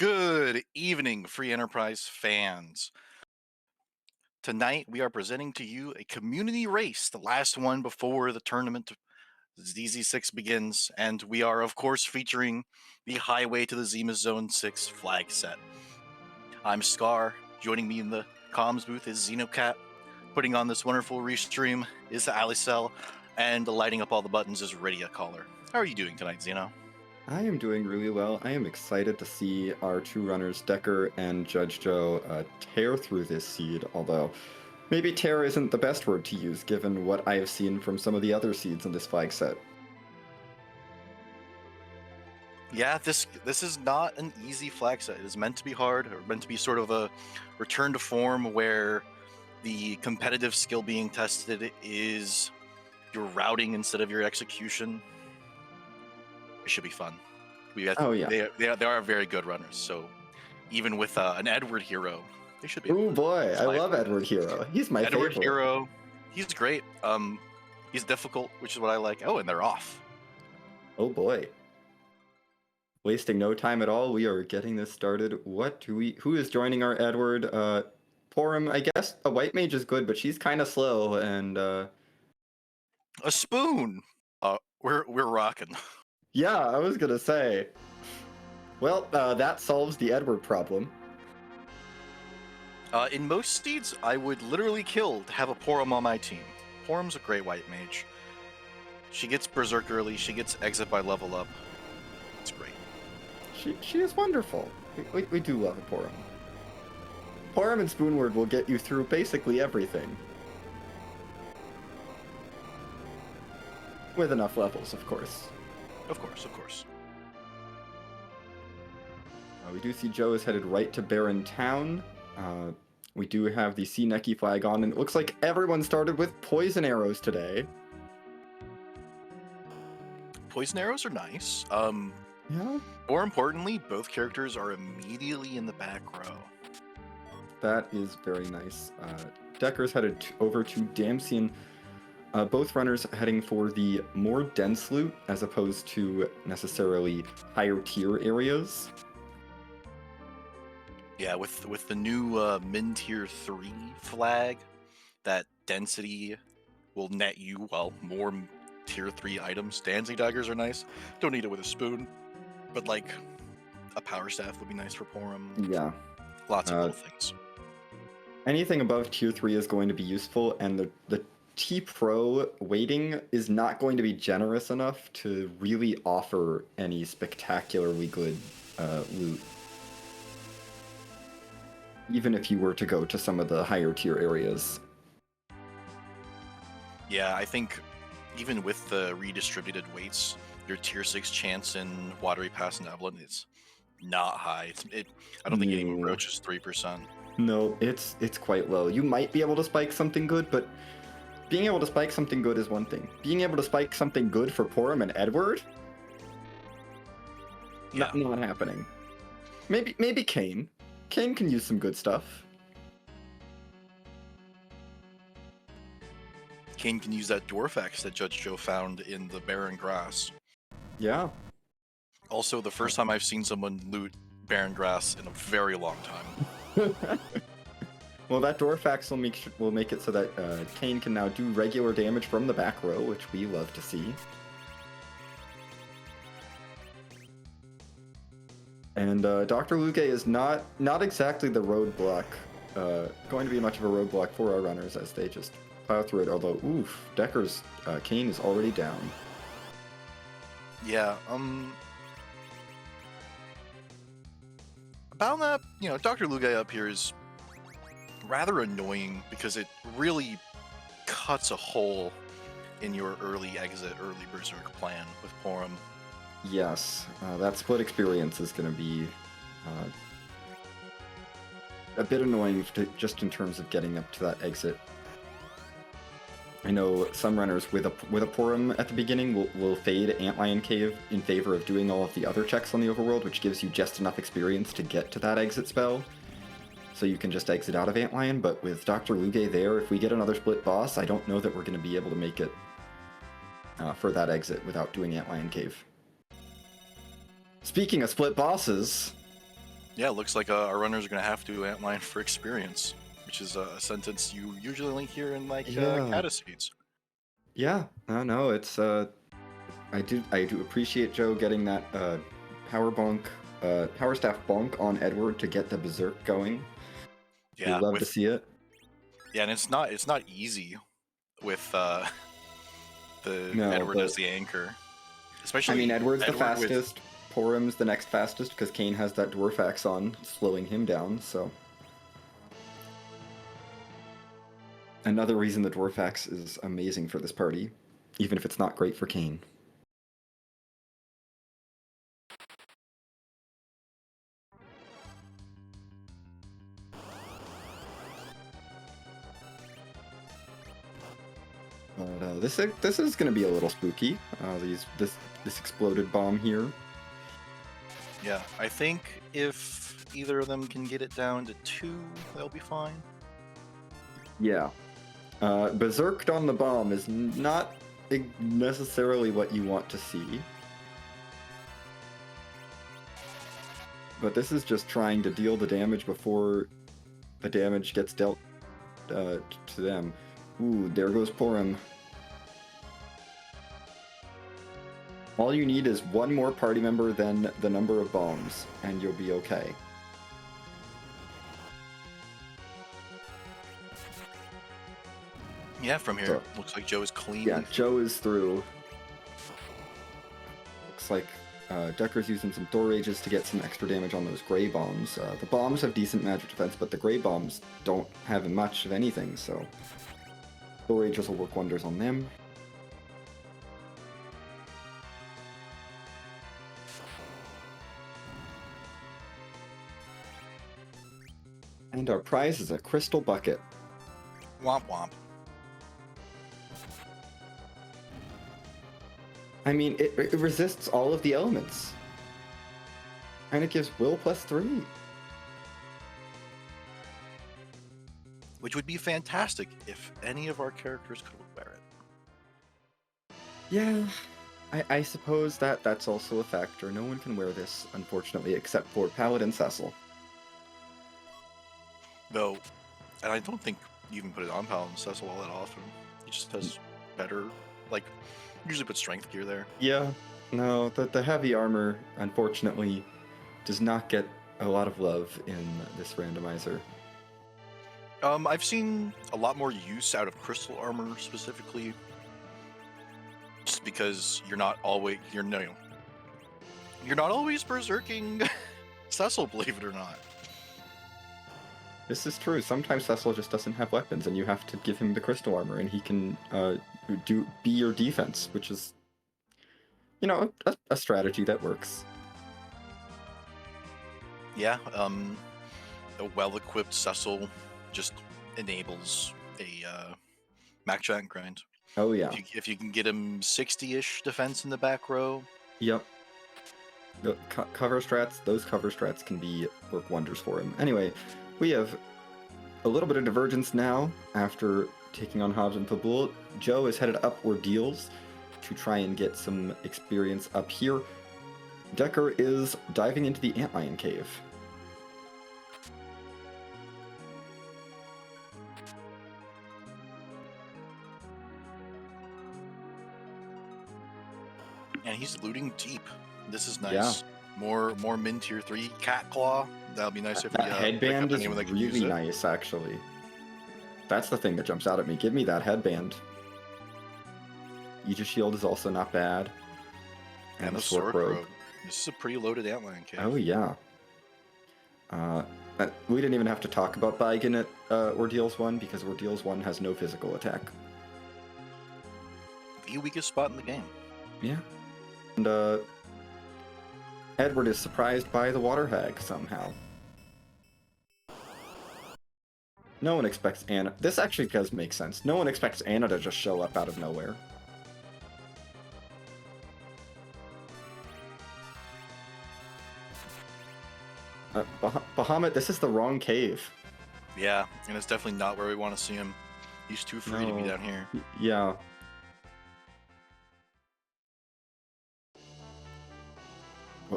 Good evening, Free Enterprise fans. Tonight we are presenting to you a community race, the last one before the tournament ZZ6 begins, and we are, of course, featuring the Highway to the Zemus Zone 6 flag set. I'm Scar. Joining me in the comms booth is Xenocat. Putting on this wonderful restream is Alicel, and lighting up all the buttons is Radia Caller. How are you doing tonight, Xeno? I am doing really well. I am excited to see our two runners, Decker and Judge Joe, tear through this seed, although maybe tear isn't the best word to use given what I have seen from some of the other seeds in this flag set. Yeah, this is not an easy flag set. It is meant to be hard, or meant to be sort of a return to form where the competitive skill being tested is your routing instead of your execution. It should be fun. They are very good runners, so even with an Edward hero, they should be. Oh boy, I love Edward Hero. He's my favorite. Edward Hero, he's great. He's difficult, which is what I like. Oh, and they're off. Oh boy. Wasting no time at all, we are getting this started. Who is joining our Edward? Porum, I guess a white mage is good, but she's kind of slow, and a spoon. We're rocking. Yeah, I was gonna say. Well, that solves the Edward problem. In most seeds, I would literally kill to have a Porum on my team. Porum's a great white mage. She gets Berserk early, she gets exit by level up. It's great. She is wonderful. We do love a Porum. Porum and Spoonward will get you through basically everything. With enough levels, of course. Of course. We do see Joe is headed right to Baron Town. We do have the Sea Necky flag on, and it looks like everyone started with poison arrows today. Poison arrows are nice. Yeah. More importantly, both characters are immediately in the back row. That is very nice. Decker's headed over to Damsian. Both runners heading for the more dense loot as opposed to necessarily higher tier areas. Yeah, with the new min tier 3 flag, that density will net you, well, more tier 3 items. Dancing daggers are nice. Don't need it with a spoon, but like a power staff would be nice for Porum. Yeah. Lots of little things. Anything above tier 3 is going to be useful, and the T-Pro weighting is not going to be generous enough to really offer any spectacularly good loot. Even if you were to go to some of the higher tier areas. Yeah, I think even with the redistributed weights, your tier 6 chance in Watery Pass and Evelyn is not high. I don't think it even approaches 3%. No, it's quite low. You might be able to spike something good, but being able to spike something good is one thing. Being able to spike something good for Porum and Edward? Yeah. Not happening. Maybe Kane. Kane can use some good stuff. Kane can use that Dwarf Axe that Judge Joe found in the barren grass. Yeah. Also, the first time I've seen someone loot barren grass in a very long time. Well, that Dwarf Axe will make it so that Kane can now do regular damage from the back row, which we love to see. And Dr. Luge is not exactly the roadblock, going to be much of a roadblock for our runners as they just plow through it, although, oof, Decker's Kane is already down. Yeah, about that, Dr. Luge up here is rather annoying because it really cuts a hole in your early Berserk plan with Porum. Yes, that split experience is going to be a bit annoying just in terms of getting up to that exit. I know some runners with a Porum at the beginning will fade Antlion Cave in favor of doing all of the other checks on the overworld, which gives you just enough experience to get to that exit spell. So you can just exit out of Antlion, but with Dr. Luge there, if we get another split boss, I don't know that we're going to be able to make it for that exit without doing Antlion Cave. Speaking of split bosses, Yeah, it looks like our runners are going to have to Antlion for experience, which is a sentence you usually only hear in like Yeah. Cataseeds. Yeah. No, it's I do appreciate Joe getting that power staff bonk on Edward to get the berserk going. We Yeah, love to see it. and it's not easy with the No, Edward but as the anchor, I mean especially Edward's the Edward with fastest. Porum's the next fastest because Kane has that Dwarf Axe on, slowing him down. So another reason the Dwarf Axe is amazing for this party, even if it's not great for Kane. But this is going to be a little spooky. This exploded bomb here. Yeah, I think if either of them can get it down to 2, they'll be fine. Yeah. Berserked on the bomb is not necessarily what you want to see. But this is just trying to deal the damage before the damage gets dealt to them. Ooh, there goes Porum. All you need is one more party member than the number of bombs, and you'll be okay. Yeah, from here, So, looks like Joe is clean. yeah, Joe is through. Looks like Decker's using some Thor Rages to get some extra damage on those Grey Bombs. The bombs have decent magic defense, but the Grey Bombs don't have much of anything, so Thor Rages will work wonders on them. And our prize is a crystal bucket. Womp womp. I mean, it resists all of the elements. And it gives will +3. Which would be fantastic if any of our characters could wear it. Yeah, I suppose that's also a factor. No one can wear this, unfortunately, except for Paladin Cecil. Though, and I don't think you even put it on Palum Cecil all that often. He just has better, like, usually put strength gear there. Yeah, no, the heavy armor, unfortunately, does not get a lot of love in this randomizer. I've seen a lot more use out of crystal armor specifically, just because you're not always berserking Cecil, believe it or not. This is true. Sometimes Cecil just doesn't have weapons, and you have to give him the crystal armor, and he can be your defense, which is, you know, a strategy that works. Yeah, a well-equipped Cecil just enables a max giant grind. Oh yeah. If you can get him 60-ish defense in the back row. Yep. The cover strats, those cover strats can work wonders for him. Anyway, we have a little bit of divergence now after taking on Hobbs and Pabul. Joe is headed up Ordeals to try and get some experience up here. Decker is diving into the Antlion Cave. And he's looting deep. This is nice. Yeah. More min tier 3 cat claw. That'll be nice if that we headband pick up is anyone that can use really it. nice, actually. That's the thing that jumps out at me. Give me that headband. Aegis Shield is also not bad. And the sword robe. This is a pretty loaded Antlion cave. Oh yeah. We didn't even have to talk about Baigen at Ordeals 1 because Ordeals 1 has no physical attack. The weakest spot in the game. Yeah. And Edward is surprised by the water hag somehow. No one expects Anna. This actually does make sense. No one expects Anna to just show up out of nowhere. Bahamut, this is the wrong cave. Yeah, and it's definitely not where we want to see him. He's too free to be down here. Yeah.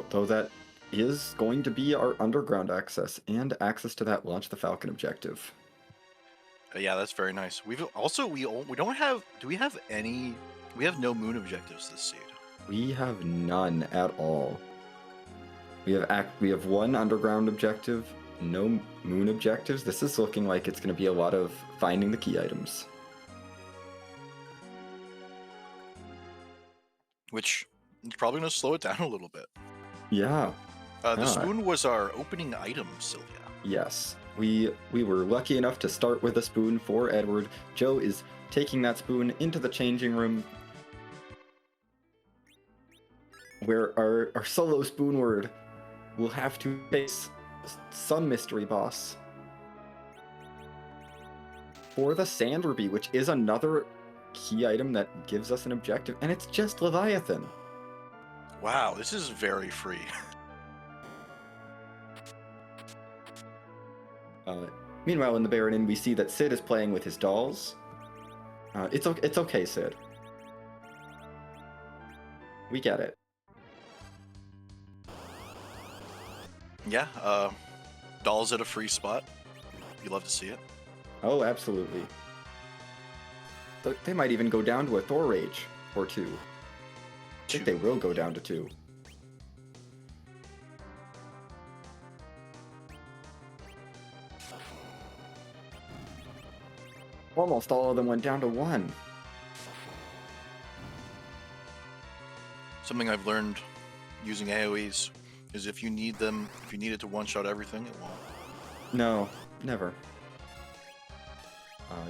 Though that is going to be our underground access and access to that launch the Falcon objective. Yeah, that's very nice. We've also we don't have. Do we have any? We have no moon objectives this seed. We have none at all. We have one underground objective, no moon objectives. This is looking like it's going to be a lot of finding the key items. Which is probably going to slow it down a little bit. Yeah. The spoon was our opening item, Sylvia. Yes. We were lucky enough to start with a spoon for Edward. Joe is taking that spoon into the changing room, where our solo spoonward will have to face some mystery boss for the Sand Ruby, which is another key item that gives us an objective, and it's just Leviathan. Wow, this is very free. Meanwhile, in the Baron Inn, we see that Sid is playing with his dolls. It's okay, Sid. We get it. Yeah, dolls at a free spot. You love to see it. Oh, absolutely. They might even go down to a Thor Rage or 2. I think they will go down to 2. Almost all of them went down to 1. Something I've learned using AoEs is if you need it to one-shot everything, it won't. No, never.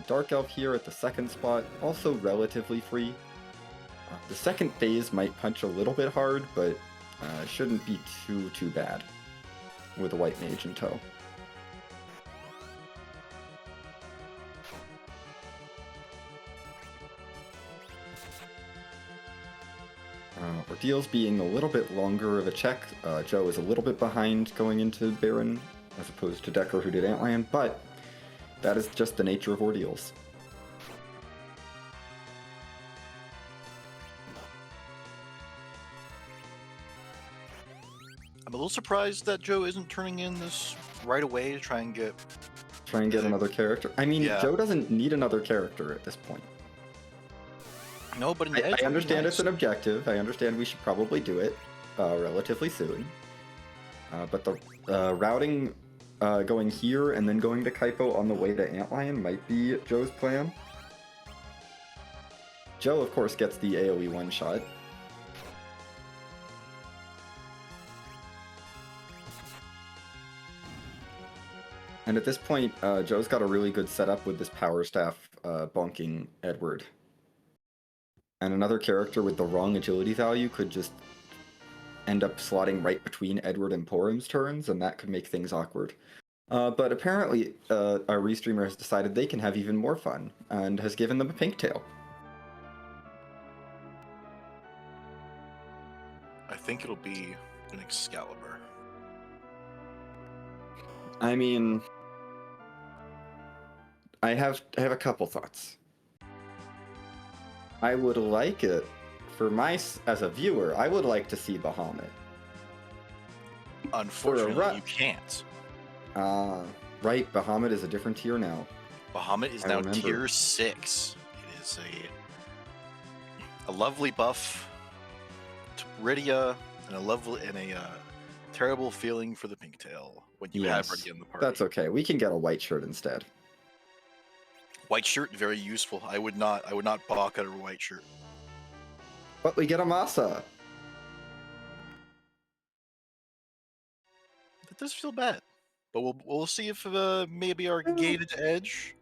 Dark Elf here at the second spot, also relatively free. The second phase might punch a little bit hard, but shouldn't be too bad with a White Mage in tow. Ordeals being a little bit longer of a check. Joe is a little bit behind going into Baron, as opposed to Decker who did Antlion, but that is just the nature of Ordeals. I'm a little surprised that Joe isn't turning in this right away to try and get Another character. I mean, yeah. Joe doesn't need another character at this point. No, but I understand it's an objective. I understand we should probably do it relatively soon. But the routing going here and then going to Kaipo on the way to Antlion might be Joe's plan. Joe, of course, gets the AoE one-shot. And at this point, Joe's got a really good setup with this Power Staff bonking Edward. And another character with the wrong agility value could just end up slotting right between Edward and Porum's turns, and that could make things awkward. But apparently, our restreamer has decided they can have even more fun, and has given them a Pinktail. I think it'll be an Excalibur. I mean, I have a couple thoughts. I would like it, as a viewer, I would like to see Bahamut. Unfortunately, you can't. Right, Bahamut is a different tier now. Bahamut is now tier 6. It is a lovely buff to Rydia and a terrible feeling for the Pinktail when you have Rydia in the party. That's okay. We can get a white shirt instead. White shirt, very useful. I would not balk at a white shirt. But we get a Masa. That does feel bad. But we'll see if maybe our gated edge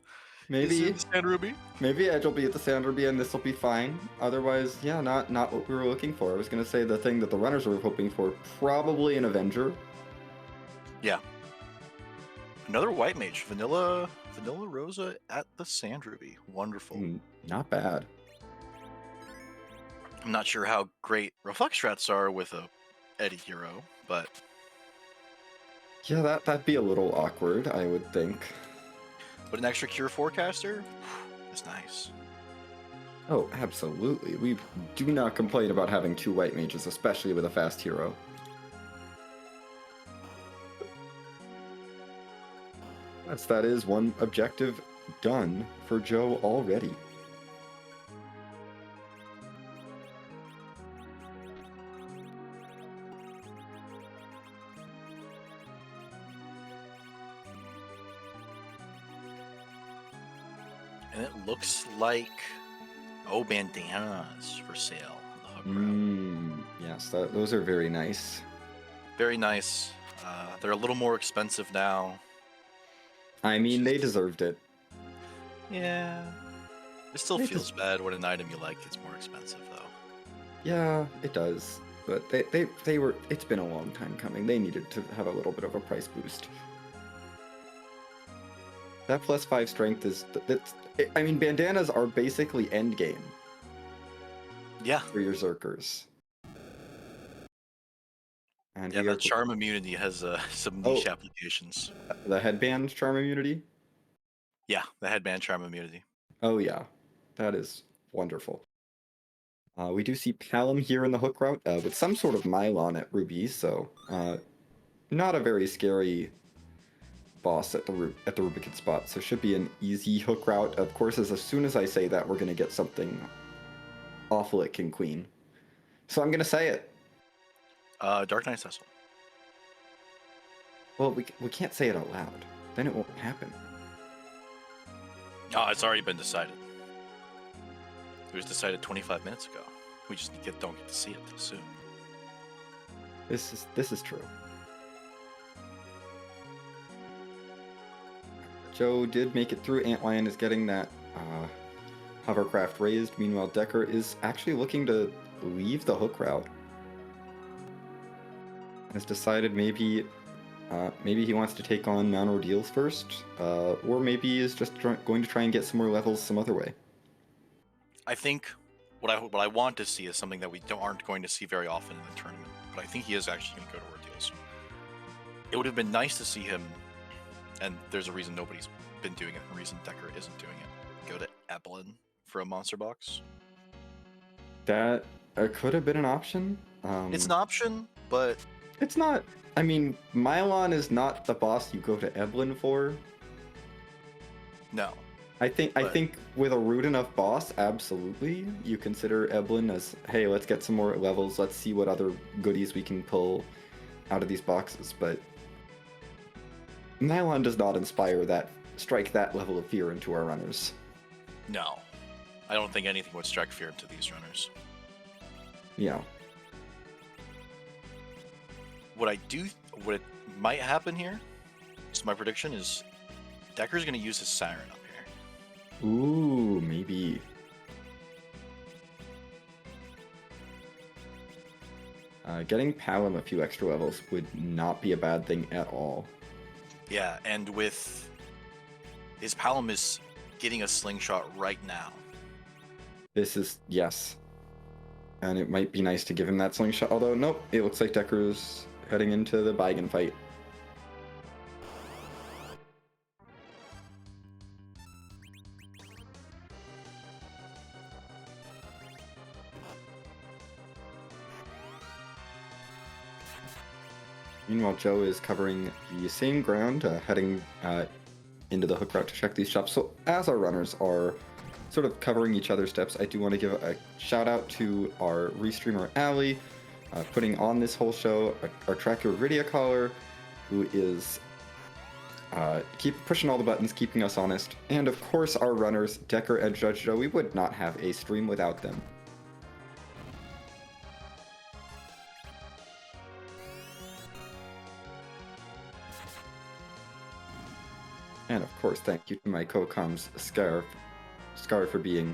maybe is in Sand Ruby. Maybe Edge will be at the Sand Ruby and this will be fine. Otherwise, yeah, not what we were looking for. I was gonna say the thing that the runners were hoping for, probably an Avenger. Yeah. Another white mage, Vanilla Rosa at the Sand Ruby. Wonderful. Not bad. I'm not sure how great reflex strats are with a Eddie hero, but yeah, that'd be a little awkward, I would think. But an extra cure forecaster is nice. Oh, absolutely. We do not complain about having 2 white mages, especially with a fast hero. Yes, that is one objective done for Joe already. And it looks like, bandanas for sale on the hook route. Yes, those are very nice. Very nice. They're a little more expensive now. I mean, they deserved it. Yeah. It still feels bad when an item you like is more expensive, though. Yeah, it does. But they were. It's been a long time coming. They needed to have a little bit of a price boost. That +5 strength is. I mean, bandanas are basically end game. Yeah. For your Zerkers. And yeah, that charm immunity has some niche applications. The headband charm immunity? Yeah, the headband charm immunity. Oh yeah, that is wonderful. We do see Palum here in the hook route with some sort of Mylon at Ruby, so not a very scary boss at the Rubikon spot, so should be an easy hook route. Of course, as soon as I say that, we're going to get something awful at King Queen. So I'm going to say it. Dark Knight Cecil. Well, we can't say it out loud. Then it won't happen. Oh, it's already been decided. It was decided 25 minutes ago. We just don't get to see it till soon. This is true. Joe did make it through. Antlion is getting that hovercraft raised. Meanwhile, Decker is actually looking to leave the hook route. Has decided maybe he wants to take on Mount Ordeals first, or maybe is just going to try and get some more levels some other way. I think what I want to see is something that we aren't going to see very often in the tournament, but I think he is actually going to go to Ordeals. It would have been nice to see him, and there's a reason nobody's been doing it, and the reason Decker isn't doing it, go to Eblin for a monster box. That could have been an option. It's an option, but... It's not. I mean, Mylon is not the boss you go to Eblin for. No. I think with a rude enough boss, absolutely, you consider Eblin as, hey, let's get some more levels, let's see what other goodies we can pull out of these boxes, but Mylon does not strike that level of fear into our runners. No. I don't think anything would strike fear into these runners. Yeah. What might happen here, so my prediction is Decker's going to use his Siren up here. Ooh, maybe. Getting Palum a few extra levels would not be a bad thing at all. Yeah, and with his Palum is getting a slingshot right now. Yes. And it might be nice to give him that slingshot, although nope, it looks like Decker's heading into the Baigen fight. Meanwhile, Joe is covering the same ground, heading into the hook route to check these shops. So as our runners are sort of covering each other's steps, I do want to give a shout out to our restreamer Ali, putting on this whole show, our tracker Rydia Caller, who is keep pushing all the buttons, keeping us honest, and of course our runners, Decker and Judge Joe. We would not have a stream without them. And of course, thank you to my co-coms, Scar for being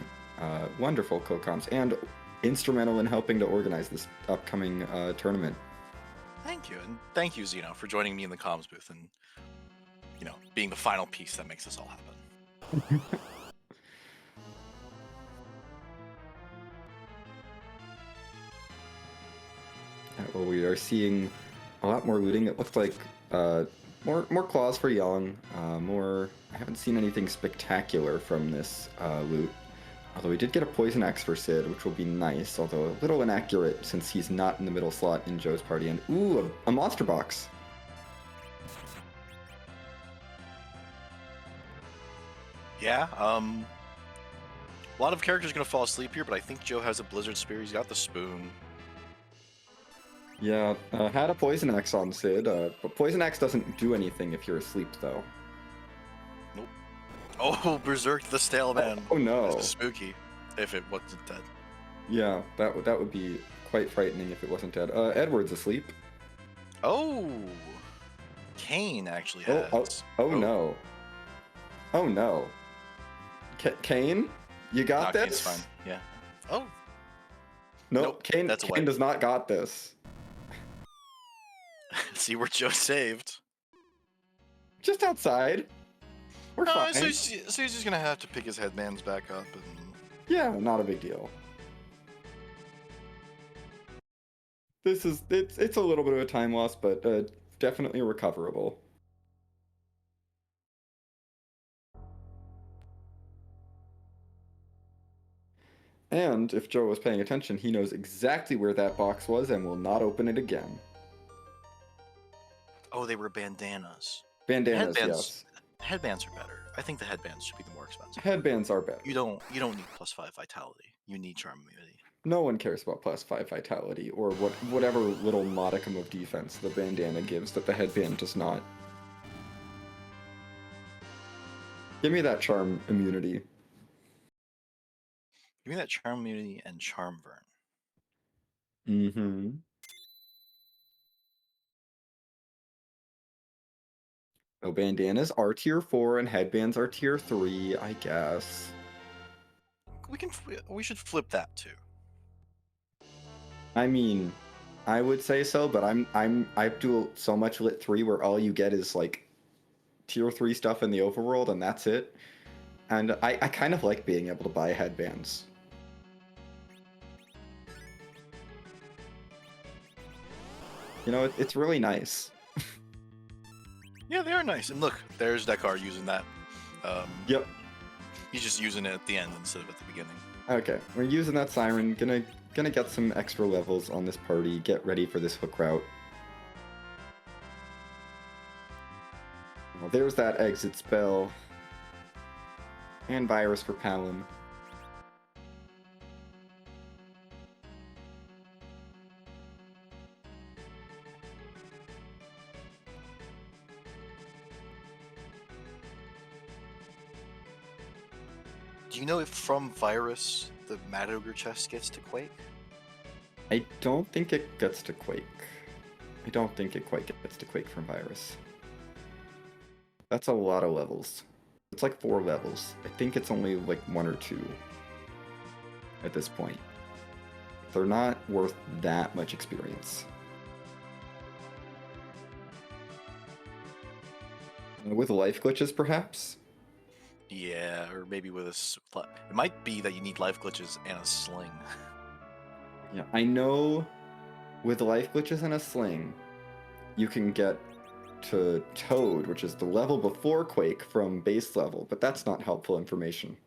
wonderful co-coms and instrumental in helping to organize this upcoming tournament. Thank you, and thank you, Zeno, for joining me in the comms booth and, being the final piece that makes this all happen. Well, we are seeing a lot more looting. It looks like more claws for Young. I haven't seen anything spectacular from this loot. Although we did get a Poison Axe for Sid, which will be nice, although a little inaccurate since he's not in the middle slot in Joe's party. And ooh, a monster box. Yeah, a lot of characters are gonna fall asleep here, but I think Joe has a Blizzard Spear. He's got the spoon. Yeah, had a Poison Axe on Sid, but Poison Axe doesn't do anything if you're asleep, though. Nope. Oh, Berserk the Staleman. Oh no. This is spooky. If it wasn't dead. Yeah, that would be quite frightening if it wasn't dead. Edward's asleep. Oh, Kane actually has. Oh no. Oh no. Kane, you got Nah, this? Kane's fine. Yeah. Oh. Nope, Kane does not got this. See where Joe saved. Just outside. We're fine. So he's just gonna have to pick his headbands back up and. Yeah, not a big deal. It's a little bit of a time loss, but definitely recoverable. And if Joe was paying attention, he knows exactly where that box was and will not open it again. Oh, they were bandanas. Bandanas, yes. Headbands are better. I think the headbands should be the more expensive. Headbands are better. You don't need +5 vitality. You need charm immunity. No one cares about +5 vitality or whatever little modicum of defense the bandana gives that the headband does not. Give me that charm immunity. Give me that charm immunity and charm burn. Mm-hmm. So bandanas are tier 4 and headbands are tier 3, I guess. We should flip that too. I mean, I would say so, but I do so much lit 3 where all you get is like tier 3 stuff in the overworld and that's it. And I kind of like being able to buy headbands. You know, it's really nice. Yeah, they are nice. And look, there's Dekar using that. Yep. He's just using it at the end instead of at the beginning. Okay, we're using that siren. Gonna get some extra levels on this party. Get ready for this hook route. Well, there's that exit spell. And virus for Palum. Do you know if from virus the Mad Ogre chest gets to Quake? I don't think it gets to Quake. I don't think it quite gets to Quake from virus. That's a lot of levels. It's like 4 levels. I think it's only like 1 or 2 at this point. They're not worth that much experience. With life glitches, perhaps? Yeah, or maybe with a... It might be that you need life glitches and a sling. Yeah, I know with life glitches and a sling, you can get to Toad, which is the level before Quake from base level, but that's not helpful information.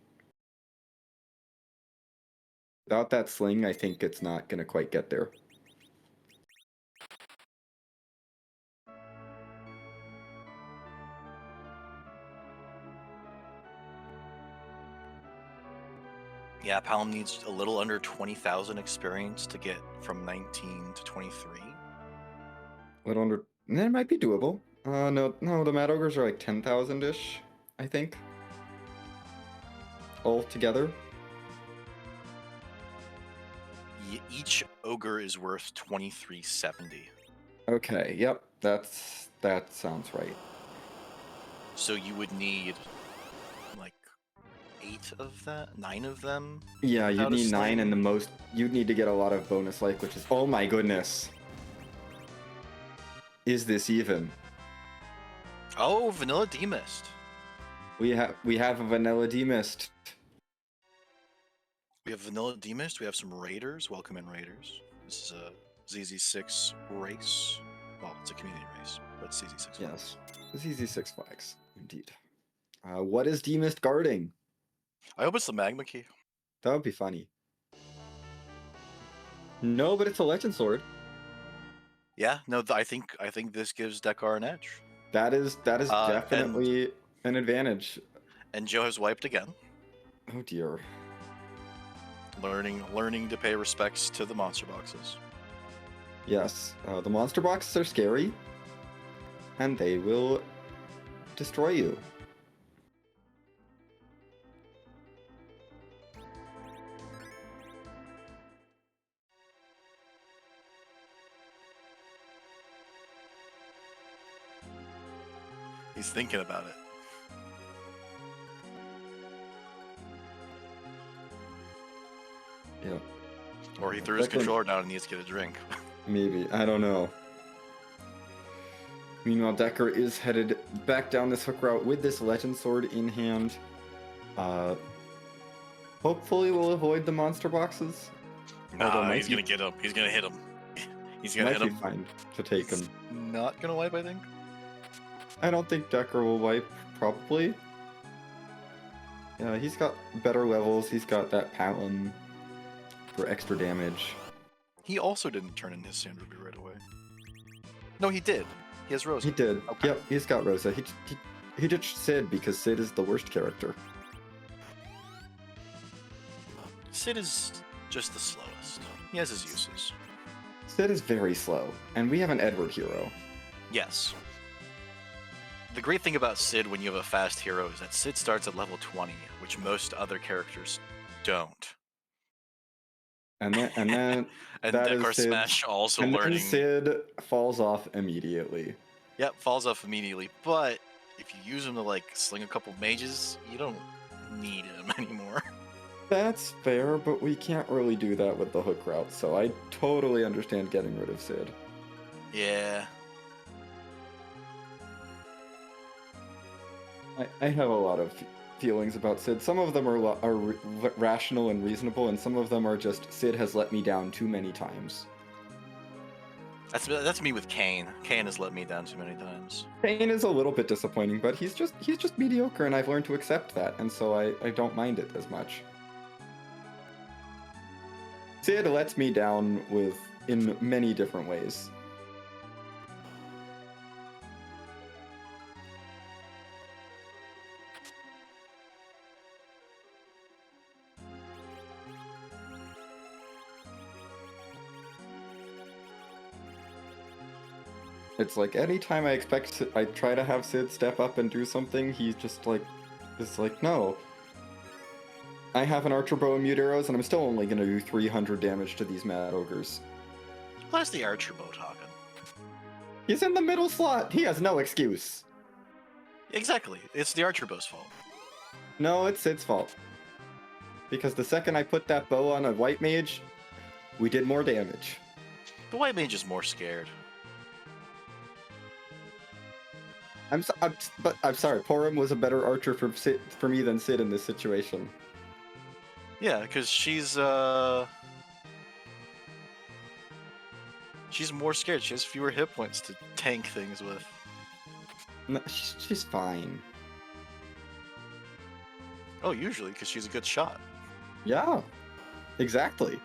Without that sling, I think it's not going to quite get there. Yeah, Palum needs a little under 20,000 experience to get from 19 to 23. A little under... That might be doable. No, the Mad Ogres are like 10,000-ish, I think. All together. Each ogre is worth 2370. Okay, yep, that sounds right. So you would need like 8 of that, 9 of them. Yeah, you'd need 9, and sling. the most you'd need to get a lot of bonus life, which is oh my goodness. Is this even? Oh, Vanilla Demist. We have a Vanilla Demist. We have Vanilla Demist. We have some Raiders. Welcome in, Raiders. This is a ZZ6 race. Well, it's a community race, but ZZ6. Yes, ZZ6 flags, indeed. What is Demist guarding? I hope it's the Magma Key. That would be funny. No, but it's a Legend Sword. Yeah, no, I think this gives Dekar an edge. That is definitely an advantage. And Joe has wiped again. Oh dear. Learning to pay respects to the monster boxes. Yes, the monster boxes are scary, and they will destroy you. He's thinking about it. Yeah. Or he threw his controller down and needs to get a drink. Maybe. I don't know. Meanwhile, Decker is headed back down this hook route with this Legend Sword in hand. Hopefully we'll avoid the monster boxes. Nah, he's gonna get him. He's gonna hit him. He's gonna hit him. Fine to take him. Not gonna wipe, I think. I don't think Decker will wipe, probably. Yeah, he's got better levels. He's got that Palum for extra damage. He also didn't turn in his Sand Ruby right away. No, he did. He has Rosa. He did. Okay. Yep, he's got Rosa. He ditched Sid because Sid is the worst character. Sid is just the slowest. He has his uses. Sid is very slow, and we have an Edward hero. Yes. The great thing about Sid when you have a fast hero is that Sid starts at level 20, which most other characters don't. And then and Decker Smash also and learning. Then Sid falls off immediately. Yep, falls off immediately. But if you use him to like sling a couple mages, you don't need him anymore. That's fair, but we can't really do that with the hook route, so I totally understand getting rid of Sid. Yeah. I have a lot of feelings about Sid. Some of them are rational and reasonable, and some of them are just Sid has let me down too many times. That's me with Kane. Kane has let me down too many times. Kane is a little bit disappointing, but he's just mediocre, and I've learned to accept that, and so I don't mind it as much. Sid lets me down in many different ways. It's like anytime I try to have Sid step up and do something, he's just like, it's like, no. I have an Archer Bow and Mute Arrows, and I'm still only going to do 300 damage to these Mad Ogres. Where's the Archer Bow talking? He's in the middle slot. He has no excuse. Exactly. It's the Archer Bow's fault. No, it's Sid's fault. Because the second I put that bow on a White Mage, we did more damage. The White Mage is more scared. I'm sorry. Porum was a better archer for me than Sid in this situation. Yeah, because she's more scared. She has fewer hit points to tank things with. No, she's fine. Oh, usually, because she's a good shot. Yeah, exactly.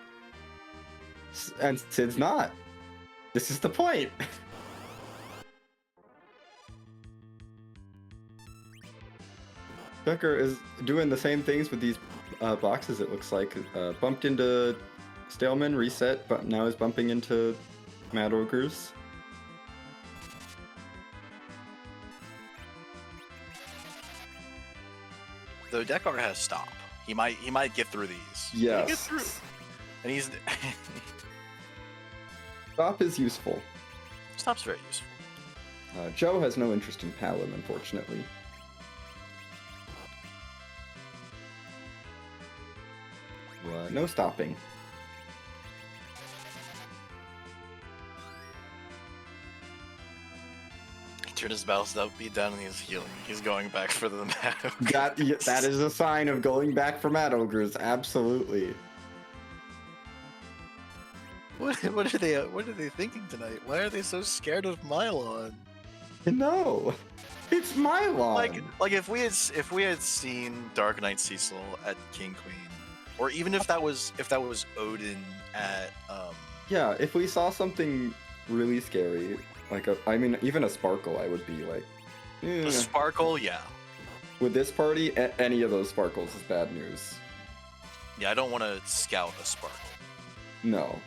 And Sid's not. This is the point. Decker is doing the same things with these boxes, it looks like. Bumped into Staleman, reset, but now is bumping into Mad Ogres. Though Decker has stop. He might get through these. Yes. Get through. And he's Stop is useful. Stop's very useful. Joe has no interest in Palum, unfortunately. No stopping. He turned his mouse up, beat down, and he's healing. He's going back for the Mad Ogres. That is a sign of going back for Mad Ogres, absolutely. What are they thinking tonight? Why are they so scared of Mylon? No, it's Mylon. Like if we had seen Dark Knight Cecil at King Queen, or even if that was Odin at Yeah, if we saw something really scary, like even a Sparkle, I would be like, the Sparkle, yeah. With this party, any of those sparkles is bad news. Yeah, I don't want to scout a sparkle. No.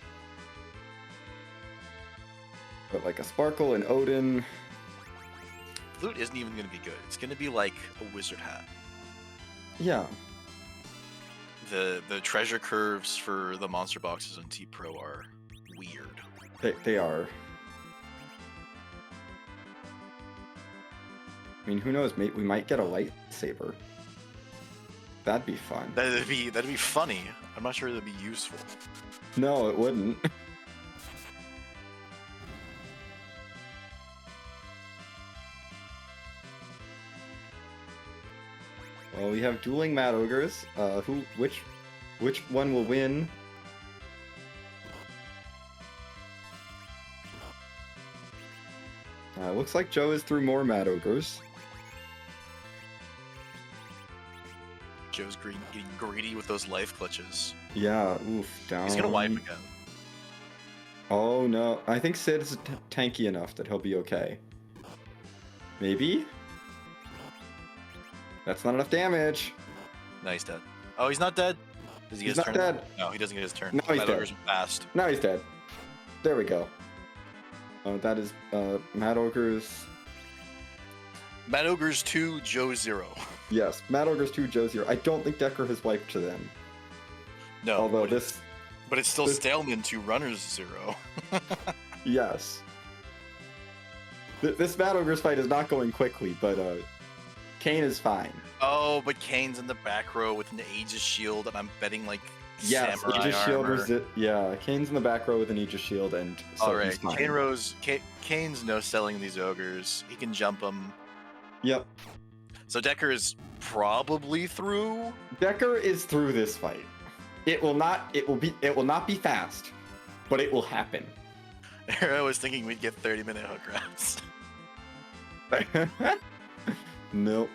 But like a sparkle and Odin. Flute isn't even going to be good. It's going to be like a wizard hat. Yeah. The treasure curves for the monster boxes on T Pro are weird. They are. I mean, who knows? We might get a lightsaber. That'd be fun. That'd be funny. I'm not sure that'd be useful. No, it wouldn't. Well, we have dueling Mad Ogres. Which one will win? Looks like Joe is through more Mad Ogres. Joe's getting greedy with those life clutches. Yeah, oof, down. He's gonna wipe again. Oh no, I think Sid's tanky enough that he'll be okay. Maybe? That's not enough damage. No, he's dead. Oh, he's not dead? Does he get He's his not turn? dead. No, he doesn't get his turn. No, he's Mad dead. Ogres are fast. Now he's dead. There we go. That is Mad Ogres. Mad Ogres 2, Joe 0. Yes, Mad Ogres 2, Joe 0. I don't think Decker has wiped to them. No, Although but it's still Staleman 2, Runners 0. Yes. This Mad Ogres fight is not going quickly, but Kane is fine. Oh, but Kane's in the back row with an Aegis shield, and I'm betting like Yes, samurai Aegis shield armor. yeah, Kane's in the back row with an Aegis shield, and so All right, he's fine. Kane's no selling these ogres. He can jump them. Yep. So Decker is probably through. Decker is through this fight. It will not be fast, but it will happen. I was thinking we'd get 30-minute hook rounds. Nope.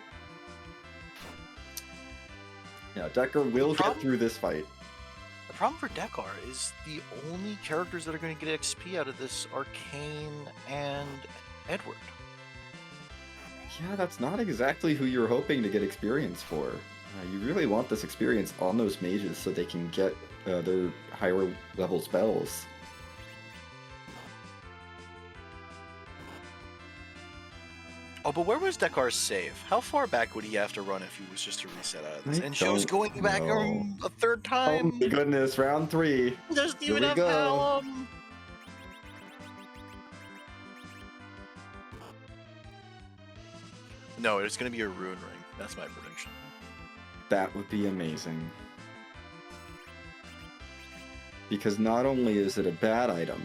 Yeah, Decker will get through this fight. The problem for Deckar is the only characters that are going to get XP out of this are Kane and Edward. Yeah, that's not exactly who you're hoping to get experience for. You really want this experience on those mages so they can get their higher level spells. Oh, but where was Dekar's save? How far back would he have to run if he was just to reset out of this? And Joe's going back a third time. Oh my goodness, round 3. He doesn't Here even we have go. Palum. No, it's going to be a rune ring. That's my prediction. That would be amazing. Because not only is it a bad item,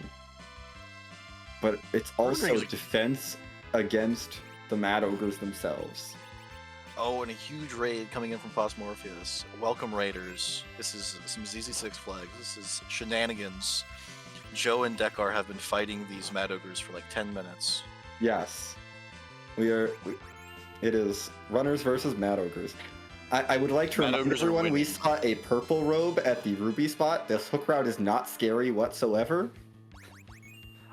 but it's also defense against the Mad Ogres themselves. Oh, and a huge raid coming in from Phosmorpheus. Welcome, Raiders. This is some ZZ6 flags. This is shenanigans. Joe and Deckar have been fighting these Mad Ogres for like 10 minutes. Yes. It is runners versus Mad Ogres. I would like to remind everyone we saw a purple robe at the Ruby spot. This hook route is not scary whatsoever.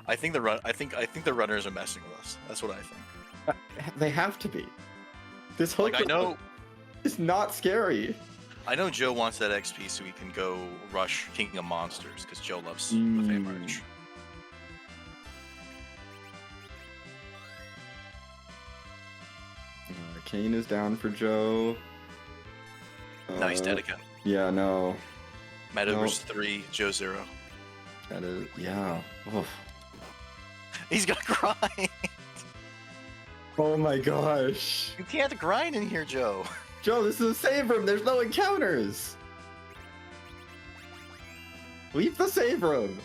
I think the runners are messing with us. That's what I think. They have to be. This hook route is not scary. I know Joe wants that XP so he can go rush King of Monsters because Joe loves the Fame March. Kane is down for Joe. No, he's dead again. Yeah, no. Mad Ogres 3, Joe 0. That is, yeah. Oof. He's got grind. Oh my gosh. You can't grind in here, Joe. Joe, this is a save room. There's no encounters. Leave the save room.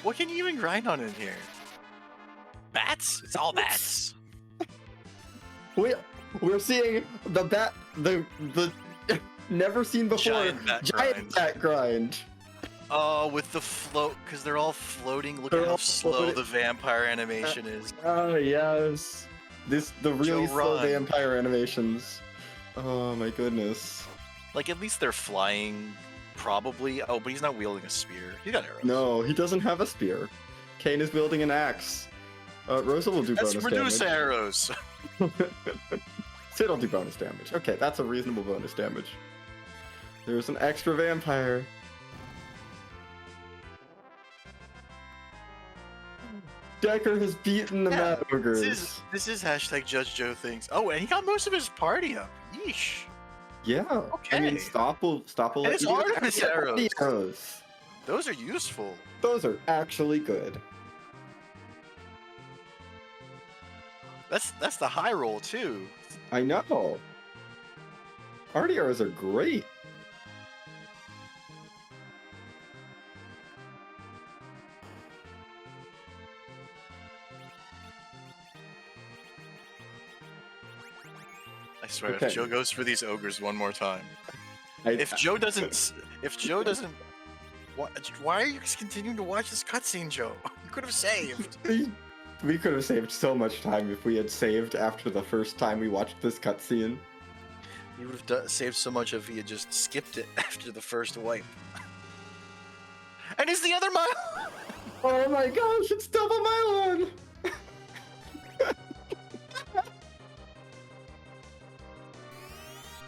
What can you even grind on in here? Bats? It's all bats. We're seeing the never seen before giant bat grind. Oh, with the float, because they're all floating. Look at how slow the vampire animation is. Oh yes, the really slow vampire animations. Oh my goodness. Like at least they're flying, probably. Oh, but he's not wielding a spear. He got arrows. No, he doesn't have a spear. Kane is wielding an axe. Rosa will do bonus damage. Reduce arrows. It'll do bonus damage. Okay, that's a reasonable bonus damage. There's an extra vampire. Decker has beaten the Mad Ogres. This is hashtag Judge Joe Things. Oh, and he got most of his party up. Yeesh. Yeah. Okay. I mean, stop will And let it's you do Artemis arrows. arrows. Those are useful. Those are actually good. That's the high roll too. I know. Arty arrows are great. I swear, Okay. if Joe goes for these ogres one more time, I, if Joe doesn't, why are you continuing to watch this cutscene, Joe? You could have saved. we could have saved so much time if we had saved after the first time we watched this cutscene. You would have saved so much if he had just skipped it after the first wipe. And he's the other mile. Oh my gosh, it's double Mylon!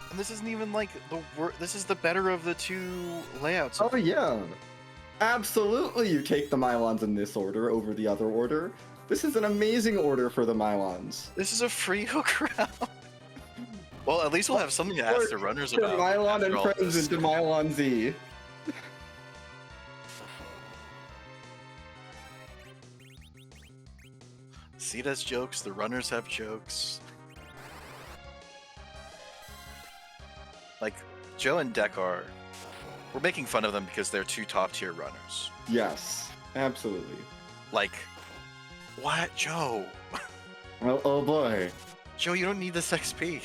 And this isn't even like this is the better of the two layouts. Oh yeah. Absolutely you take the Mylons in this order over the other order. This is an amazing order for the Mylons. This is a free hook round. Well, at least we'll have something to ask the runners about. Mylon and after all friends this. into Mylon Z. Seed has jokes, the runners have jokes. Like, Joe and Dekar, we're making fun of them because they're two top tier runners. Yes, absolutely. Like, what? Joe? Oh boy. Joe, you don't need this XP.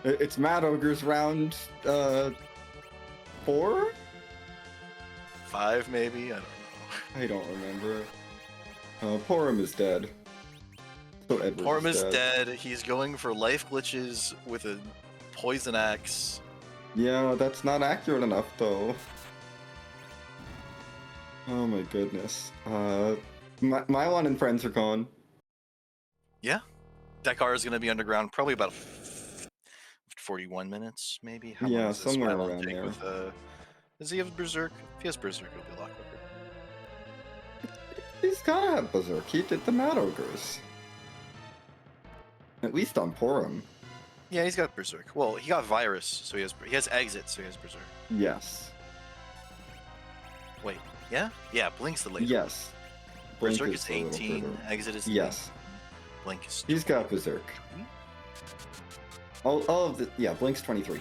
It's Mad Ogre's round 4? 5 maybe? I don't know. I don't remember. Porum is dead. So Edward Porum is dead. He's going for life glitches with a poison axe. Yeah, that's not accurate enough though. Oh my goodness. Mylon and friends are gone. Yeah. Dekar is going to be underground probably about 41 minutes, maybe? How long Yeah, does this somewhere Mylon around take there. with, does he have Berserk? If he has Berserk, it'll be a lot quicker. He's gotta have Berserk. He did the Mad Ogres. At least on Porum. Yeah, he's got Berserk. Well, he got Virus, so he has Exit, so he has Berserk. Yes. Wait, yeah? Yeah, Blink's the later. Yes. Blink Berserk is the little 18, further. Exit is Yes. 8. Blink is He's got Berserk. All of the... Yeah, Blink's 23.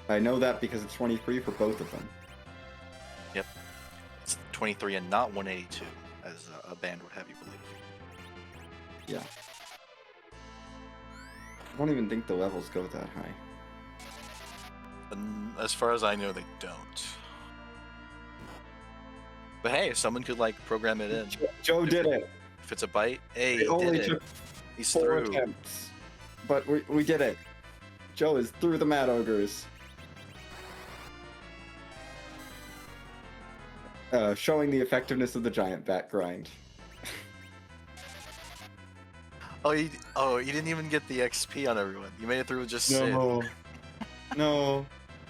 I know that because it's 23 for both of them. Yep. It's 23 and not 182, as a band would have you believe. Yeah. I don't even think the levels go that high. And as far as I know, they don't. But hey, if someone could like program it in. Joe did it. If it's a bite, hey, It he only did it. took He's 4 through. attempts. But we did it. Joe is through the Mad Ogres. Showing the effectiveness of the giant bat grind. Oh, you didn't even get the XP on everyone. You made it through with just Sid. No.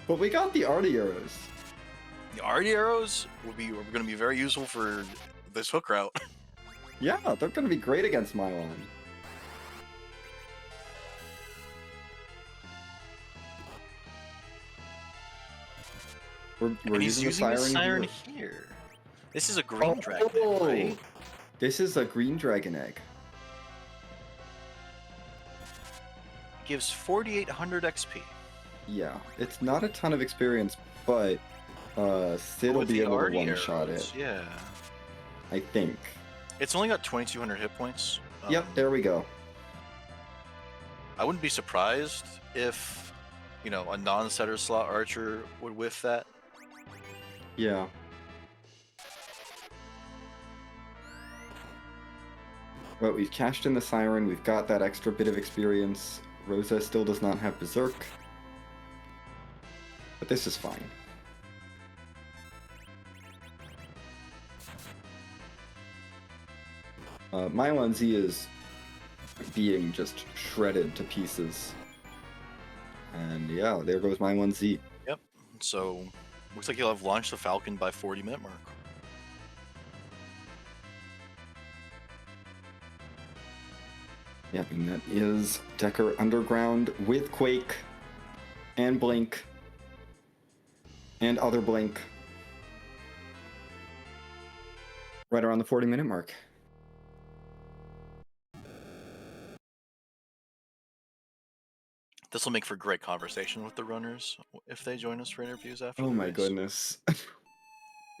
But we got the Arty arrows. The Arty arrows are going to be very useful for this hook route. Yeah, they're going to be great against Mylon. We're And he's using the siren here. here. This is a green dragon, egg, right? This is a green dragon egg. Gives 4,800 XP. Yeah, it's not a ton of experience, but Sid will With be the able to Arty one-shot arrows, it, Yeah. I think. It's only got 2,200 hit points. Yep, there we go. I wouldn't be surprised if, a non-setter slot archer would whiff that. Yeah. But we've cashed in the Siren, we've got that extra bit of experience. Rosa still does not have Berserk. But this is fine. Mylon Z is being just shredded to pieces. And yeah, there goes my 1Z. Yep. So looks like you'll have launched the Falcon by 40-minute mark. Yeah, and that is Decker Underground with Quake and Blink and other Blink. Right around the 40-minute mark. This will make for great conversation with the runners if they join us for interviews after Oh the my race. goodness.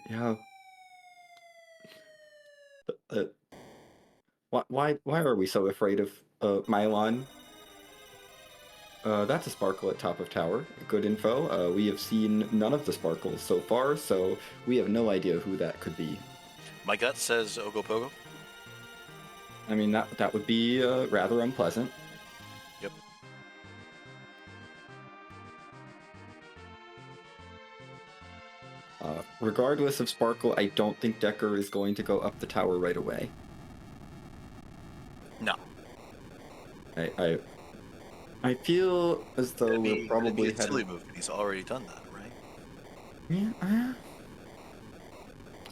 Yeah. Why are we so afraid of Mylon? That's a sparkle at top of tower. Good info. We have seen none of the sparkles so far, so we have no idea who that could be. My gut says Ogopogo. I mean, that would be rather unpleasant. Yep. Regardless of sparkle, I don't think Decker is going to go up the tower right away. No. I feel as though we're probably a silly move, and he's already done that, right? Yeah.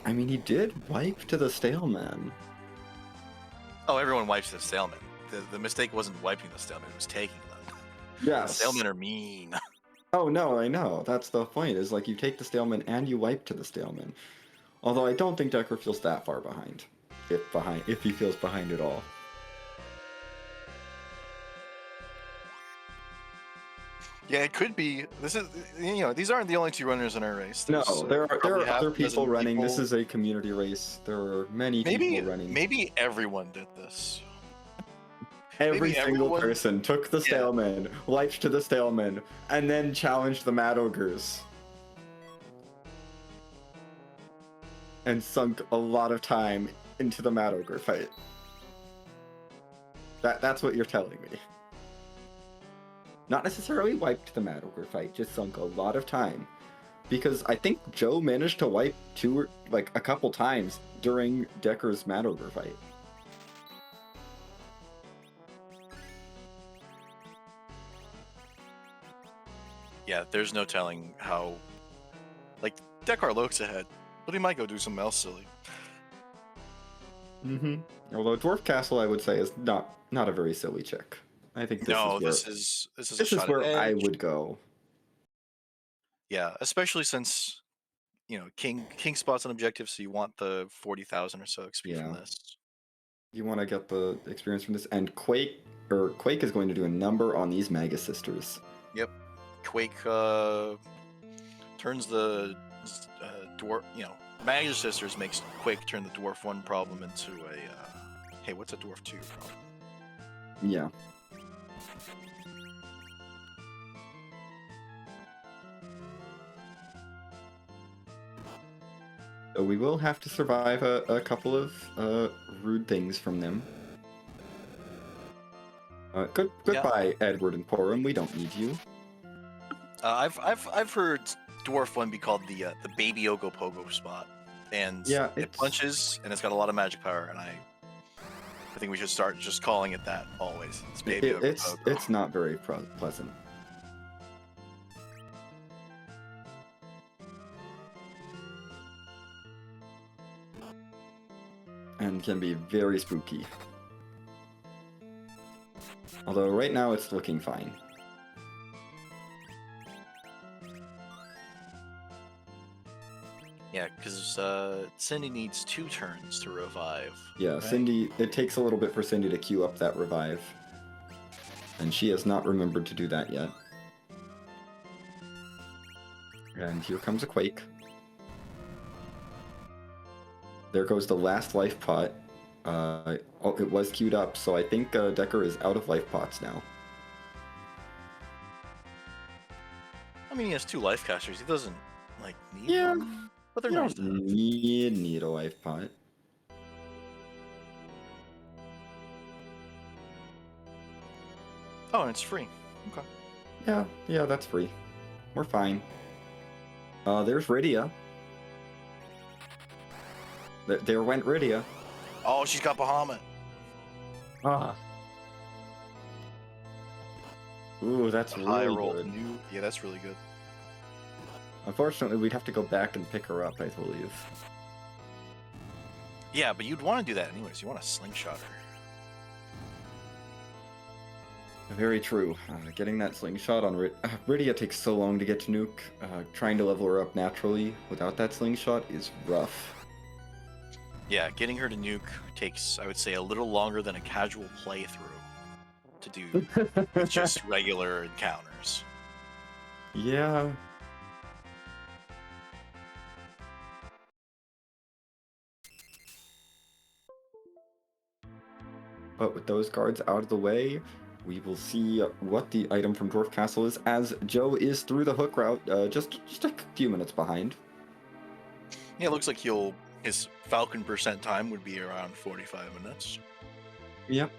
I mean, he did wipe to the Staleman. Oh, everyone wipes the Staleman. The mistake wasn't wiping the Staleman; it was taking them. Yes. The Staleman are mean. Oh no, I know. That's the point. Is like you take the Staleman and you wipe to the Staleman. Although I don't think Decker feels that far behind. If he feels behind at all. Yeah, it could be. This is, these aren't the only two runners in our race. No, there are other people running. People. This is a community race. There are many people running. Maybe everyone did this. Every single person took the Staleman, wiped to the Staleman, and then challenged the Mad Ogres. And sunk a lot of time into the Mad Ogre fight. That's what you're telling me. Not necessarily wiped the Mad Ogre fight, just sunk a lot of time. Because I think Joe managed to wipe a couple times during Decker's Mad Ogre fight. Yeah, there's no telling how. Decker looks ahead, but he might go do something else silly. Although Dwarf Castle, I would say, is not a very silly check. I think this is where I would go. Yeah, especially since King spots an objective, so you want the 40,000 or so XP from this. You want to get the experience from this, and Quake is going to do a number on these Mega Sisters. Yep, Quake turns the dwarf. Mega Sisters makes Quake turn the Dwarf 1 problem into a hey, what's a Dwarf 2 problem? Yeah. So we will have to survive a couple of rude things from them. Goodbye, Edward and Porum. We don't need you. I've heard Dwarf 1 be called the baby Ogopogo spot, and it punches and it's got a lot of magic power, and I think we should start just calling it that always. It's baby Ogopogo. It's not very pleasant. And can be very spooky. Although right now it's looking fine. Yeah, because Cindy needs 2 turns to revive. Yeah, right? Cindy, it takes a little bit for Cindy to queue up that revive. And she has not remembered to do that yet. And here comes a Quake. There goes the last life pot. It was queued up, so I think Decker is out of life pots now. I mean, he has 2 life casters. He doesn't, need one. But they're nice. Need a life pot. Oh, and it's free. Okay. Yeah, that's free. We're fine. There's Rydia. There went Rydia. Oh, she's got Bahamut. Ooh, that's A high really roll good. new. Yeah, that's really good. Unfortunately, we'd have to go back and pick her up, I believe. Yeah, but you'd want to do that anyways. You want to slingshot her. Very true. Getting that slingshot on Rydia takes so long to get to nuke. Trying to level her up naturally without that slingshot is rough. Yeah, getting her to nuke takes, I would say, a little longer than a casual playthrough to do with just regular encounters. Yeah. But with those guards out of the way, we will see what the item from Dwarf Castle is, as Joe is through the hook route, just a few minutes behind. Yeah, it looks like his Falcon percent time would be around 45 minutes. Yep.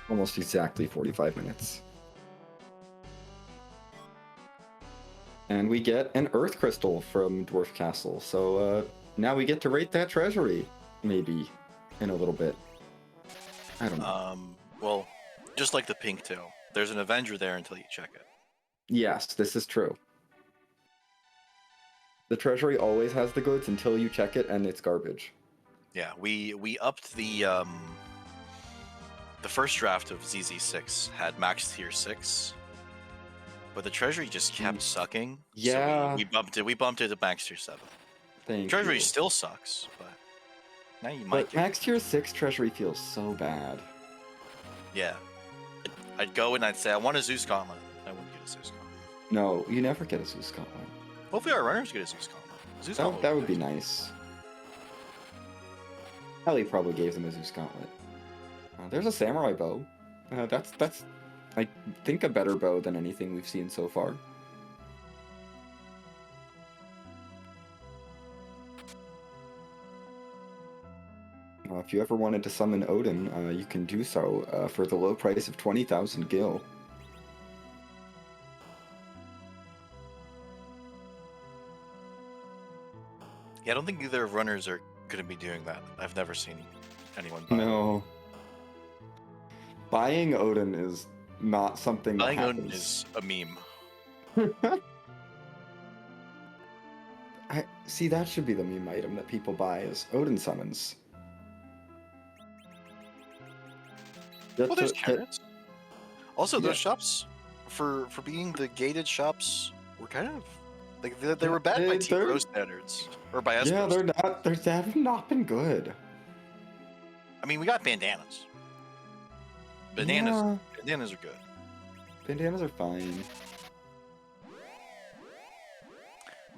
Almost exactly 45 minutes. And we get an Earth Crystal from Dwarf Castle, so now we get to rate that treasury, maybe, in a little bit. I don't know. Well, just like the Pinktail, there's an Avenger there until you check it. Yes, this is true. The treasury always has the goods until you check it, and it's garbage. Yeah, we upped the first draft of ZZ6 had max tier 6, but the treasury just kept sucking. Yeah. So we bumped it to max tier 7. Thank Treasury you. still sucks, but now you might But max tier 6 treasury feels so bad. Yeah. I'd go and I'd say I want a Zeus Gauntlet. I wouldn't get a Zeus Gauntlet. No, you never get a Zeus Gauntlet. Hopefully our runners get a Zeus Gauntlet. Zeus Gauntlet That would be nice. Ellie probably gave them a Zeus Gauntlet. There's a samurai bow. That's I think a better bow than anything we've seen so far. If you ever wanted to summon Odin, you can do so for the low price of 20,000 gil. Yeah, I don't think either of runners are going to be doing that. I've never seen anyone buy No. Buying Odin is not something Buying that Odin happens. is a meme. See, that should be the meme item that people buy is Odin summons. Well, there's carrots. Also, Yeah. those shops, for being the gated shops, were kind of like they were bad by Team Pro standards or by S. Yeah, they have not been good. I mean, we got bandanas. Bandanas are good. Bandanas are fine.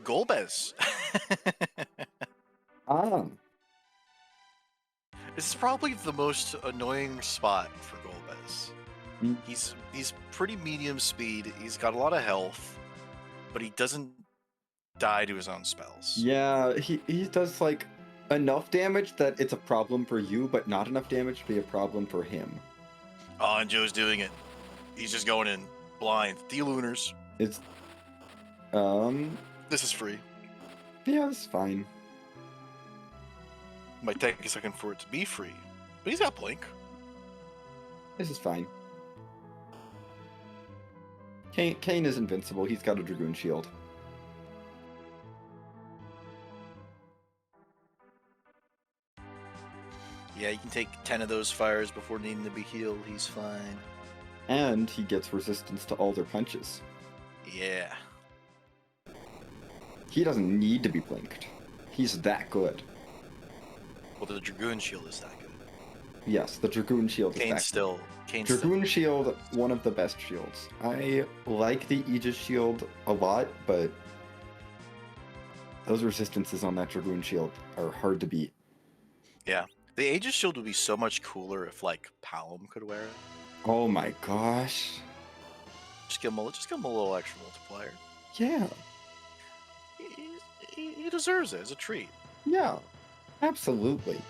Golbez. This is probably the most annoying spot for Golbez. Mm. He's pretty medium speed. He's got a lot of health, but he doesn't die to his own spells. Yeah, he does like enough damage that it's a problem for you, but not enough damage to be a problem for him. Oh, and Joe's doing it. He's just going in blind. Lunars. It's This is free. Yeah, it's fine. Might take a second for it to be free, but he's got blink. This is fine. Kane is invincible. He's got a Dragoon shield. Yeah, you can take 10 of those fires before needing to be healed. He's fine. And he gets resistance to all their punches. Yeah. He doesn't need to be blinked. He's that good. Well, the Dragoon shield is that good. Yes, the Dragoon shield is that good. Dragoon shield, one of the best shields. I like the Aegis shield a lot, but those resistances on that Dragoon shield are hard to beat. Yeah. The Aegis shield would be so much cooler if, like, Palum could wear it. Oh my gosh. Just give him a little extra multiplier. Yeah. He deserves it as a treat. Yeah, absolutely.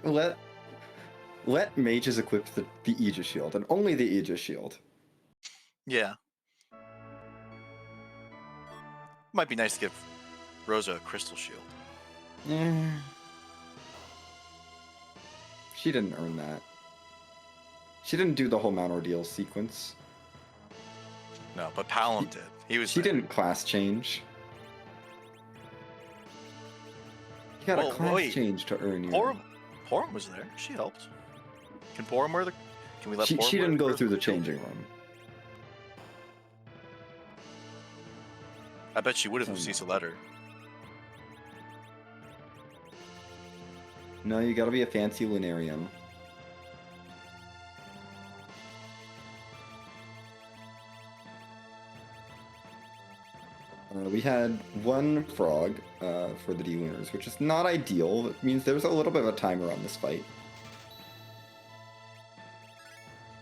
Let mages equip the Aegis shield, and only the Aegis shield. Yeah. Might be nice to give Rosa a crystal shield. Yeah. She didn't earn that. She didn't do the whole Mount Ordeals sequence. No, but Palum did. He was. She there. didn't class change. You got a class change to earn your. Porum was there. She helped. Can Porum wear the? Can we let? She Porum didn't go through the crystal shield? changing room. I bet she would have if Cecil let her. No, you gotta be a fancy Lunarian. We had one frog for the D-Lunars, which is not ideal. It means there's a little bit of a timer on this fight.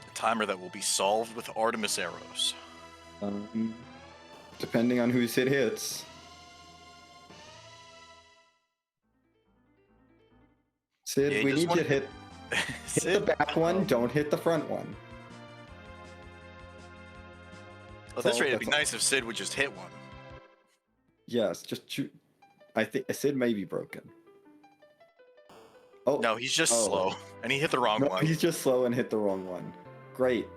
A timer that will be solved with Artemis arrows. Depending on whose hit hits. Sid, Yeah, we need you to hit Sid, the back one, don't hit the front one. At this rate, it'd be nice if Sid would just hit one. Yes, just shoot. I think Sid may be broken. Oh no, he's just slow, and he hit the wrong one. He's just slow and hit the wrong one. Great.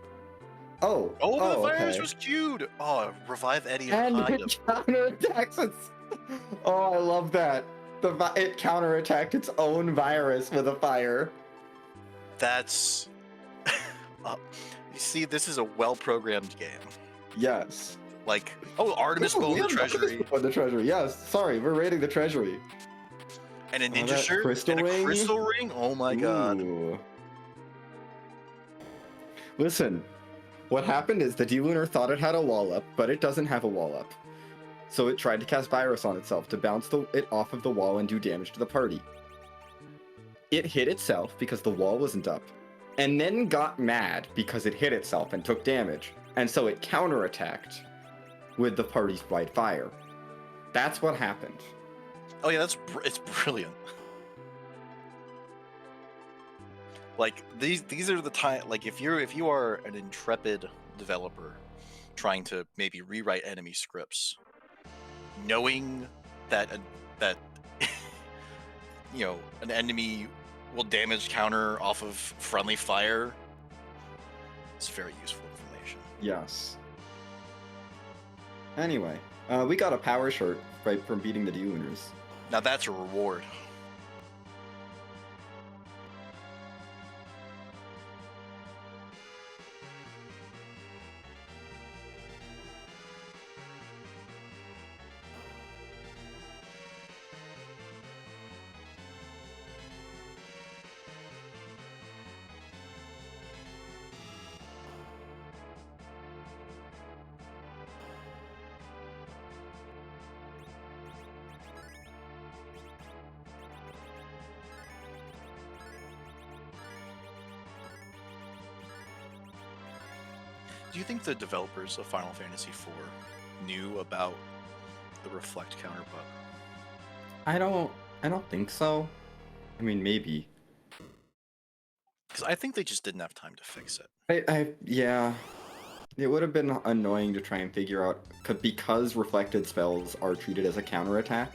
Oh, the virus was cued. Oh, revive Eddie and hide him. Counterattacks it. Oh, I love that. It counterattacked its own virus with a fire. That's. You see, this is a well-programmed game. Yes. Like, Artemis Bow in the treasury. The treasury, yes. Sorry, we're raiding the treasury. And a ninja shirt crystal and a ring? crystal ring. Oh my god. Listen, what happened is the D-Lunar thought it had a wall up, but it doesn't have a wall up. So it tried to cast virus on itself to bounce it off of the wall and do damage to the party. It hit itself because the wall wasn't up, and then got mad because it hit itself and took damage, and so it counterattacked with the party's white fire. That's what happened. Oh yeah, it's brilliant. Like these are the time. Like if you are an intrepid developer trying to maybe rewrite enemy scripts, knowing that an enemy will damage counter off of friendly fire, it's very useful information. Yes. Anyway, we got a power shirt right from beating the D-Lunars. Now that's a reward. Do you think the developers of Final Fantasy IV knew about the reflect counter bug? I don't think so. I mean, maybe. Because I think they just didn't have time to fix it. Yeah. It would have been annoying to try and figure out, because reflected spells are treated as a counterattack,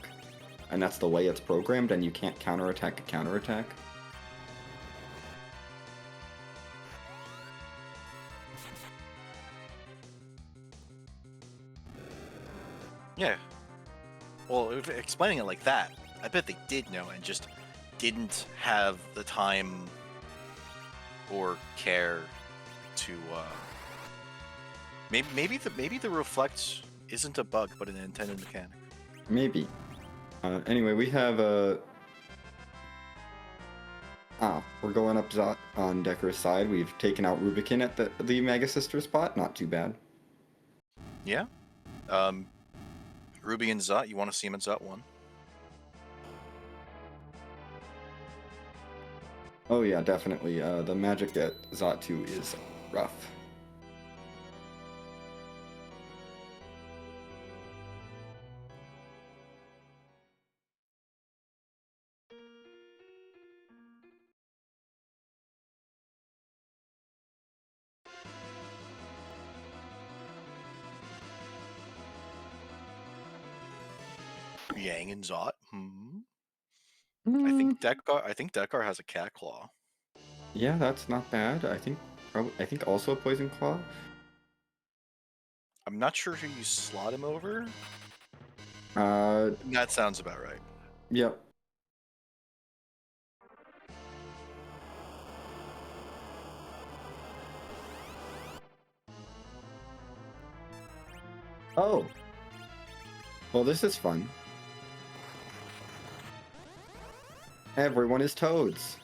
and that's the way it's programmed, and you can't counterattack a counterattack. Yeah. Well, explaining it like that, I bet they did know and just didn't have the time or care to. Maybe the reflect isn't a bug, but an intended mechanic. Maybe. Anyway, we have a. We're going up Zot on Decker's side. We've taken out Rubicon at the Mega Sister spot. Not too bad. Yeah. Ruby and Zot, you want to see him in Zot 1? Oh yeah, definitely. The magic at Zot 2 is rough. Yang and Zot. Mm, I think Dekar has a cat claw. yeah, that's not bad. I think also a poison claw. I'm not sure who you slot him over. Uh, That sounds about right. yep. Oh. Well, this is fun. Everyone is toads.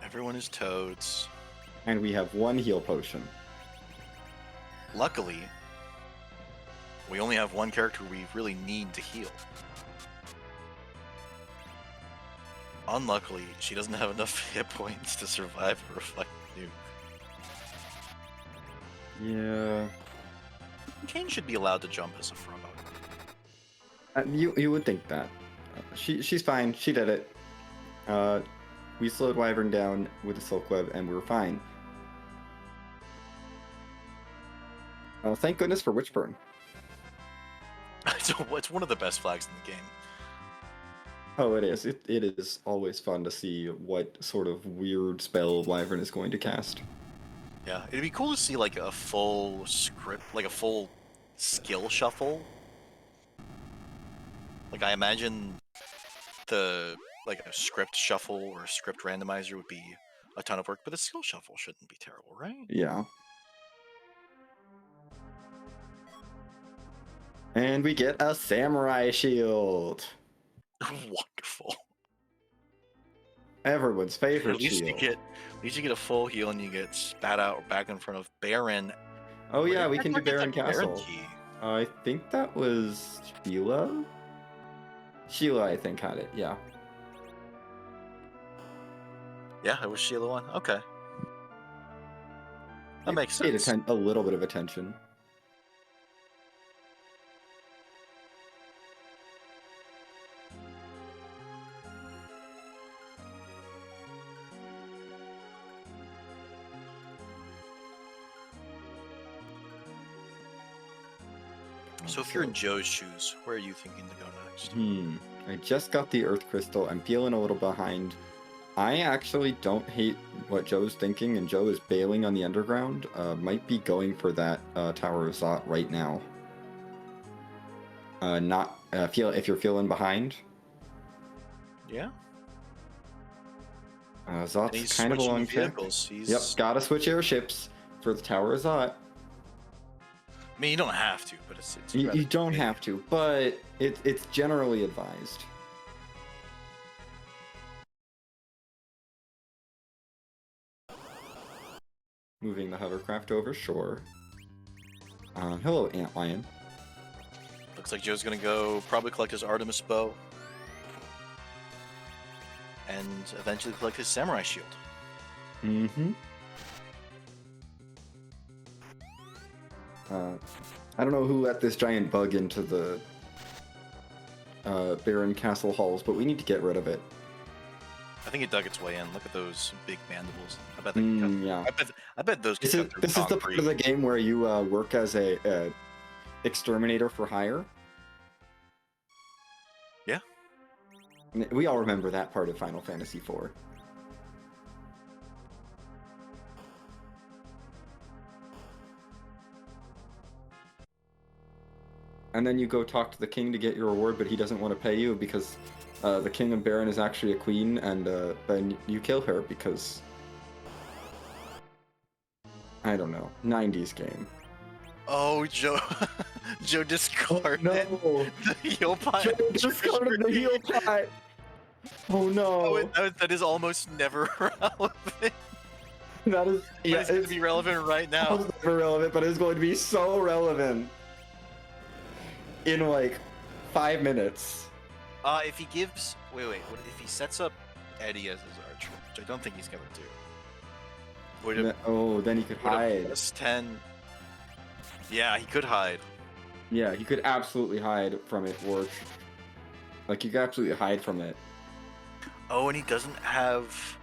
Everyone is toads. And we have one heal potion. Luckily, we only have one character we really need to heal. Unluckily, she doesn't have enough hit points to survive a reflect nuke. Yeah. Kane should be allowed to jump as a frog. You would think that. She's fine. She did it. We slowed Wyvern down with the Silk Web, and we were fine. Thank goodness for Witchburn. It's one of the best flags in the game. Oh, it is. It is always fun to see what sort of weird spell Wyvern is going to cast. Yeah, it'd be cool to see like a full script, like a full skill shuffle. Like I imagine like a script shuffle or a script randomizer would be a ton of work, but a skill shuffle shouldn't be terrible, right? Yeah. And we get a samurai shield. Wonderful. Everyone's favorite At least shield. you get a full heal and you get spat out back in front of Baron. Oh yeah, we Where can do did Baron that Baron Castle. key? I think that was Sheila. Sheila, I think, had it. Yeah. Yeah, it was Sheila one. Okay, that makes Paid sense. a little bit of attention. So if you're in Joe's shoes, where are you thinking to go next? I just got the Earth Crystal. I'm feeling a little behind. I actually don't hate what Joe's thinking, and Joe is bailing on the underground. Might be going for that Tower of Zot right now. If you're feeling behind. Yeah. Zot's kind of a long tick. Yep, gotta switch airships for the Tower of Zot. I mean, you don't have to, but it's you don't have to, but it's generally advised. Moving the hovercraft over, sure. Hello, Antlion. Looks like Joe's gonna go probably collect his Artemis bow. And eventually collect his samurai shield. Mm-hmm. I don't know who let this giant bug into the Baron Castle halls, but we need to get rid of it. I think it dug its way in. Look at those big mandibles. I bet they can cut. Yeah. I bet those. This is the part of the game where you work as a exterminator for hire. Yeah. We all remember that part of Final Fantasy IV. And then you go talk to the king to get your reward, but he doesn't want to pay you because the king of Baron is actually a queen, and then you kill her because... I don't know. 90s game. Oh, Joe. Joe discarded the heal pot. Joe discarded the heal pot! Oh no! Oh, that is almost never relevant. That is... Yeah, it's going to be relevant right now. It's never relevant, but it's going to be so relevant. In like 5 minutes. If he gives... Wait, what if he sets up Eddie as his archer, which I don't think he's going to do. Then he could hide. Plus 10. Yeah, he could hide. Yeah, he could absolutely hide from it, or like you could absolutely hide from it. Oh, and he doesn't have...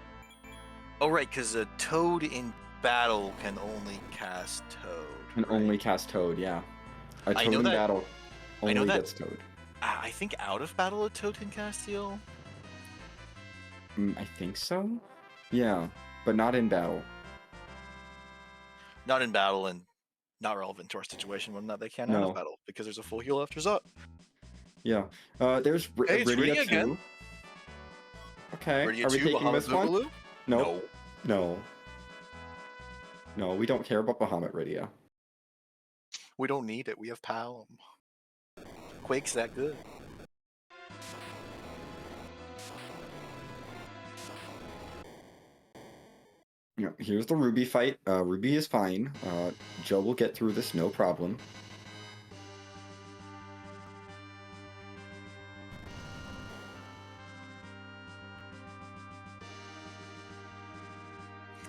Oh, right, because a Toad in battle can only cast Toad. Can only cast Toad, yeah. A Toad in battle only gets Toad. I think out of battle at Toten Castile. I think so. Yeah, but not in battle. Not in battle and not relevant to our situation when they can't out of No. battle because there's a full heal after Zut. Yeah. There's Hey, it's Rydia Rydia again. too. Okay. Rydia Are we 2, taking Bahamut this one? Boogaloo? Nope. No. No, we don't care about Bahamut Rydia. We don't need it. We have Palum. Quake's that good. Yeah, here's the Ruby fight. Ruby is fine. Joe will get through this, no problem.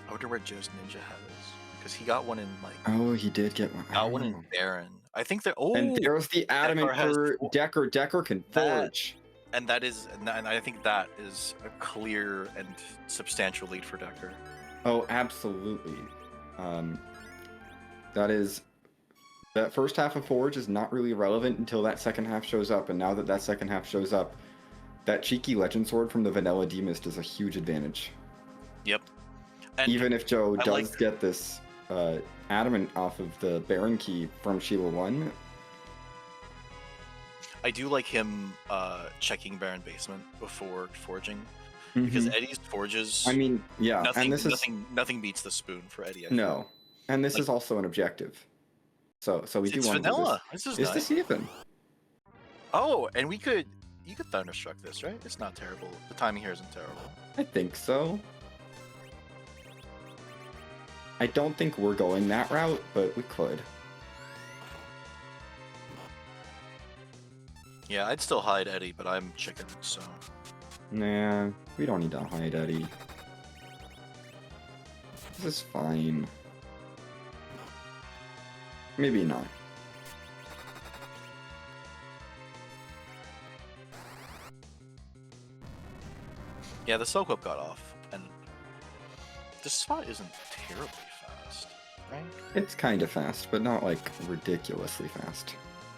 I wonder where Joe's ninja hat is. Because he got one in like. Oh, he did get one. Got one in Baron. I think they're. Oh! And there's the adamant for Decker. Decker can forge. And that is. And I think that is a clear and substantial lead for Decker. Oh, absolutely. That is. That first half of Forge is not really relevant until that second half shows up, and now that that second half shows up, that cheeky Legend Sword from the Vanilla Demist is a huge advantage. Yep. And even if Joe does get this adamant off of the Baron key from Sheila 1. I do like him checking Baron Basement before forging. Because Eddie's forges. I mean, yeah, nothing, and this nothing beats the spoon for Eddie. No, and this is also an objective. So we do want vanilla. to do this. This is it's nice. this even. Oh, and you could Thunderstruck this, right? It's not terrible. The timing here isn't terrible. I think so. I don't think we're going that route, but we could. Yeah, I'd still hide Eddie, but I'm chicken, so. Nah, we don't need to hide Eddie. This is fine. Maybe not. Yeah, the Soak Whip got off, and this spot isn't terribly fast, right? It's kind of fast, but not like ridiculously fast.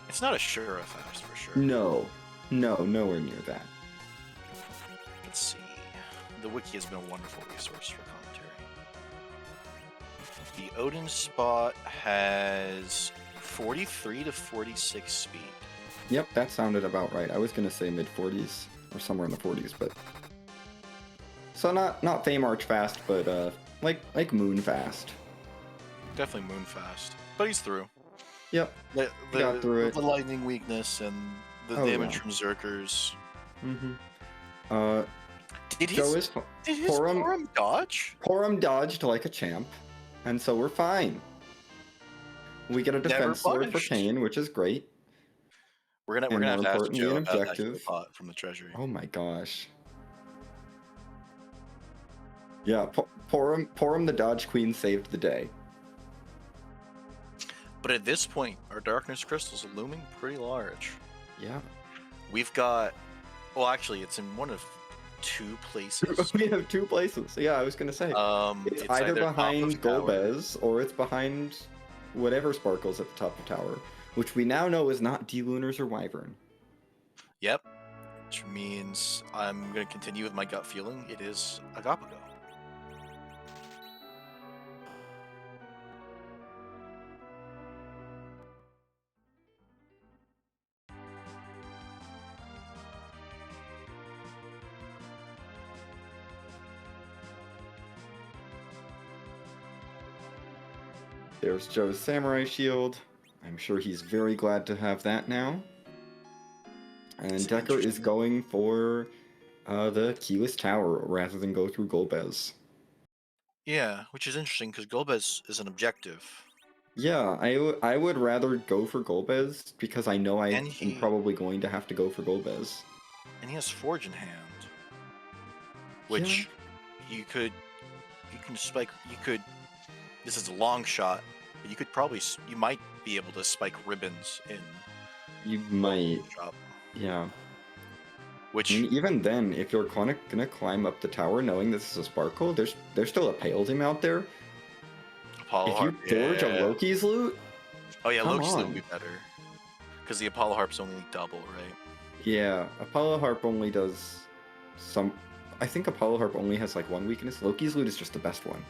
It's not a Shura fast for sure. No, nowhere near that. Let's see. The wiki has been a wonderful resource for commentary. The Odin spot has 43 to 46 speed. Yep, that sounded about right. I was gonna say mid 40s or somewhere in the 40s, but so not Fame Arch fast, but like Moon fast. Definitely Moon fast, but he's through. Yep, got through it. The lightning weakness and the damage from Zerkers. Did his Porum dodge? Porum dodged like a champ, and so we're fine. We get a defense sword for Kane, which is great. We're gonna have to ask Joe an about objective that pot from the treasury. Oh my gosh. Yeah, Porum the Dodge Queen saved the day. But at this point, our Darkness Crystal's looming pretty large. Yeah. We've got... Well, actually, it's in one of two places. We have two places. Yeah, I was going to say. It's either behind Golbez, or it's behind whatever sparkles at the top of the tower, which we now know is not D-Lunars or Wyvern. Yep. Which means I'm going to continue with my gut feeling. It is Agapago. There's Joe's Samurai Shield. I'm sure he's very glad to have that now. And Decker is going for the Keyless Tower rather than go through Golbez. Yeah, which is interesting because Golbez is an objective. Yeah, I would rather go for Golbez because I know I'm probably going to have to go for Golbez. And he has Forge in hand, which you can spike. This is a long shot, but you might be able to spike ribbons in. You might. Shop. Yeah. Which even then, if you're gonna climb up the tower knowing this is a sparkle, there's still a Paladin out there. Apollo Harp, if you forge a Loki's loot. Oh yeah, Loki's loot would be better. Because the Apollo Harp's only double, right? Yeah, Apollo Harp only does some. I think Apollo Harp only has like one weakness. Loki's Lute is just the best one.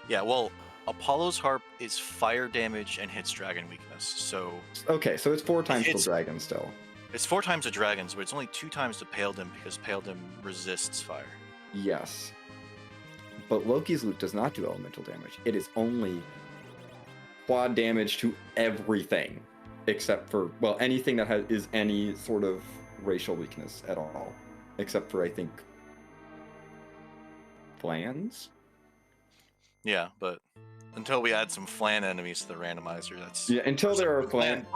Yeah, well, Apollo's Harp is fire damage and hits dragon weakness, so Okay, so it's 4 times the It's- dragon still. it's 4 times the dragons, but it's only 2 times the Paladin because Paladin resists fire. Yes. But Loki's Lute does not do elemental damage. It is only quad damage to everything, except for, well, anything that is any sort of racial weakness at all, except for, I think, Flans? Yeah, but until we add some flan enemies to the randomizer, that's Yeah, until there are flan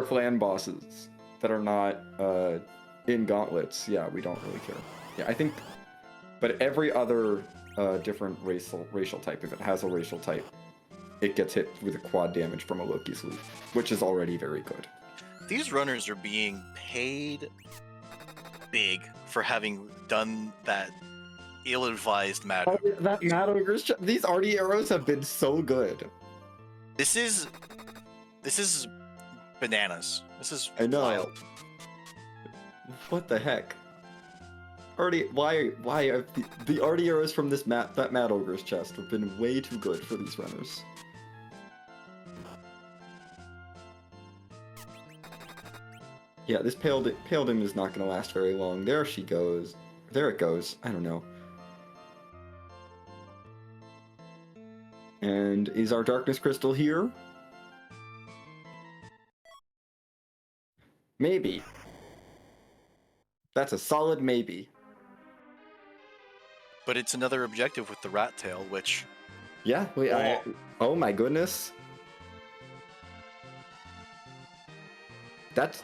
flan bosses that are not in gauntlets, yeah, we don't really care. Yeah, I think, but every other different racial type, if it has a racial type, it gets hit with a quad damage from a Loki's Lute, which is already very good. These runners are being paid big for having done that ill-advised Mad Oh, Ogre. that Mad Ogre's these arty arrows have been so good. This is bananas. This is I know. wild. What the heck? Why have the arty arrows from that Mad Ogre's chest have been way too good for these runners. Yeah, this Paladin is not going to last very long. There she goes. There it goes. I don't know. And is our Darkness Crystal here? Maybe. That's a solid maybe. But it's another objective with the rat tail, which Yeah, wait, oh my goodness. That's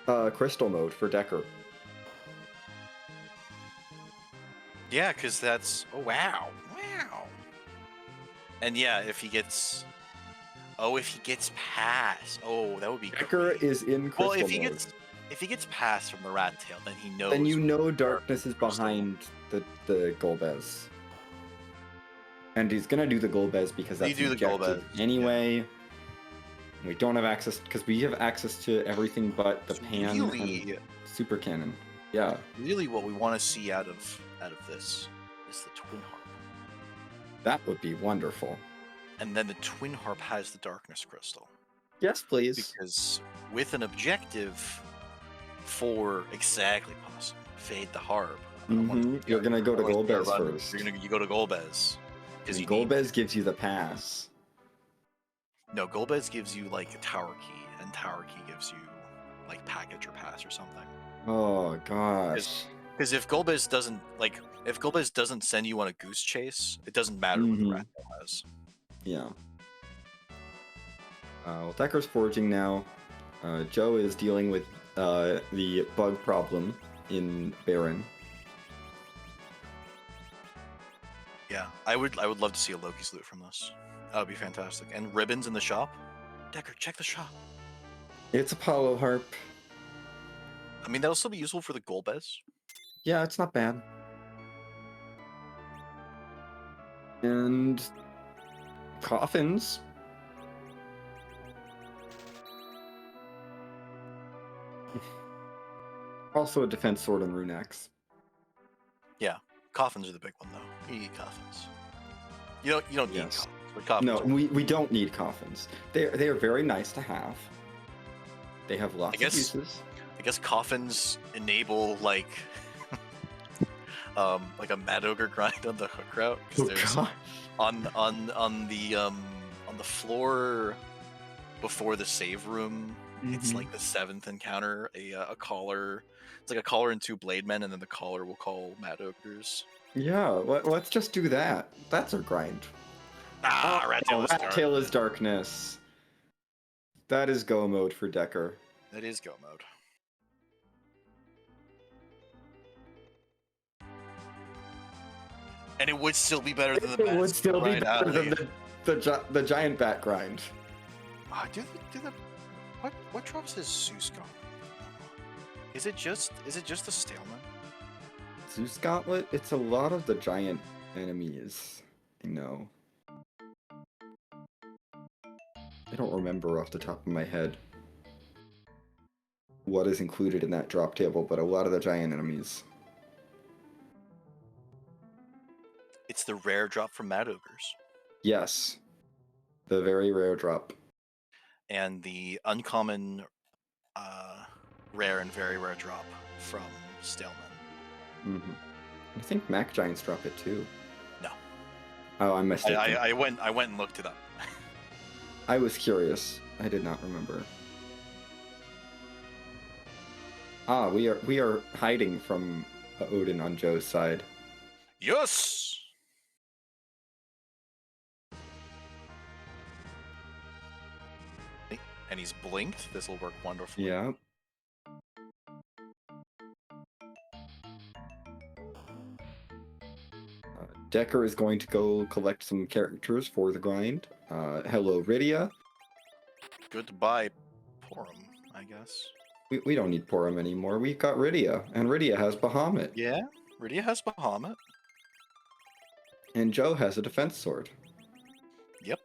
crystal mode for Decker. yeah, because that's wow. And yeah, if he gets past, that would be Decker great. is in crystal Well, if mode. he gets past from the rat tail, then he knows. Then you know Darkness is Crystal. behind the Golbez. And he's gonna do the Golbez because that's do the objective Golbez, anyway. We don't have access because we have access to everything but the So pan really, and super cannon. Yeah. really, what we want to see out of this is the twin harp, That would be wonderful. and then the twin harp has the darkness crystal. Yes, please. Because with an objective for exactly possible, fade the harp. You're gonna go to Golbez Runner. first. You go to Golbez because Golbez gives you the pass. No, Golbez gives you like a tower key, and tower key gives you like package or pass or something. Oh gosh. Because if Golbez doesn't send you on a goose chase, it doesn't matter what the rat tail has. Yeah. Well, Decker's forging now. Joe is dealing with the bug problem in Baron. Yeah, I would love to see a Loki's loot from this. That would be fantastic. And ribbons in the shop. Decker, check the shop. It's Apollo Harp. I mean, that'll still be useful for the Golbez. Yeah, it's not bad. And coffins. Also a defense sword and rune axe. Yeah, coffins are the big one though. You need coffins. You don't need Yes. coffins, but coffins. No, are- we don't need coffins. They are very nice to have. They have lots of uses. I guess coffins enable like like a Mad Ogre grind on the hook route. 'Cause Oh there's gosh. on the floor before the save room. It's like the 7th encounter. A caller. It's like a caller and 2 blade men, and then the caller will call Mad Ogres. Yeah, let's just do that. That's a grind. Rat Tail is Rat dark. Tail is darkness. That is go mode for Decker. That is go mode. And it would still be better than the It would best still be grind better alley. than the giant bat grind. Do the what drops his Zeus gauntlet? Is it just the stalemate? Zeus Gauntlet? It's a lot of the giant enemies. I know. I don't remember off the top of my head what is included in that drop table, but a lot of the giant enemies. It's the rare drop from Mad Ogres. Yes. The very rare drop. And the uncommon, rare and very rare drop from Staleman. Mm-hmm. I think Mac Giants drop it too. No. Oh, I missed it. I went and looked it up. I was curious. I did not remember. Ah, we are hiding from Odin on Joe's side. Yes! And he's blinked. This will work wonderfully. Yeah. Decker is going to go collect some characters for the grind. Hello, Rydia. Goodbye, Porum, I guess. We don't need Porum anymore. We got Rydia, and Rydia has Bahamut. Yeah, Rydia has Bahamut. And Joe has a defense sword. Yep.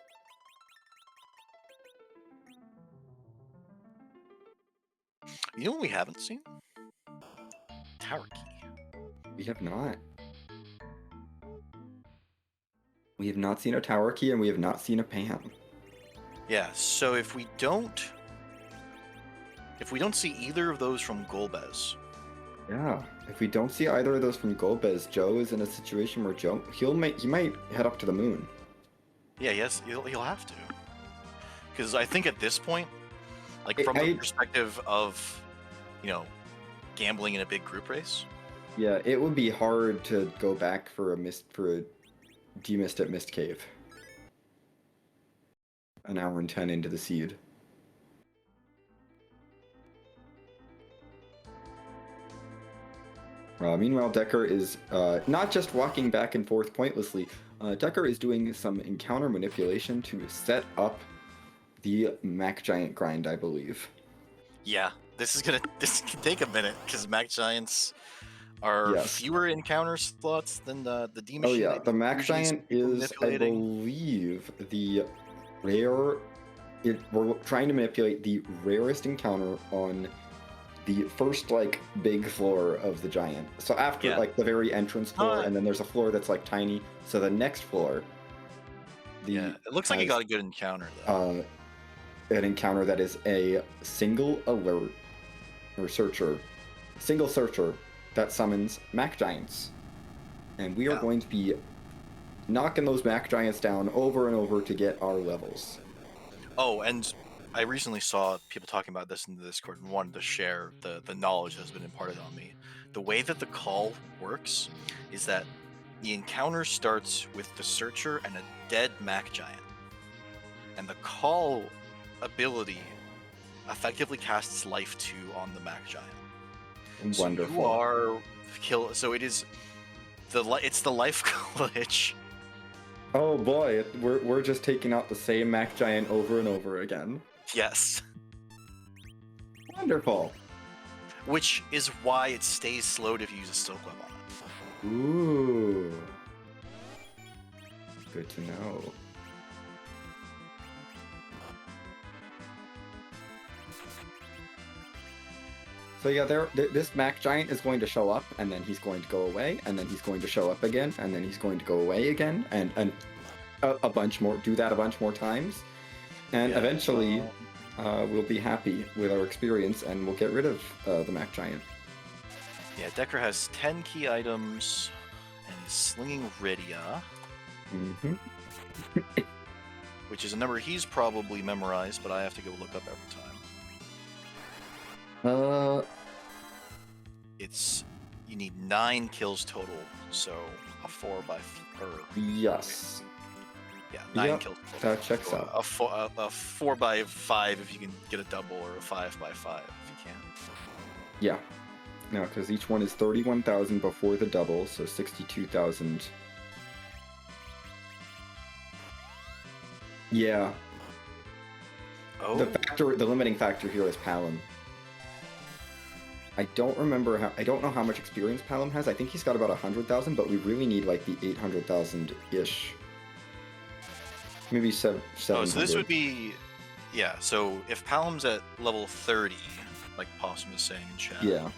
You know what we haven't seen? Tower Key. We have not. We have not seen a Tower Key, and we have not seen a Pam. Yeah, so if we don't see either of those from Golbez, Yeah, if we don't see either of those from Golbez, Joe is in a situation where he might head up to the moon. yeah, yes, he'll have to. Because I think at this point, like from the perspective of, gambling in a big group race. Yeah, it would be hard to go back for a demist at Mist Cave. An hour and 10 into the seed. Meanwhile, Decker is not just walking back and forth pointlessly. Decker is doing some encounter manipulation to set up the Mac Giant grind, I believe. Yeah, this can take a minute because Mac Giants are fewer encounter slots than the D machine. Oh yeah, the Mac Giant is, I believe, the rare. We're trying to manipulate the rarest encounter on the first big floor of the giant. So after the very entrance floor, and then there's a floor that's tiny. So the next floor. It looks like you got a good encounter though. An encounter that is a single alert or single searcher that summons Mac Giants, and we are going to be knocking those Mac Giants down over and over to get our levels. Oh, and I recently saw people talking about this in the Discord and wanted to share the knowledge that has been imparted on me. The way that the call works is that the encounter starts with the searcher and a dead Mac Giant. And the call ability effectively casts life 2 on the Mac Giant. Wonderful. So you are so it is it's the life glitch. Oh boy, we're just taking out the same Mac Giant over and over again. Yes. Wonderful. Which is why it stays slowed if you use a Stoke Web on it. Ooh. Good to know. So yeah, this Mac Giant is going to show up, and then he's going to go away, and then he's going to show up again, and then he's going to go away again, and a bunch more. Do that a bunch more times, and eventually we'll be happy with our experience, and we'll get rid of the Mac Giant. Yeah, Decker has 10 key items, and he's slinging Rydia. Mm-hmm. Which is a number he's probably memorized, but I have to go look up every time. You need 9 kills total, so a 4x4. Yes. Yeah, 9 kills total. That checks out. A 4x5 if you can get a double, or a 5x5 if you can. Yeah. No, because each one is 31,000 before the double, so 62,000. Yeah. Oh. The limiting factor here is Palum. I don't know how much experience Palum has. I think he's got about 100,000, but we really need the 800,000-ish. Maybe 700. Oh, so this would be, so if Palum's at level 30, like Possum is saying in chat. Yeah.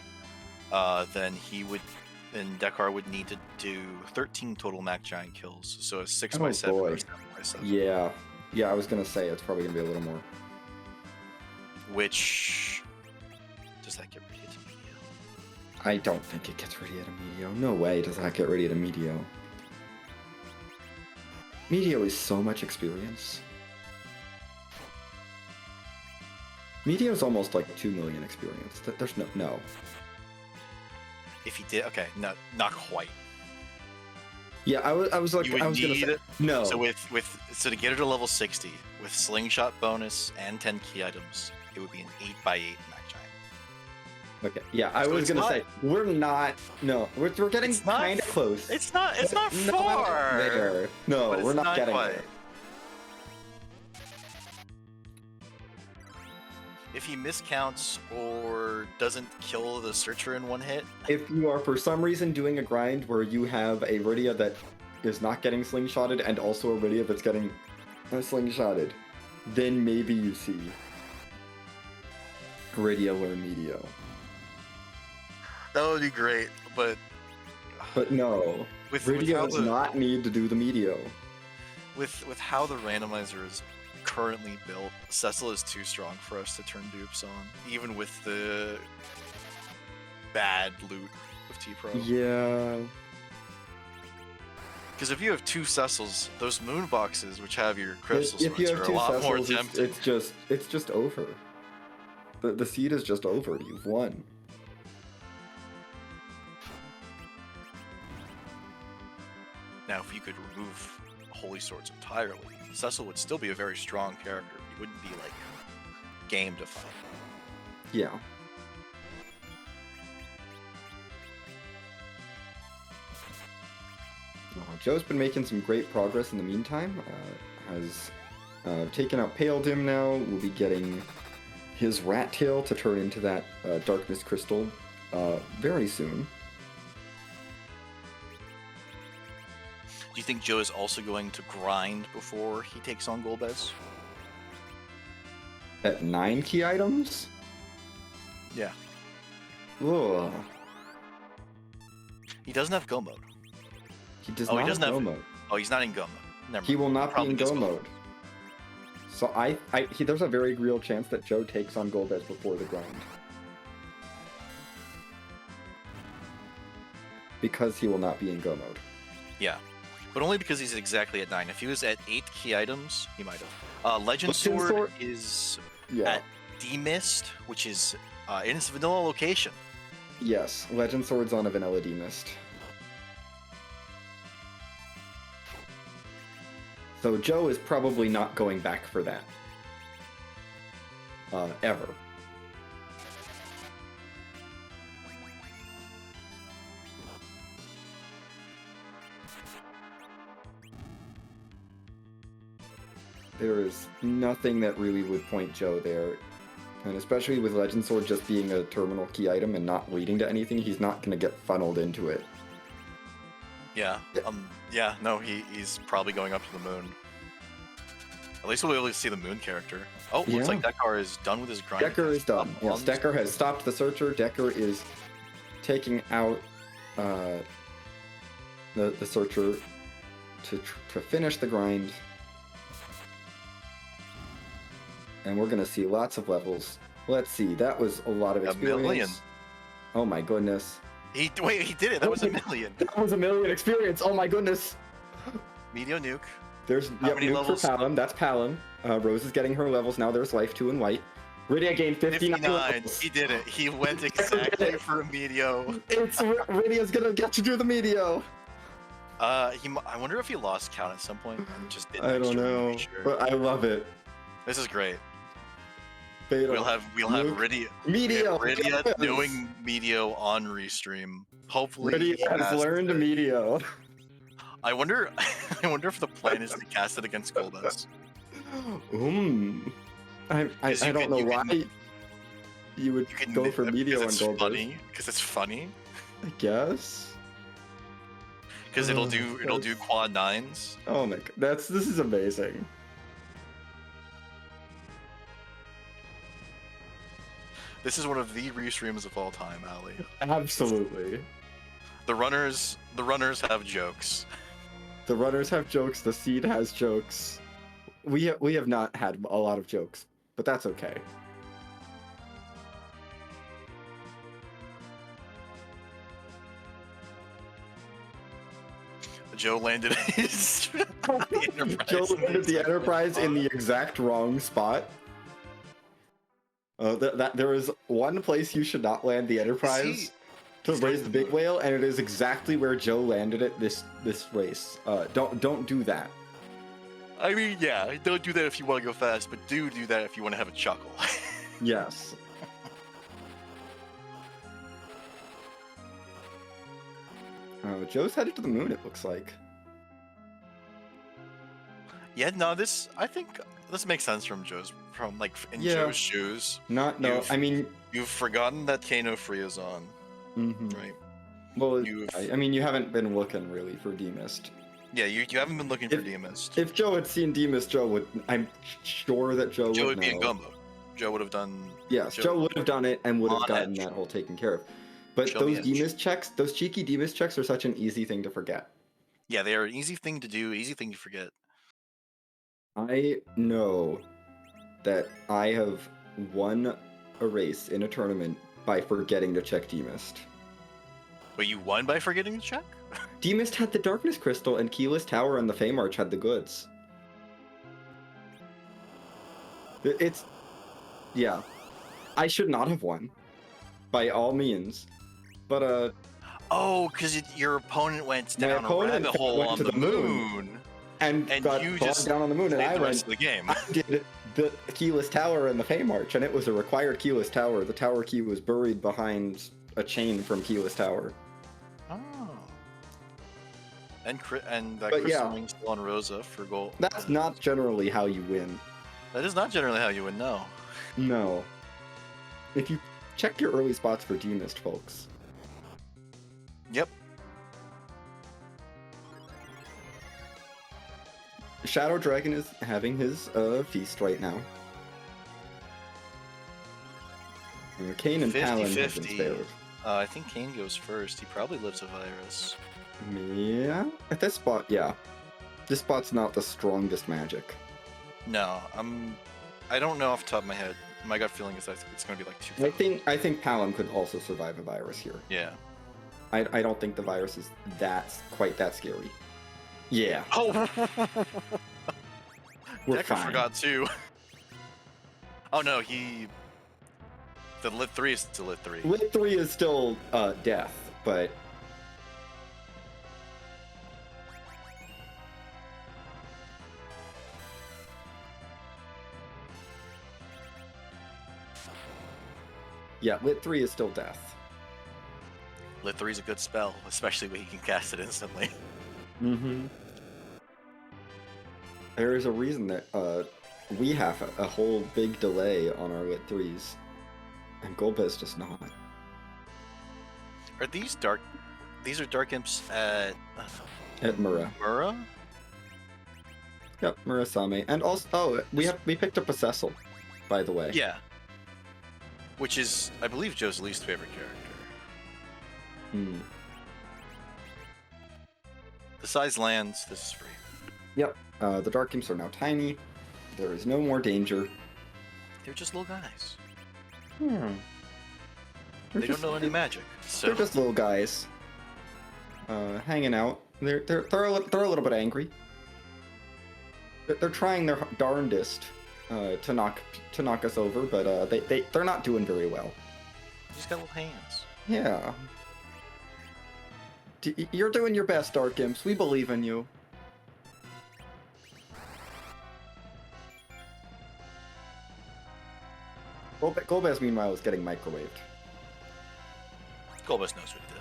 Then Dekar would need to do 13 total Mac Giant kills. So a 6x7 or 7x7. Yeah. Yeah, I was gonna say it's probably gonna be a little more. Which does that get ready to Medio? I don't think it gets ready at a Medio. No way does that get ready at a Medio. Medio is so much experience. Medio is almost like 2 million experience. There's no. If he did, okay, no, not quite. Yeah, I was like, You would I was gonna need say no. So to get her to level 60 with slingshot bonus and 10 key items, it would be an 8x8 Mac Giant. Okay, yeah, I So was it's gonna not- say we're not. No, we're getting It's not- kind of close. It's not Not far. there. No, but it's we're not getting quite. there. If he miscounts or doesn't kill the searcher in one hit, If you are for some reason doing a grind where you have a Rydia that is not getting slingshotted and also a Rydia that's getting slingshotted, then maybe you see Rydia learn Medio. that would be great. But no, with Rydia how does not need to do the Medio. with how the randomizer is currently built, Cecil is too strong for us to turn dupes on, even with the bad loot of T-Pro. Yeah. Because if you have 2 Cecils, those moon boxes, which have your crystal If you swords, have are a 2 lot more Cecils, tempting. it's just over. The seed is just over. You've won. Now, if you could remove Holy Swords entirely, Cecil would still be a very strong character. He wouldn't be like game to fight. Yeah. Joe's been making some great progress in the meantime. Has taken out Pale Dim now. We'll be getting his Rat Tail to turn into that Darkness Crystal very soon. Do you think Joe is also going to grind before he takes on Golbez? At 9 key items? Yeah. Ugh. He doesn't have Go mode. He does Oh, he not doesn't have have- Go mode. Oh, he's not in Go mode. Never He mind. will not be Probably in gets Go Go mode. So there's a very real chance that Joe takes on Golbez before the grind. Because he will not be in Go mode. Yeah. But only because he's exactly at 9. If he was at 8 key items, he might have. Legend Sword is Yeah. at D-Mist, which is in its vanilla location. Yes, Legend Sword's on a vanilla D-Mist. So Joe is probably not going back for that. Ever. There is nothing that really would point Joe there. And especially with Legend Sword just being a terminal key item and not leading to anything, he's not going to get funneled into it. Yeah. Yeah, no, he's probably going up to the moon. At least we'll be able to see the moon character. Oh, Yeah. looks like Dekar is done with his grind. Decker is done. Yes, Bombs. Decker has stopped the Searcher. Decker is taking out the Searcher to finish the grind. And we're going to see lots of levels. Let's see. That was a lot of A experience. million. Oh my goodness. Wait, he did it. That was a million. That was a million experience. Oh my goodness. Medio nuke. There's How yep, many nuke levels? for Palum. That's Palum. Rose is getting her levels now. There's life 2 in white. Rydia gained 59 levels. He did it. He went exactly for a Medio. Rydia's gonna get to do the Medio. I wonder if he lost count at some point. And just didn't I don't extra know, make sure. but I love it. This is great. Beta. We'll have Nuke. Rydia. Medio. Rydia yes. doing Medio on restream. Hopefully, Rydia he has has learned to- Medio. I wonder. I wonder if the plan is to cast it against Golbez. I 'Cause you don't can- know you why can- you would You can go for Medio and because Gold. it's funny. Because it's funny. I guess. Because it'll do quad 9s. Oh my god, this is amazing. This is one of the restreams of all time, Ali. Absolutely. The runners have jokes. The runners have jokes. The seed has jokes. We have not had a lot of jokes, but that's okay. Joe landed his Joe landed the Enterprise in the exact wrong spot. There is one place you should not land the Enterprise to raise the big whale, and it is exactly where Joe landed it this race. Don't do that. I mean, yeah, don't do that if you want to go fast, but do that if you want to have a chuckle. Yes. Joe's headed to the moon, it looks like. Yeah, no, I think this makes sense from Joe's Joe's shoes. I mean, you've forgotten that Kano Free is on, right? Well, I mean, you haven't been looking really for Demist. Yeah, you haven't been looking for Demist. If Joe had seen Demist, I'm sure that Joe would be in Gumbo. Joe would have done. Yes, Joe would have done it and would have gotten that whole taken care of. But those Demist checks, those cheeky Demist checks, are such an easy thing to forget. Yeah, they are an easy thing to do, easy thing to forget. I know that I have won a race in a tournament by forgetting to check Demist. But you won by forgetting to check? Demist had the Darkness Crystal, and Keyless Tower and the Fey March had the goods. Yeah. I should not have won, by all means. But, oh, because your opponent went down a rabbit hole on the moon. And got you just down on the moon, and I went. The game. I did the Keyless Tower and the Fey March, and it was a required Keyless Tower. The tower key was buried behind a chain from Keyless Tower. Oh. And that crystal ring still on Rosa for gold. That's not generally how you win. That is not generally how you win, no. No. If you check your early spots for Demist, folks. Yep. Shadow Dragon is having his feast right now. Kane and Palum have been spared. I think Kane goes first. He probably lives a virus. Yeah, at this spot, yeah. This spot's not the strongest magic. No, I don't know off the top of my head. My gut feeling is that it's going to be like 2,000. I think Palum could also survive a virus here. Yeah. I don't think the virus is quite that scary. Yeah. Oh. We're fine. I forgot too. Oh no, the Lit 3 is still Lit 3. Lit 3 is still death, but yeah, Lit 3 is still death. Lit 3 is a good spell, especially when you can cast it instantly. Mm-hmm. There is a reason that we have a whole big delay on our Lit 3s, and Golbez does not. Are these dark? These are dark imps at Mura. Mura? Yep, Murasame. And also, we picked up a Cecil, by the way. Yeah. Which is, I believe, Joe's least favorite character. Hmm. Besides lands, this is free. Yep. The Dark Imps are now tiny. There is no more danger. They're just little guys. They don't know any magic. So. They're just little guys. Hanging out. They're a little bit angry. They're trying their darndest to knock us over, but they're not doing very well. They just got little hands. Yeah. You're doing your best, Dark Imps. We believe in you. Golbez, meanwhile, is getting microwaved. Golbez knows what to do.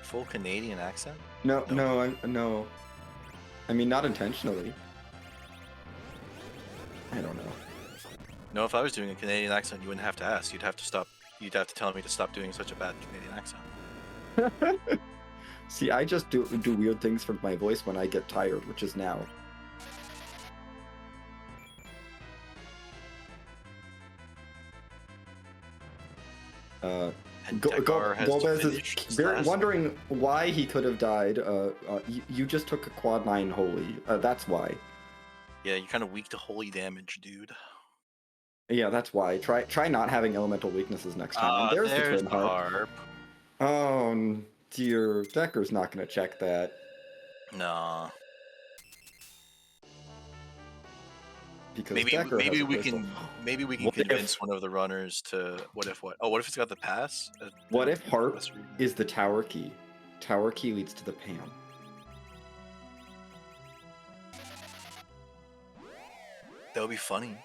Full Canadian accent? No. I mean, not intentionally. I don't know. No, if I was doing a Canadian accent, you wouldn't have to ask. You'd have to stop. You'd have to tell me to stop doing such a bad Canadian accent. See, I just do weird things for my voice when I get tired, which is now. And Deckar has Gomez finished is his very last- wondering why he could have died. You just took a quad 9 holy. That's why. Yeah, you're kind of weak to holy damage, dude. Yeah, that's why. Try not having elemental weaknesses next time. And there's the twin harp. Oh dear, Decker's not gonna check that. Nah. Because Maybe Decker has a we crystal. can What if- convince one of the runners to what if what? Oh, what if it's got the pass? What if harp is the tower key? Tower key leads to the Pam. That would be funny.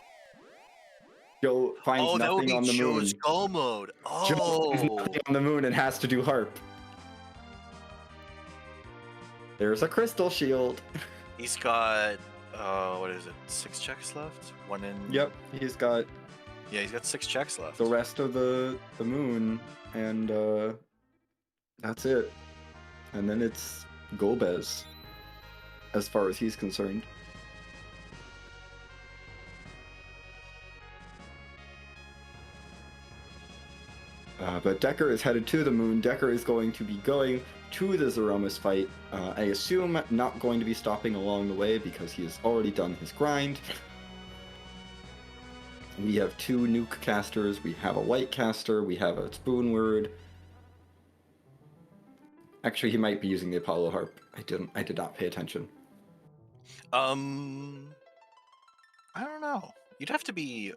Joe finds Oh, that would nothing be on the moon. Joe's skull mode. Joe finds Oh, nothing on the moon and has to do harp. There's a crystal shield. he's got what is it? 6 checks left. One in. Yep, he's got Yeah, he's got 6 checks left. the rest of the moon, and that's it. And then it's Golbez, as far as he's concerned. But Decker is headed to the moon. Decker is going to be going to the Zemus fight. I assume not going to be stopping along the way because he has already done his grind. We have 2 nuke casters. We have a white caster. We have a spoon word. Actually, he might be using the Apollo harp. I did not pay attention. I don't know. You'd have to be.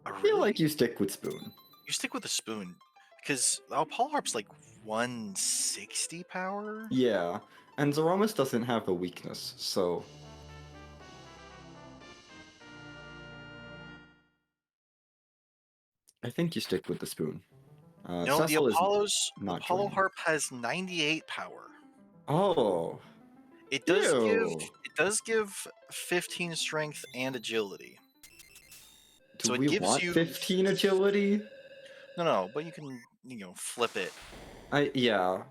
I feel like you stick with spoon. You stick with the spoon, because the Apollo harp's like 160 power. Yeah, and Zemus doesn't have a weakness, so. I think you stick with the spoon. No, the Cecil is Apollo joining. harp has 98 power. Oh. It does Ew. give 15 strength and agility. Do So it we gives want you 15 agility? No, but you can flip it. Yeah.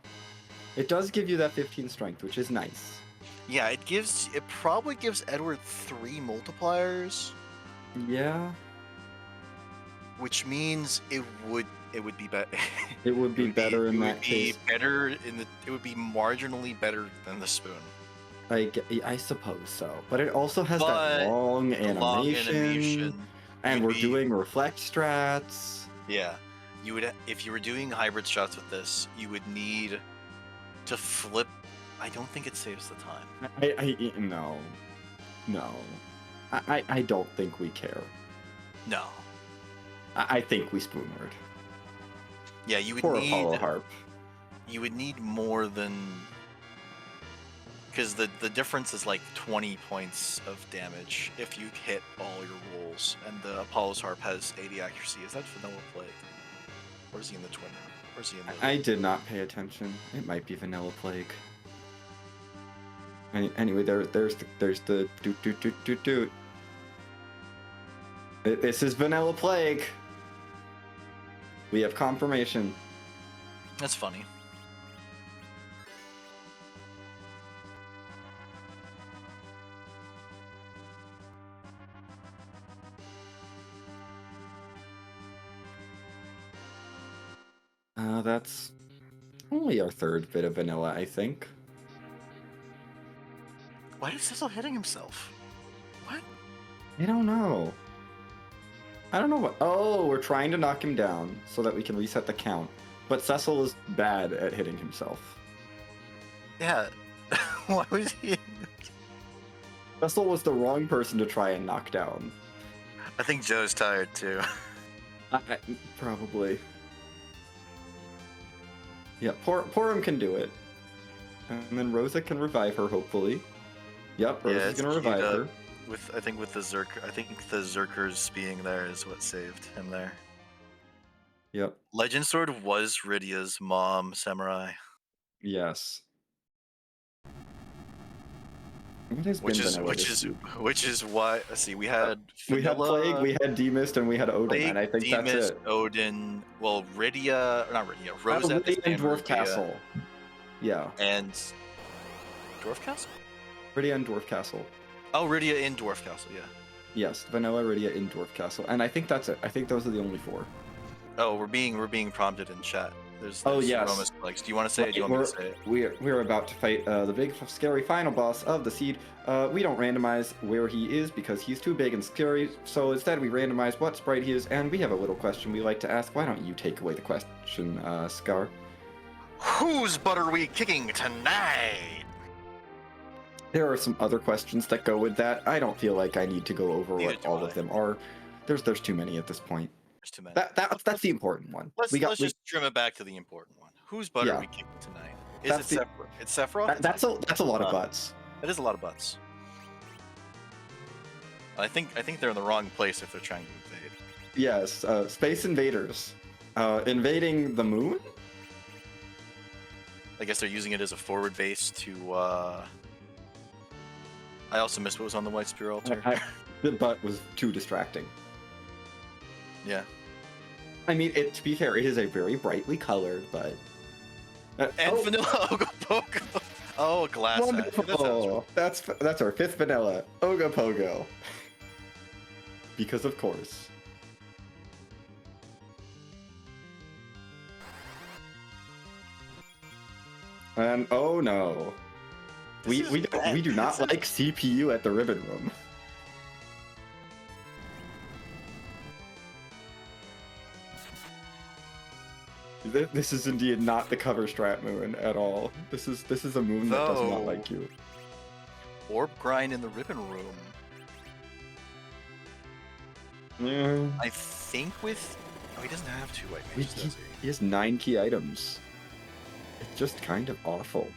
It does give you that 15 strength, which is nice. Yeah, it probably gives Edward 3 multipliers, Yeah. which means it would be better. It would be better in that case. It would be marginally better than the spoon. I suppose so. But it also has that long animation. And we're doing reflect strats. Yeah. You would, if you were doing hybrid shots with this, you would need to flip. I don't think it saves the time. No. I don't think we care. No. I think we spoonward. Yeah, you would Poor need Apollo harp. You would need more than, because the difference is like 20 points of damage if you hit all your rolls, and the Apollo's harp has 80 accuracy. Is that Vanilla Plague? Or is he in the twin? Or is he in the... I did not pay attention. It might be Vanilla Plague. Anyway, there's the doot. This is Vanilla Plague. We have confirmation. That's funny. That's only our 3rd bit of vanilla, I think. Why is Cecil hitting himself? What? I don't know. I don't know what. Oh, we're trying to knock him down so that we can reset the count. But Cecil is bad at hitting himself. Yeah. Why was he? Cecil was the wrong person to try and knock down. I think Joe's tired too. Probably. Yeah, Porum can do it. And then Rosa can revive her, hopefully. Yep, Rosa's gonna revive her. I think with the Zerker, I think the Zerkers being there is what saved him there. Yep. Legend Sword was Rydia's mom samurai. Yes. What has been vanilla which is why, let's see, we had Plague, we had Demist, and we had Odin, Plague, and I think Demist, that's it. Rydia, not Rydia, Rose at Rydia and Dwarf Castle. Yeah. And Dwarf Castle? Rydia and Dwarf Castle. Oh, Rydia in Dwarf Castle, yeah. Yes, vanilla Rydia in Dwarf Castle, and I think that's it. I think those are the only 4. Oh, we're being prompted in chat. There's Oh, yes. Zemus flags. Do you want to say it? Do you want me to say it? We're about to fight the big scary final boss of the seed. We don't randomize where he is because he's too big and scary. So instead, we randomize what sprite he is, and we have a little question we like to ask. Why don't you take away the question, Scar? Whose butt are we kicking tonight? There are some other questions that go with that. I don't feel like I need to go over what all of them are. There's too many at this point. There's too many. That's the important one. Let's just trim it back to the important one. Whose butt are we kicking tonight? Is it Sephiroth? It's Sephiroth? That's a lot of butts. That is a lot of butts. I think they're in the wrong place if they're trying to invade. Yes, space invaders. Invading the moon? I guess they're using it as a forward base to I also missed what was on the White Spear altar. The butt was too distracting. Yeah. I mean, to be fair, it is a very brightly colored, but... vanilla Ogopogo. Oh, glass. Wonderful. That's our 5th vanilla Ogopogo. Because of course. And oh no. We do not like CPU at the Ribbon Room. This is indeed not the cover strat moon at all. This is a moon that does not like you. Orb grind in the Ribbon Room. Yeah. I think with... Oh, he doesn't have 2 white mages, does he? He has 9 key items. It's just kind of awful.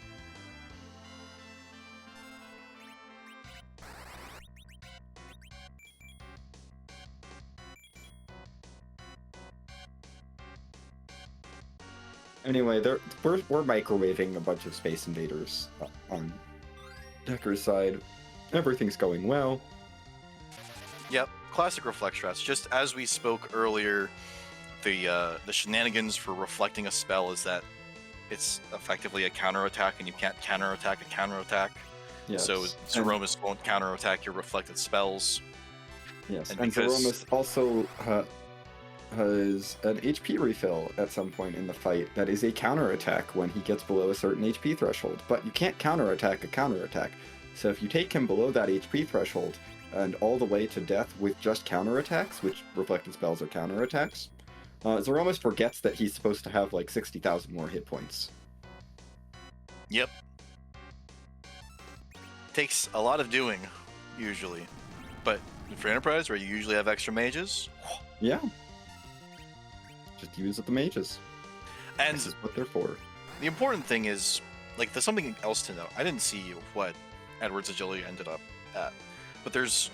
Anyway, we're microwaving a bunch of space invaders on Decker's side. Everything's going well. Yep, classic reflect strats. Just as we spoke earlier, the shenanigans for reflecting a spell is that it's effectively a counterattack, and you can't counterattack a counterattack. Yes. So Zeromus won't counterattack your reflected spells. Yes, and Zeromus also has an HP refill at some point in the fight that is a counterattack when he gets below a certain HP threshold. But you can't counterattack a counterattack. So if you take him below that HP threshold and all the way to death with just counterattacks, which reflected spells are counterattacks, Zeromus forgets that he's supposed to have like 60,000 more hit points. Yep. Takes a lot of doing, usually. But for Enterprise, where you usually have extra mages... Yeah. Just use the mages. And this is what they're for. The important thing is, like, there's something else to know. I didn't see what Edward's agility ended up at. But there's...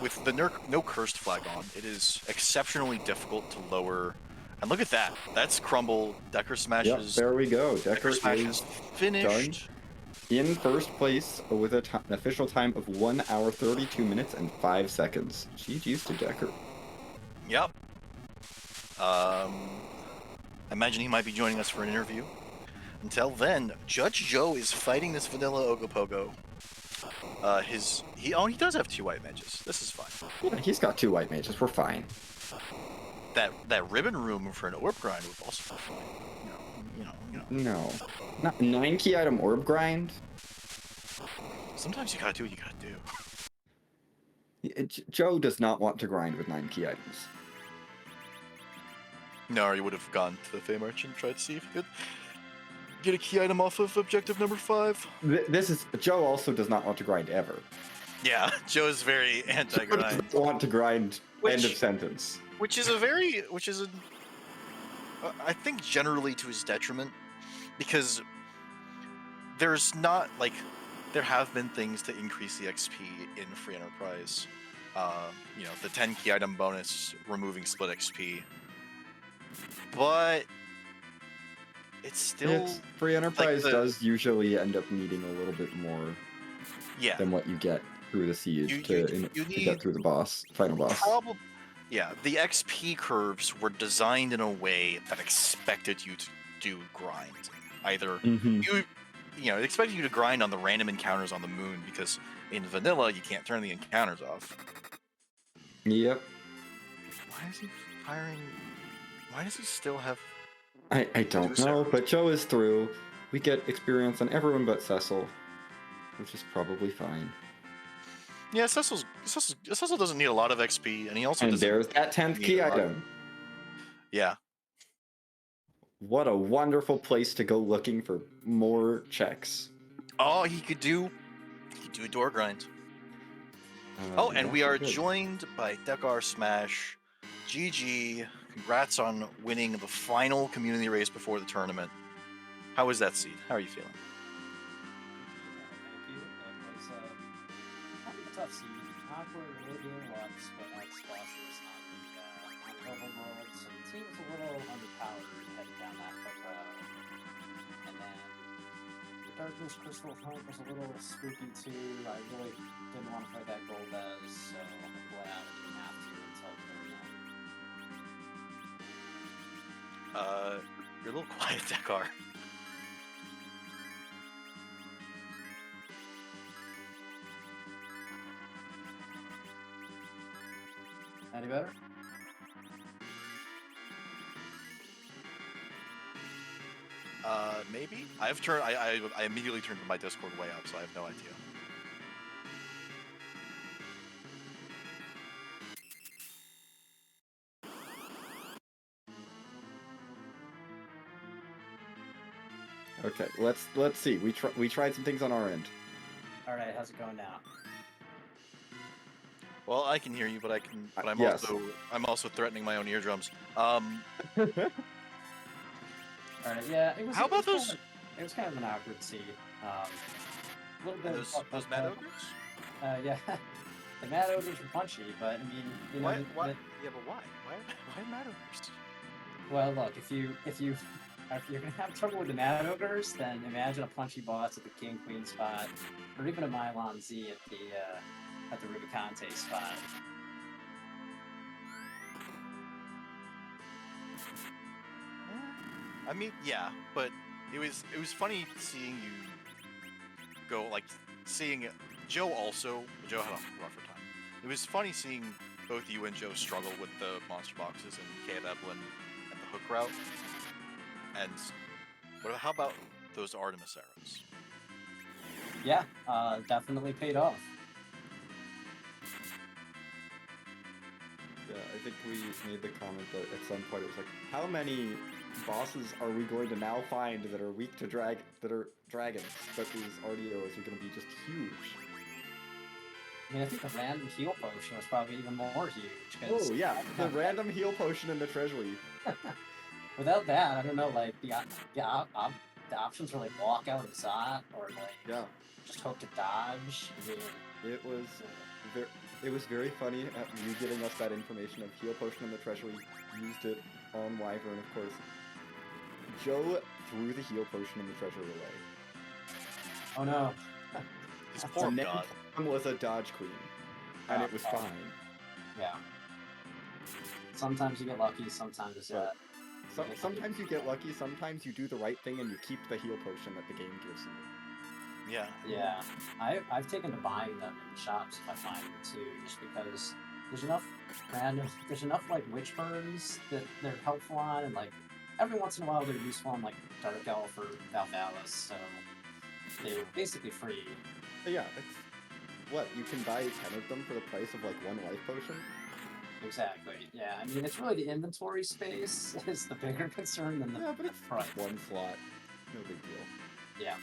With the no cursed flag on, it is exceptionally difficult to lower... And look at that. That's Crumble. Decker smashes... Yep, there we go. Decker smashes finished. Done. In first place with an official time of 1 hour, 32 minutes, and 5 seconds. GG's to Decker. Yep. I imagine he might be joining us for an interview. Until then, Judge Joe is fighting this vanilla Ogopogo. He does have 2 white mages. This is fine. Yeah, he's got 2 white mages. We're fine. That ribbon room for an orb grind would also be fine. You know. No. Not 9 key item orb grind? Sometimes you gotta do what you gotta do. Joe does not want to grind with 9 key items. No, he would have gone to the Fey March and tried to see if he could get a key item off of objective number 5. Joe also does not want to grind ever. Yeah, Joe's very anti-grind. Joe does not want to grind. End of sentence. I think generally to his detriment, because there's not, like, there have been things to increase the XP in Free Enterprise. The 10 key item bonus, removing split XP. But it's still... Free Enterprise does usually end up needing a little bit more than what you get through the siege to get through the final boss. Yeah, the XP curves were designed in a way that expected you to do grind. Either it expected you to grind on the random encounters on the moon, because in vanilla you can't turn the encounters off. Yep. Why is he firing? Why does he still have? I don't know, but Joe is through. We get experience on everyone but Cecil, which is probably fine. Yeah, Cecil doesn't need a lot of XP, and he also And doesn't. there's that 10th need key a lot- item. Yeah. What a wonderful place to go looking for more checks. Oh, he could do a door grind. Oh, and yeah, we are good. joined by Dekar Smash. GG. Congrats on winning the final community race before the tournament. How was that, Seed? How are you feeling? Thank you. It was kind of a tough seed. Awkward, really doing lots, but X boss was on the overworld, so the team was a little underpowered heading down that hook road. And then the Darkness Crystal Hunt was a little spooky too. I really didn't want to play that gold as, so I went out and didn't have to until the very end. You're a little quiet, Dekar. Any better? Maybe. I immediately turned my Discord way up, so I have no idea. Okay, let's see. We tried some things on our end. All right, how's it going now? Well, I can hear you, but I'm yes. also threatening my own eardrums. All right, yeah. It was. How about those? It was kind of an awkward seed. A little bit. Those Mad Ogres? Yeah. The Mad Ogres are punchy, but I mean, you know. Why? Yeah, but why? Why Mad Ogres? Well, look, if you're gonna have trouble with the Mad Ogres, then imagine a punchy boss at the King Queen spot, or even a Mylon Z at the Rubicante spot. I mean, yeah, but it was funny seeing you go, like, seeing Joe also. Joe had a rougher time. It was funny seeing both you and Joe struggle with the monster boxes and Kate Evelyn and the hook route. And how about those Artemis arrows? Yeah, definitely paid off. Yeah, I think we made the comment that at some point it was like, how many bosses are we going to now find that are weak to dragons? But these RDOs are going to be just huge. I mean, I think the random heal potion was probably even more huge. Oh yeah, the random heal potion in the treasury. Without that, I don't know, like the options were like walk out and zot, or like just hook to dodge. I mean, it was very funny you giving us that information of heal potion in the treasury. Used it on Wyvern, of course. Joe threw the heal potion in the treasury away. Oh no! His poor god. Was a dodge queen, and it was fine. Yeah. Sometimes you get lucky. Sometimes sometimes you get lucky. Sometimes you do the right thing and you keep the heal potion that the game gives you. Yeah. Yeah. I've taken to buying them in shops if I find them too, just because there's enough like witch burns that they're helpful on, and like every once in a while they're useful on like Dark Elf or Valvalis, so they're basically free. But yeah, it's what you can buy 10 of them for the price of like one life potion. Exactly. Yeah, I mean it's really the inventory space is the bigger concern than the but it's price. One slot, no big deal. Yeah.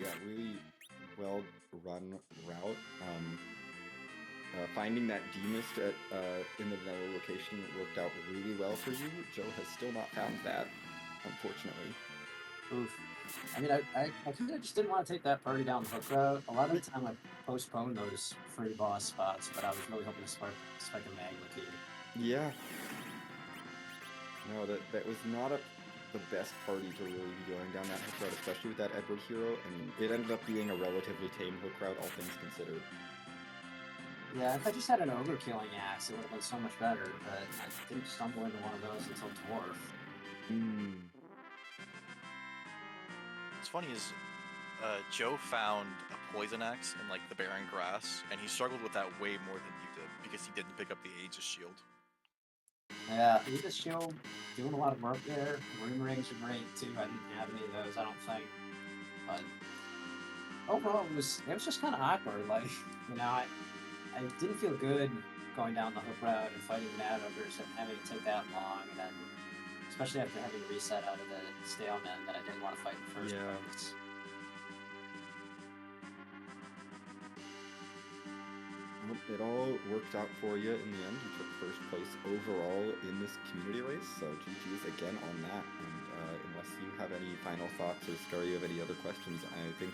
Yeah, really well run route. Finding that Deist in the Nether location worked out really well for you. Joe has still not found that, unfortunately. Oof. I mean, I kind of just didn't want to take that party down the hook route. A lot of the time I postponed those free boss spots, but I was really hoping to spike a Magma Key. Yeah. No, that was not the best party to really be going down that hook route, especially with that Edward hero. I mean, it ended up being a relatively tame hook route, all things considered. Yeah, if I just had an ogre killing axe, it would have been so much better, but I didn't stumble into one of those until Dwarf. What's funny is Joe found a Poison Axe in like the barren grass, and he struggled with that way more than you did because he didn't pick up the Aegis shield. Yeah, Aegis Shield doing a lot of work there. Rune rings are great too. I didn't have any of those, I don't think. But overall, it was just kind of awkward. Like, you know, I didn't feel good going down the hook route and fighting mad ogres and having it take that long, and then especially after having to reset out of the stalemate that I didn't want to fight in the first place. Well, it all worked out for you in the end. You took first place overall in this community race, so GG's again on that. And unless you have any final thoughts or Scar, you have any other questions, I think...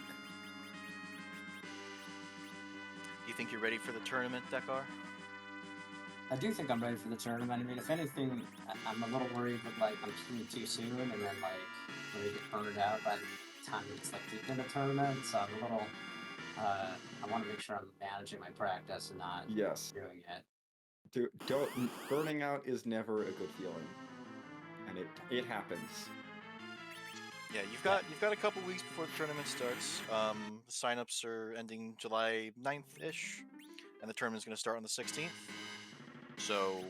Do you think you're ready for the tournament, Dekar? I do think I'm ready for the tournament. I mean, if anything, I'm a little worried that, like, I'm peaking too soon, and then, like, I'm gonna get burned out by the time it's, like, deep in the tournament, so I'm a little, I want to make sure I'm managing my practice and not doing it. Burning out is never a good feeling, and it happens. Yeah, you've got a couple weeks before the tournament starts. The signups are ending July 9th-ish, and the tournament's going to start on the 16th. So,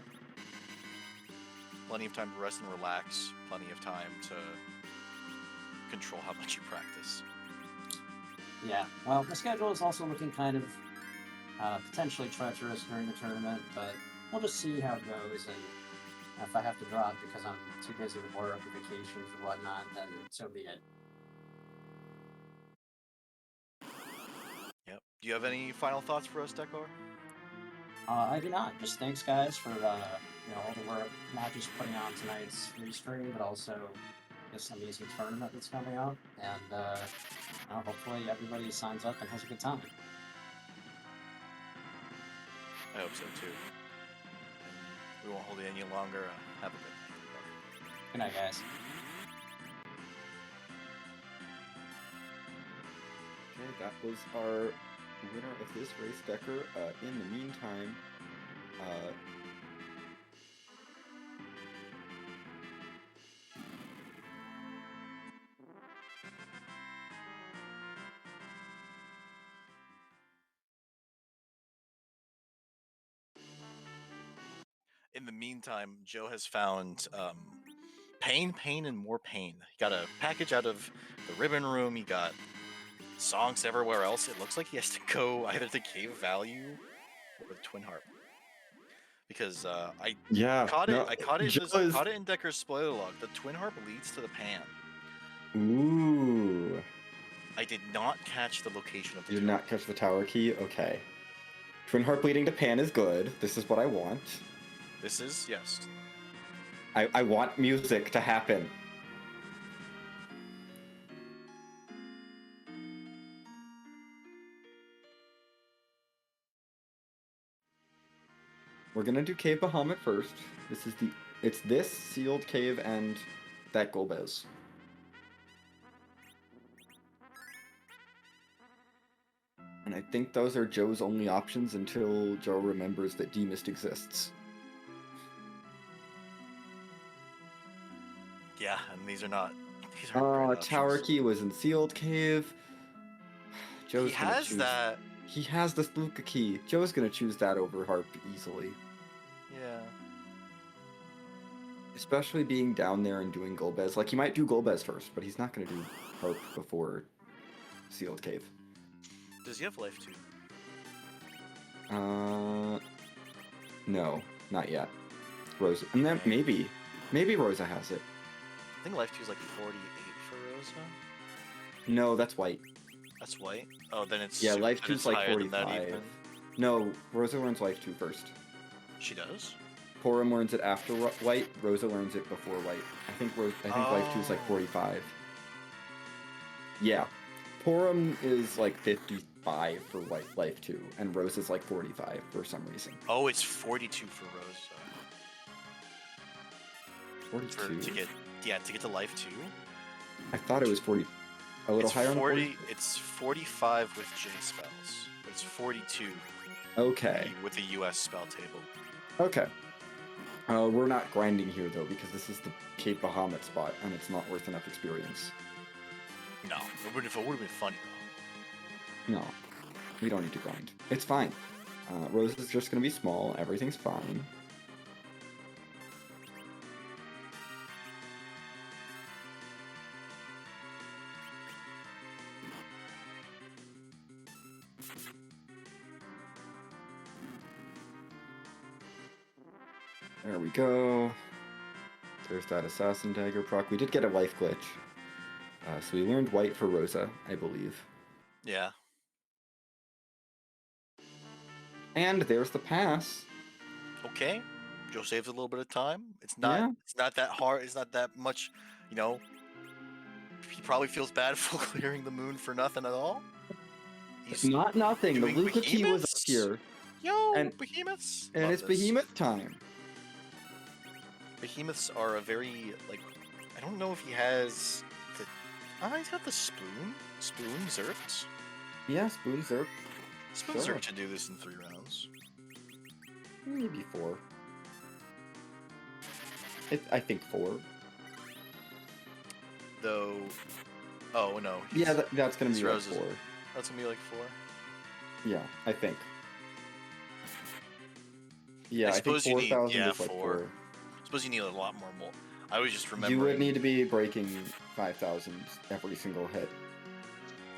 plenty of time to rest and relax, plenty of time to control how much you practice. Yeah, well, the schedule is also looking kind of potentially treacherous during the tournament, but we'll just see how it goes, and if I have to drop because I'm too busy with work or vacations or whatnot, then so be it. Yep. Do you have any final thoughts for us, Dekar? I do not. Just thanks, guys, for all the work, not just putting on tonight's restream, but also this amazing tournament that's coming up, and hopefully everybody signs up and has a good time. I hope so too. And we won't hold you any longer. Have a good night. Good night, guys. Okay, that was our winner of this race, Decker. In the meantime, Joe has found pain, and more pain. He got a package out of the ribbon room. He got songs everywhere else. It looks like he has to go either to Cave Value or the Twin Harp. Because I caught it in Decker's spoiler log. The Twin Harp leads to the Pan. Ooh. I did not catch the location of the You did not catch the tower key? Okay. Twin Harp leading to Pan is good. This is what I want. This is, yes. I want music to happen. We're gonna do Cave Bahamut first. It's this sealed cave and that Golbez. And I think those are Joe's only options until Joe remembers that Demist exists. Yeah, and these aren't great Tower options. Key was in sealed cave. He has that. He has the Sluka key. Joe's gonna choose that over Harp easily. Yeah. Especially being down there and doing Golbez. Like, he might do Golbez first, but he's not gonna do Harp before sealed cave. Does he have life too? No, not yet. Rosa, and then maybe Rosa has it. I think life 2 is like 48 for Rosa. No, that's white. That's white? Oh, then it's... Yeah, life 2's like 45. No, Rosa learns life 2 first. She does? Porum learns it after white, Rosa learns it before white. I think life 2 is like 45. Yeah. Porum is like 55 for life 2, and Rosa's like 45 for some reason. Oh, it's 42 for Rosa. 42? To get to life 2? I thought it was 40. A little higher on 40? It's 45 with J spells. But it's 42 okay. With the US spell table. Okay. We're not grinding here, though, because this is the Cape Bahamut spot, and it's not worth enough experience. No, it would have been funny, No, we don't need to grind. It's fine. Rose is just gonna be small. Everything's fine. There we go. There's that Assassin Dagger proc. We did get a life glitch. So we learned white for Rosa, I believe. Yeah. And there's the pass. Okay. Joe saves a little bit of time. It's not. Yeah. It's not that hard. It's not that much. You know. He probably feels bad for clearing the moon for nothing at all. It's not nothing. The doing Luca key was up behemoths. here. Yo, And- behemoths. And Love it's this. behemoth time. Behemoths are a very like. I don't know if he has the. He's got the spoon. Spoon Zerft. Yeah, spoon Zerp. Spoon Sure. Zerft should do this in 3 rounds. Maybe 4. I think 4. Though. Oh no. Yeah, that's gonna his be like roses- 4. That's gonna be like 4. Yeah, I think. Yeah, I think suppose you need- 4,000 yeah, is like 4. 4. I suppose you need a lot more. I was just remembering. You would need to be breaking 5,000 every single hit.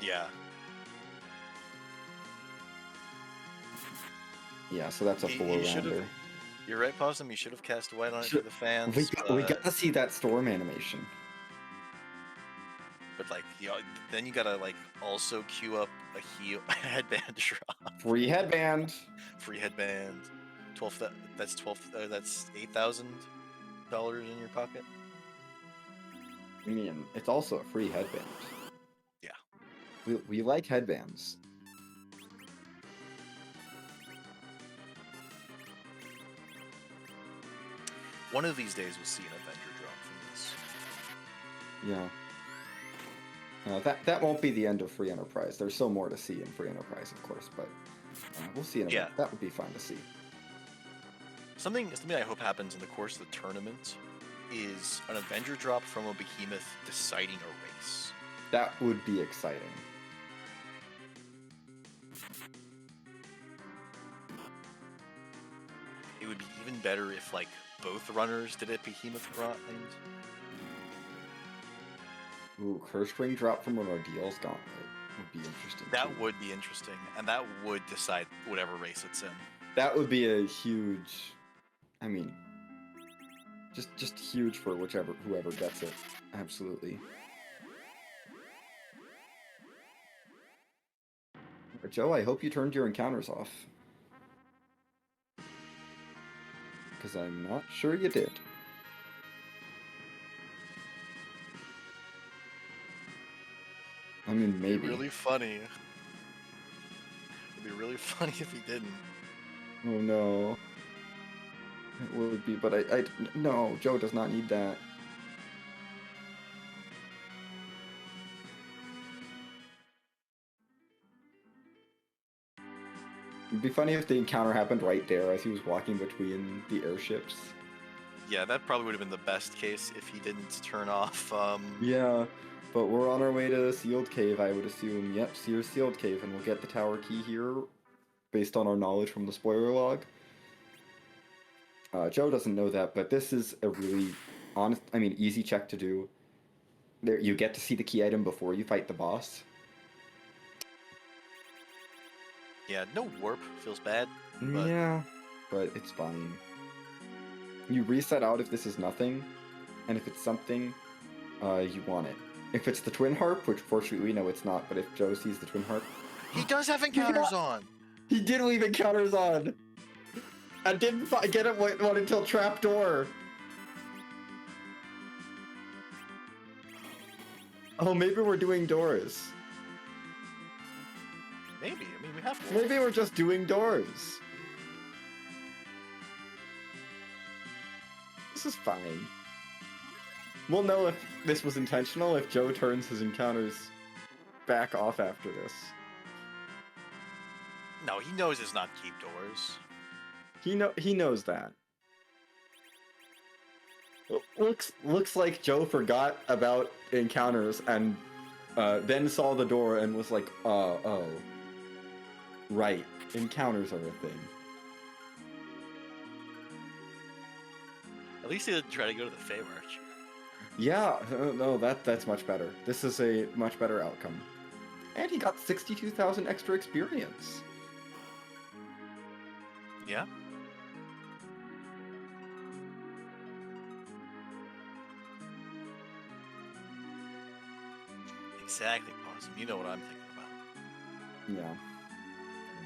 Yeah. Yeah, so that's a He- 4 he should've- rounder. You're right, Possum. You should have cast white on it for Should- the fans. We gotta see that storm animation. But like, then you gotta like also queue up a heal a headband drop, Free headband. free headband. 12. That's 12. That's $8,000 in your pocket. I mean, it's also a free headband. Yeah. We like headbands. One of these days we'll see an Avenger drop from this. Yeah. That won't be the end of Free Enterprise. There's still more to see in Free Enterprise, of course, but we'll see in a Yeah. minute. That would be fun to see. Something I hope happens in the course of the tournament is an Avenger drop from a behemoth deciding a race. That would be exciting. It would be even better if like both runners did a behemoth grind. Ooh, Curse Ring drop from an Ordeals Gauntlet would be interesting. That too. would be interesting, and that would decide whatever race it's in. That would be a huge. I mean, just huge for whoever gets it. Absolutely. But Joe, I hope you turned your encounters off. Because I'm not sure you did. I mean, It'd be maybe. really funny. It'd be really funny if he didn't. Oh no. It would be, but no, Joe does not need that. It'd be funny if the encounter happened right there as he was walking between the airships. Yeah, that probably would have been the best case if he didn't turn off. Yeah, but we're on our way to Sealed Cave, I would assume. Yep, here's Sealed Cave, and we'll get the tower key here based on our knowledge from the spoiler log. Joe doesn't know that, but this is a really easy check to do. There, you get to see the key item before you fight the boss. Yeah, no warp feels bad. But- Yeah, but it's fine. You reset out if this is nothing, and if it's something, you want it. If it's the Twin Harp, which fortunately we know it's not, but if Joe sees the Twin Harp... He does have encounters on! He did leave encounters on! I didn't get it one until Trapdoor! Oh, maybe we're doing doors. Maybe. I mean, we have to. Maybe we're just doing doors. This is fine. We'll know if this was intentional if Joe turns his encounters back off after this. No, he knows it's not keep doors. He knows that. Looks like Joe forgot about encounters and then saw the door and was like, oh. Right. Encounters are a thing. At least he didn't try to go to the Fey March. Yeah, no, that's much better. This is a much better outcome. And he got 62,000 extra experience. Yeah. Exactly, Possum. You know what I'm thinking about. Yeah.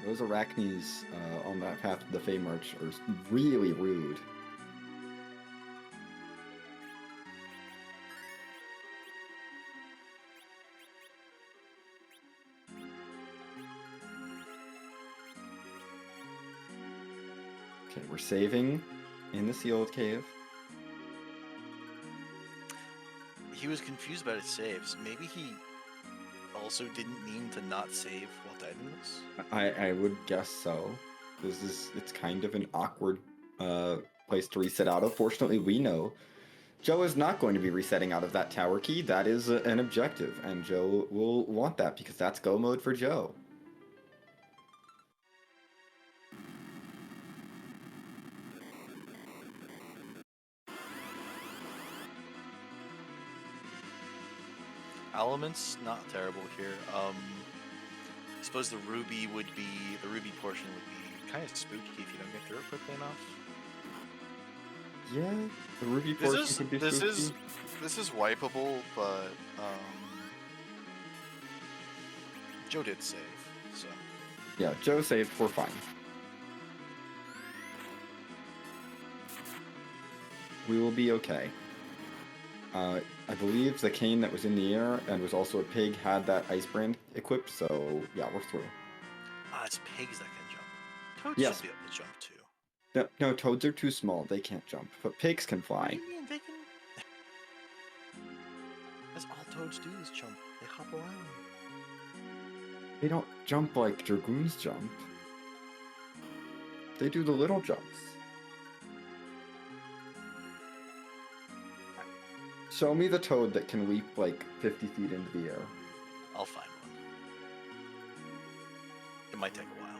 Those Arachnes on that path to the Fey March are really rude. Okay, we're saving in the sealed cave. He was confused about his saves. Maybe he also didn't mean to not save while diving this. I would guess so. It's kind of an awkward place to reset out of. Fortunately, we know Joe is not going to be resetting out of that tower key. That is an objective, and Joe will want that because that's go mode for Joe. Elements, not terrible here. I suppose the ruby portion would be kind of spooky if you don't get through it quickly enough. Yeah, the ruby portion could be spooky. This is wipeable, but Joe did save, so Yeah, Joe saved. We're fine. We will be okay. I believe the cane that was in the air and was also a pig had that ice brand equipped, so yeah, we're through. it's pigs that can jump. Toads Yes. should be able to jump too. No, toads are too small. They can't jump, but pigs can What fly. do you mean they can? That's all toads do is jump. They hop around. They don't jump like dragoons jump. They do the little jumps. Show me the toad that can leap like 50 feet into the air. I'll find one. It might take a while.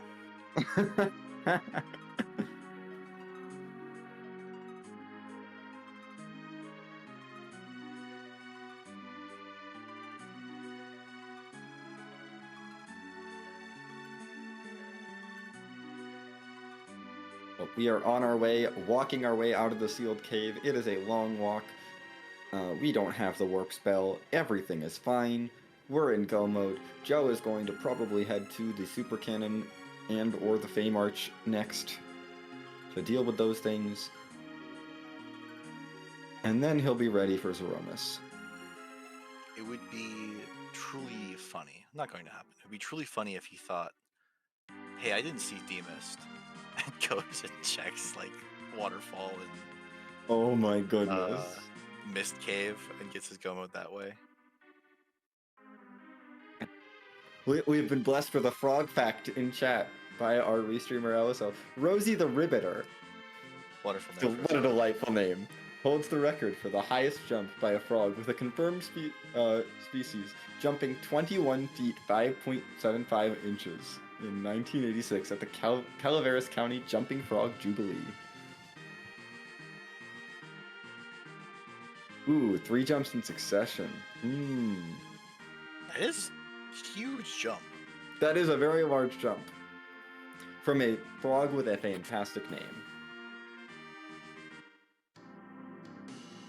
Well, we are on our way, walking our way out of the sealed cave. It is a long walk. We don't have the warp spell. Everything is fine. We're in go mode. Joe is going to probably head to the super cannon and or the Fey March next to deal with those things. And then he'll be ready for Zeromus. It would be truly funny. Not going to happen. It would be truly funny if he thought, hey, I didn't see Deist. And goes and checks like waterfall and Oh my goodness. mist cave and gets his go mode that way. We've been blessed with a frog fact in chat by our restreamer LSO. Rosie the Ribbitor, Wonderful name. what a delightful name, holds the record for the highest jump by a frog with a confirmed species, jumping 21 feet 5.75 inches in 1986 at the Calaveras County Jumping Frog Jubilee. Ooh, 3 jumps in succession. That is a huge jump. That is a very large jump. From a frog with a fantastic name.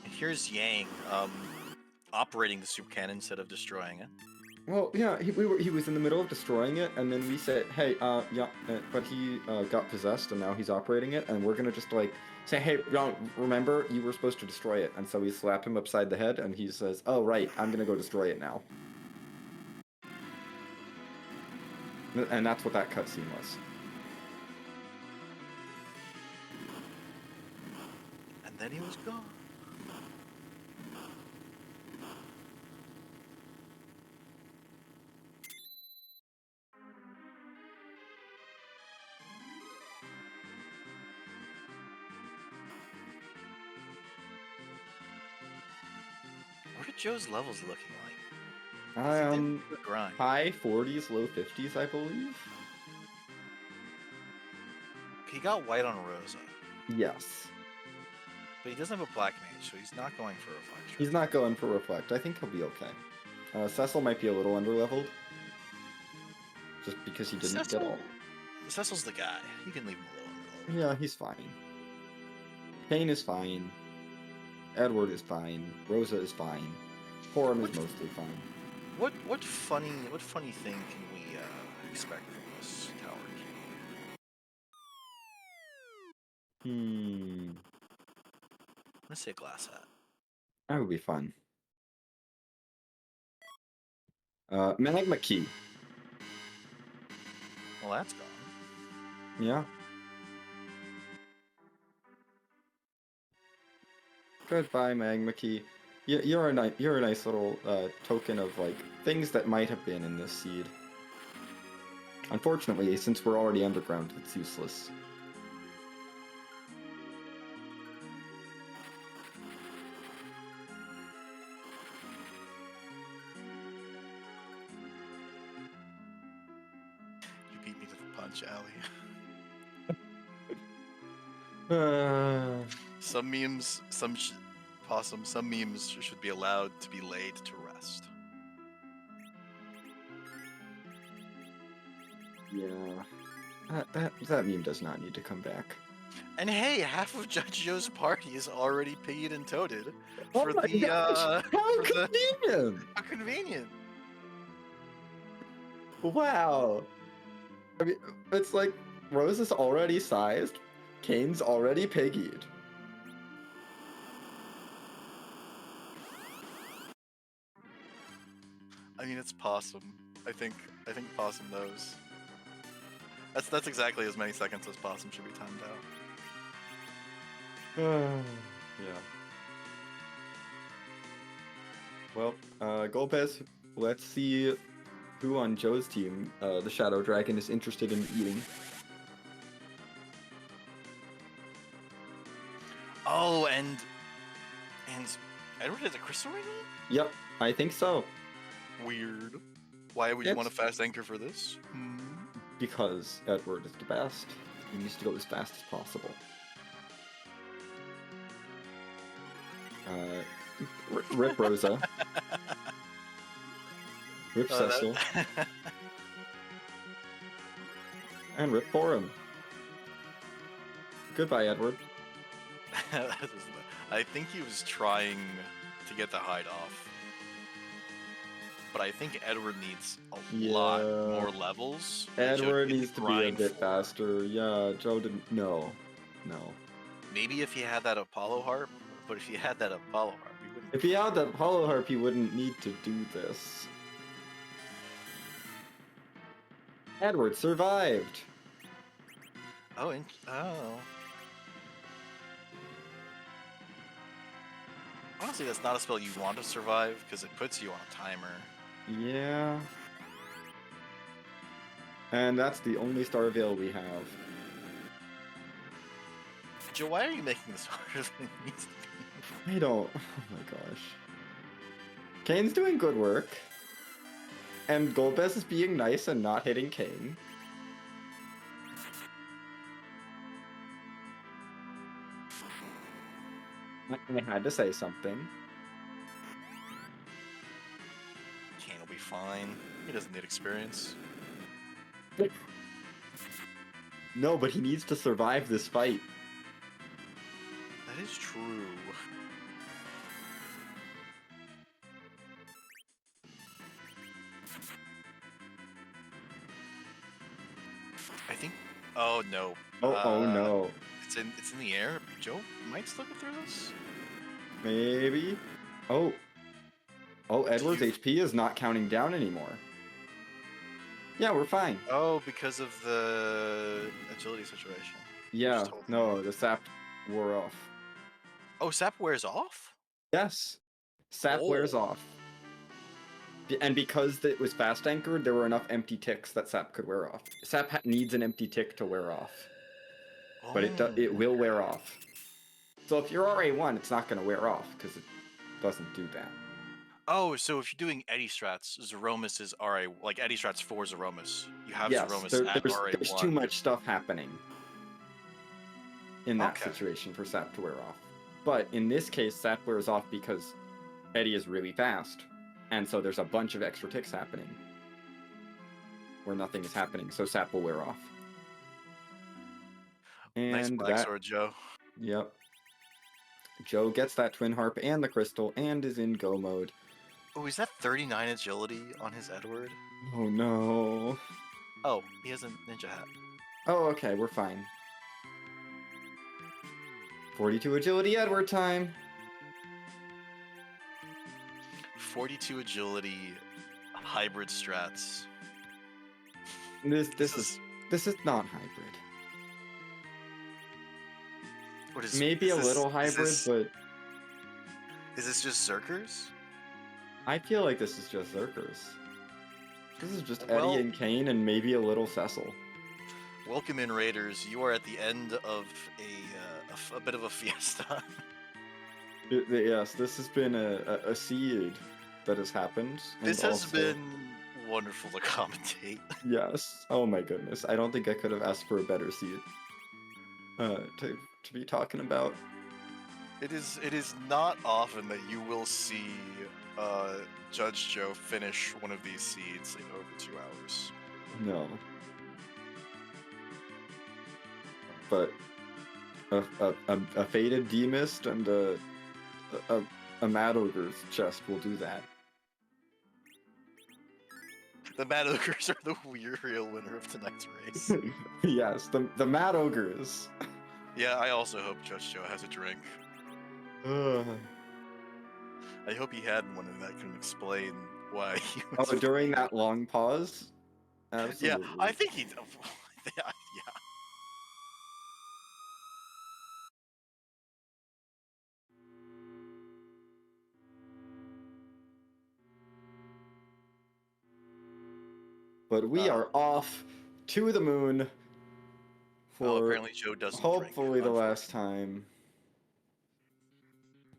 And here's Yang operating the super cannon instead of destroying it. Well, yeah, he was in the middle of destroying it, and then we said, hey, but he got possessed, and now he's operating it, and we're gonna just, like, say, hey, remember, you were supposed to destroy it, and so we slap him upside the head, and he says, oh, right, I'm gonna go destroy it now. And that's what that cutscene was. And then he was gone. What are Joe's levels looking like? Grind. Grind. High 40s, low 50s, I believe. he got white on Rosa, Yes. but he doesn't have a black mage, so he's not going for reflection. He's not going for reflect. I think he'll be okay. Cecil might be a little underleveled. Just because he didn't get all. Cecil's the guy. You can leave him alone. Yeah, he's fine. Kane is fine. Edward is fine. Rosa is fine. Porum is mostly fine. What funny thing can we expect from this Tower King? Hmm. Let's say a glass hat. That would be fun. Magma Key. Well, that's gone. Yeah. Goodbye, Magma Key. You're a nice little token of like things that might have been in this seed. Unfortunately, since we're already underground, it's useless. You beat me to the punch, Allie. Some memes, some memes should be allowed to be laid to rest. Yeah. That meme does not need to come back. And hey, half of Judge Joe's party is already piggied and toted Oh for my the gosh, how convenient! How convenient! Wow. I mean, it's like Rose is already sized, Kane's already piggied. I mean, it's Possum. I think Possum knows. That's exactly as many seconds as Possum should be timed out. Yeah. Well, Golbez, let's see who on Joe's team, the Shadow Dragon, is interested in eating. Oh, and Edward has a crystal ring? Yep, I think so. Weird. Why would you want a fast anchor for this? Because Edward is the best. He needs to go as fast as possible. Rip Rosa. Rip Cecil. And Rip Forum. Goodbye, Edward. I think he was trying to get the hide off. But I think Edward needs a lot more levels. Edward needs to be a bit faster. Yeah, Joe didn't. No. Maybe if he had that Apollo harp, but if he had that Apollo harp, he wouldn't. If he had that Apollo harp, he wouldn't need to do this. Edward survived. Oh. Honestly, that's not a spell you want to survive because it puts you on a timer. Yeah. And that's the only Star Veil we have. Joe, why are you making this harder than it needs to be? I don't. Oh my gosh. Kane's doing good work. And Golbez is being nice and not hitting Kane. I had to say something. Kane will be fine. He doesn't need experience. No, but he needs to survive this fight. That is true. I think. Oh no. Oh no. It's in the air. Joe might still get through this. Maybe. Oh, Edward's HP is not counting down anymore. Yeah, we're fine. Oh, because of the agility situation. Yeah, no, the sap wore off. Oh, sap wears off? Yes, sap wears off. And because it was fast anchored, there were enough empty ticks that sap could wear off. Sap needs an empty tick to wear off. But it will wear off. So if you're RA1, it's not going to wear off because it doesn't do that. Oh, so if you're doing Eddie Strats, Zeromus is RA, like Eddie Strats 4 Zeromus. You have Zeromus at RA1. There's too much stuff happening. in that Okay. situation for Sap to wear off. But in this case, Sap wears off because Eddie is really fast, and so there's a bunch of extra ticks happening where nothing is happening, so Sap will wear off. And Nice black sword, Joe. Yep. Joe gets that Twin Harp and the Crystal and is in go mode. Oh, is that 39 agility on his Edward? Oh no. Oh, he has a ninja hat. Oh, okay, we're fine. 42 agility Edward time. 42 agility hybrid strats. This is not hybrid. What is Maybe is a this- little is hybrid, this- but Is this just Zerkers? I feel like this is just Zerkers. This is just Well- Eddie and Kane and maybe a little Cecil. Welcome in, Raiders. You are at the end of a bit of a fiesta. Yes, this has been a seed that has happened. and This has also- been wonderful to commentate. Yes. Oh my goodness. I don't think I could have asked for a better seed to be talking about. It is not often that you will see Judge Joe finish one of these seeds in over 2 hours. No. But a faded Demist and a Mad Ogre's chest will do that. The Mad Ogres are the real winner of tonight's race. Yes, the Mad Ogres. Yeah, I also hope Judge Joe has a drink. Ugh. I hope he had one and that can explain why he was... Oh, during that long pause? Yeah, Absolutely. I think he... yeah. But we are off to the moon for Oh, apparently Joe doesn't hopefully drink, the last time.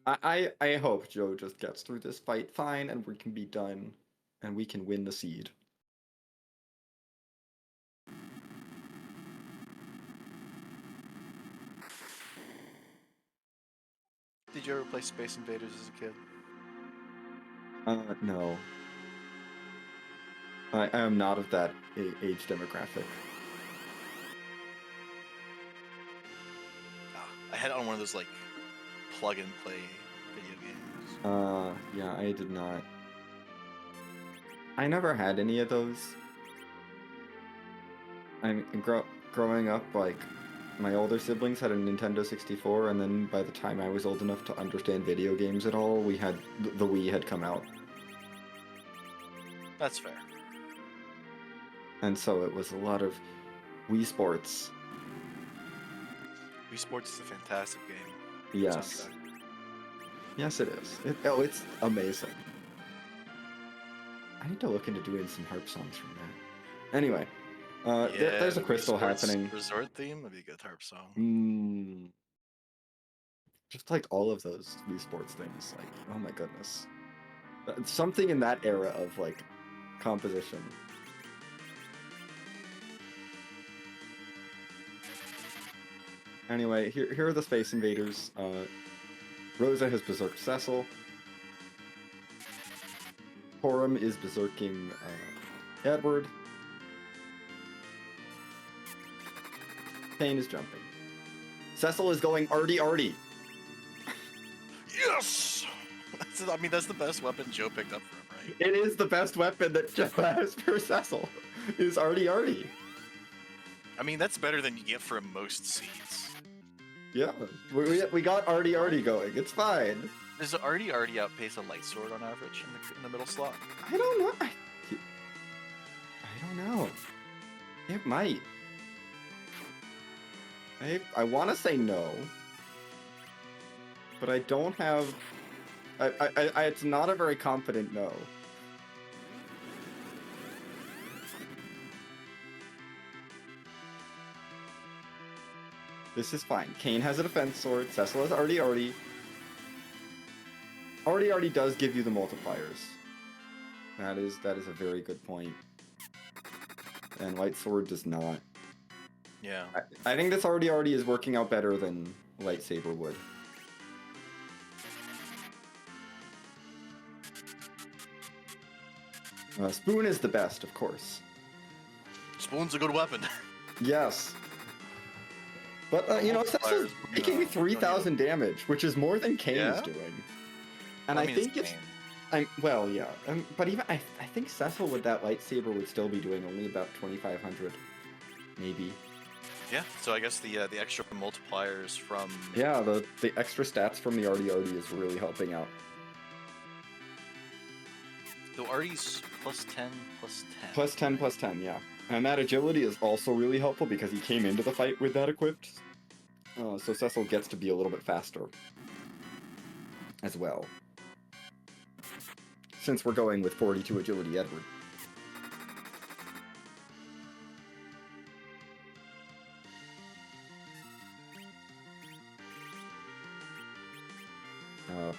I hope Joe just gets through this fight fine and we can be done and we can win the seed. Did you ever play Space Invaders as a kid? No. I am not of that age demographic. I had it on one of those like plug and play video games. Yeah, I did not. I never had any of those. Growing up, like, my older siblings had a Nintendo 64, and then by the time I was old enough to understand video games at all, the Wii had come out. That's fair. And so it was a lot of Wii Sports. Wii Sports is a fantastic game. Yes. Soundtrack. Yes, it is. It's amazing. I need to look into doing some harp songs from that. Anyway, there's a the Wii crystal Sports happening. Resort theme would be a good harp song. Just like all of those Wii Sports things. Like, oh my goodness. Something in that era of, like, composition. Anyway, here are the Space Invaders. Rosa has berserked Cecil. Porum is berserking Edward. Kane is jumping. Cecil is going arty. Yes! That's the best weapon Joe picked up for him, right? It is the best weapon that Joe has for Cecil. Is arty. I mean, that's better than you get from most seeds. Yeah, we got arty going. It's fine. Does Artie outpace a light sword on average in the middle slot? I don't know. I don't know. It might. I want to say no, but I don't have. It's not a very confident no. This is fine. Kane has a defense sword. Cecil has arty. Arty does give you the multipliers. That is a very good point. And light sword does not. Yeah. I think this already is working out better than lightsaber would. Spoon is the best, of course. Spoon's a good weapon. Yes. But, you know, Cecil's taking 3,000 damage, which is more than Kane is doing. And I mean, think it's... well, yeah. But even I think Cecil with that lightsaber would still be doing only about 2,500. Maybe. Yeah, so I guess the extra multipliers from... Yeah, the extra stats from the Artie is really helping out. So Artie's plus 10, plus 10. Plus 10, plus 10, yeah. And that agility is also really helpful because he came into the fight with that equipped. So Cecil gets to be a little bit faster as well. Since we're going with 42 agility Edward.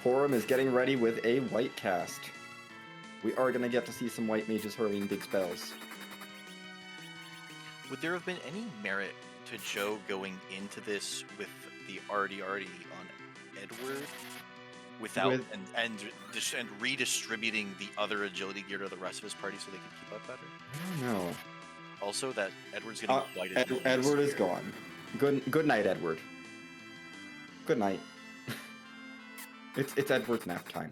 Porum is getting ready with a white cast. We are going to get to see some white mages hurling big spells. Would there have been any merit to Joe going into this with the Artie on Edward, without and redistributing the other agility gear to the rest of his party so they could keep up better? I don't know. Also, that Edward's getting quite a Edward is gone. Good night, Edward. Good night. It's Edward's nap time.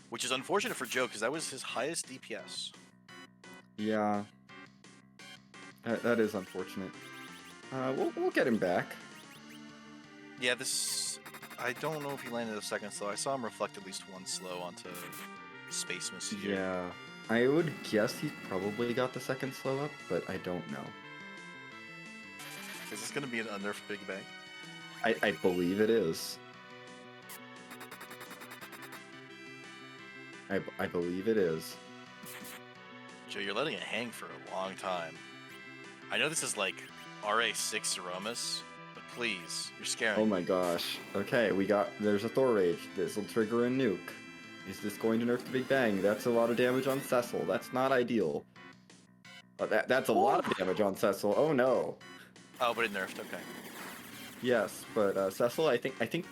Which is unfortunate for Joe, because that was his highest DPS. Yeah. That is unfortunate. We'll get him back. Yeah, this... I don't know if he landed a second slow. I saw him reflect at least one slow onto Space Mist here. Yeah. I would guess he probably got the second slow up, but I don't know. Is this going to be an unnerfed Big Bang? I believe it is. I believe it is. Joe, you're letting it hang for a long time. I know this is like RA6 Zeromus, but please, you're scaring me. Oh my gosh. Okay, there's a Thor Rage. This will trigger a nuke. Is this going to nerf the Big Bang? That's a lot of damage on Cecil. That's not ideal. That's a lot of damage on Cecil. Oh no. Oh, but it nerfed, okay. Yes, but Cecil, I think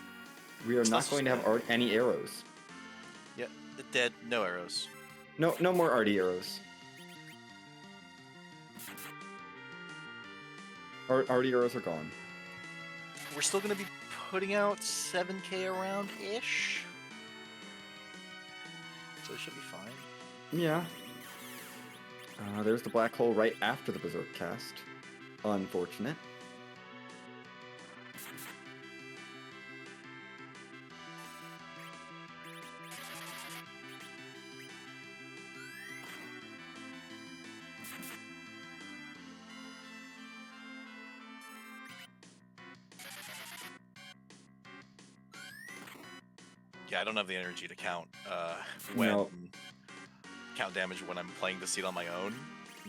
we are not going to have any arrows. Yeah, dead, no arrows. No more Artie arrows. Artie arrows are gone. We're still going to be putting out 7k around-ish. So it should be fine. Yeah. There's the black hole right after the Berserk cast. Unfortunate. Yeah, I don't have the energy to count count damage when I'm playing the seed on my own.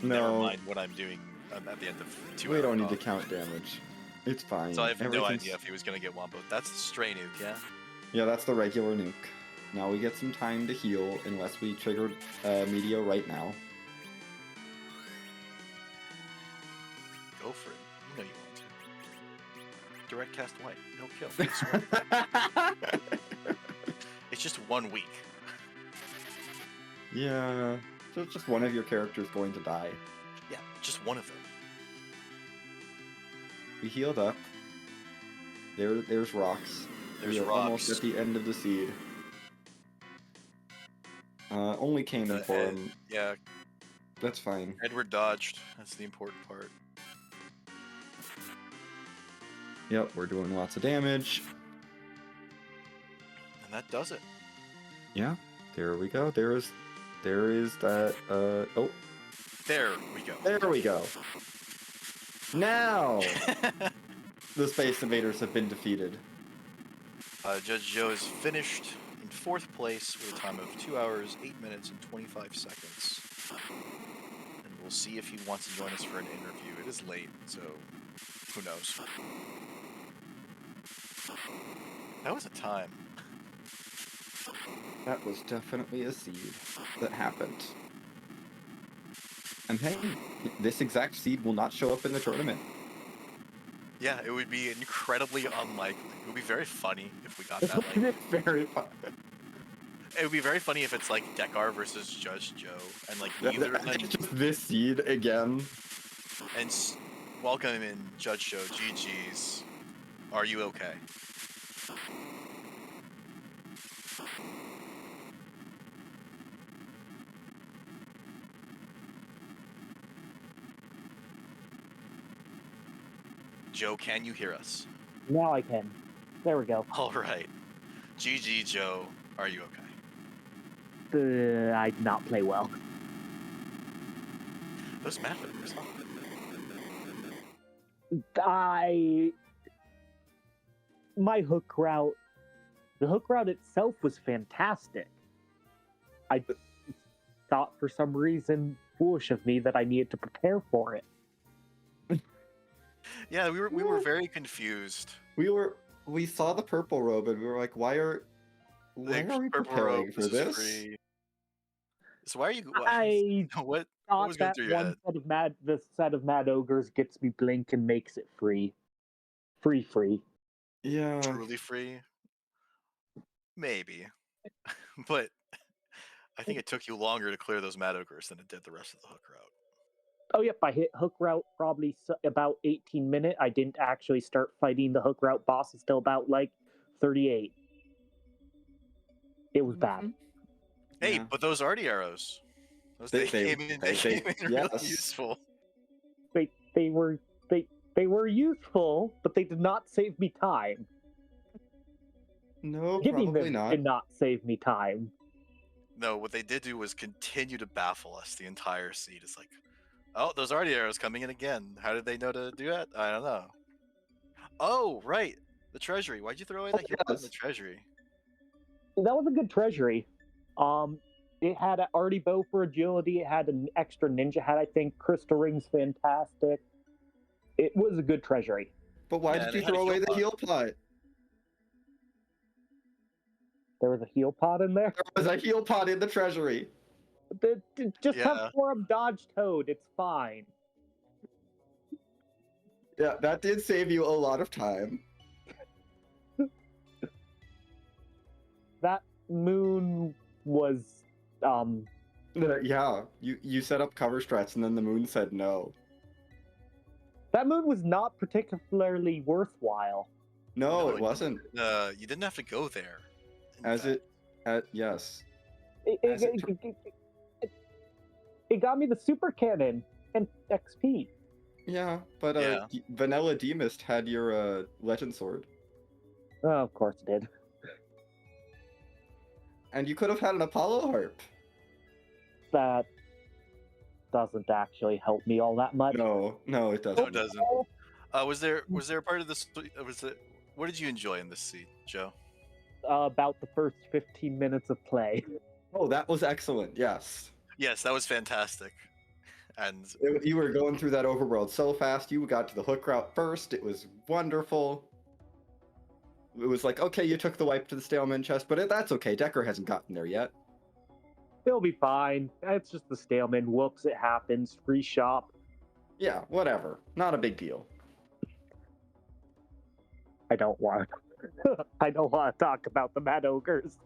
Never mind what I'm doing at the end of 2 hours. We don't need to count damage. It's fine. So I have no idea if he was going to get Wombo. That's the stray nuke, yeah? Yeah, that's the regular nuke. Now we get some time to heal unless we trigger Meteor right now. Go for it. You know you want to. Direct cast white. No kill. It's just 1 week. Yeah, so it's just one of your characters going to die. Yeah, just one of them. We healed up. There's rocks. There's we are rocks. Almost at the end of the seed. Only Kane for him. Yeah. That's fine. Edward dodged. That's the important part. Yep, we're doing lots of damage. And that does it. Yeah, there we go. There is that, oh. There we go. There we go. Now, the Space Invaders have been defeated. Judge Joe is finished in 4th place with a time of 2 hours, 8 minutes, and 25 seconds. And we'll see if he wants to join us for an interview. It is late, so who knows. That was a time. That was definitely a seed that happened. And hey, this exact seed will not show up in the tournament. Yeah, it would be incredibly unlikely. It would be very funny if we got that. Like, It's very fun. it would be very funny if it's like Dekar versus Judge Joe, and like neither of them. It's just this seed again. And welcome in Judge Joe. GG's. Are you okay? Joe, can you hear us? Now I can. There we go. All right. GG, Joe. Are you okay? I did not play well. Those matchups. My hook route, the hook route itself was fantastic. I thought for some reason, foolish of me, that I needed to prepare for it. Yeah, we were very confused. We saw the purple robe and we were like, why are we Purple preparing robe for is this? free. So why are you? I What thought was going that through your head? the set of Mad Ogres gets me Blink and makes it free. Free. Yeah. Truly free? Maybe. But I think it took you longer to clear those Mad Ogres than it did the rest of the hook route. Oh, yep, I hit hook route probably about 18 minutes. I didn't actually start fighting the hook route boss until about, 38. It was bad. Hey, Yeah. but those Artie arrows. They came in really yes. useful. They were useful, but they did not save me time. No, Giving probably them not. did not save me time. No, what they did do was continue to baffle us the entire seed. It's like, oh, those Artie arrows coming in again. How did they know to do that? I don't know. Oh, right. The treasury. Why'd you throw away that hero in the treasury? That was a good treasury. It had an arty bow for agility. It had an extra ninja hat, I think. Crystal rings, fantastic. It was a good treasury. But why did you throw away the heal pot? There was a heal pot in there? There was a heal pot in the treasury. Just have Forum dodge Toad. It's fine. Yeah, that did save you a lot of time. That moon was, Yeah, you set up cover strats and then the moon said no. That moon was not particularly worthwhile. No, it wasn't. You didn't have to go there. Yes. It got me the super cannon and XP. Yeah, but Vanilla Demist had your legend sword. Oh, of course it did. And you could have had an Apollo harp. That doesn't actually help me all that much. No, it doesn't. No, it doesn't. Was there a part of this? What did you enjoy in this seed, Joe? About the first 15 minutes of play. Oh, that was excellent. Yes. Yes, that was fantastic. And you were going through that overworld so fast. You got to the hook route first. It was wonderful. It was like, okay, you took the wipe to the Staleman chest, but that's okay. Decker hasn't gotten there yet. He'll be fine. It's just the Staleman. Whoops, it happens. Free shop. Yeah, whatever. Not a big deal. I don't want to talk about the Mad Ogres.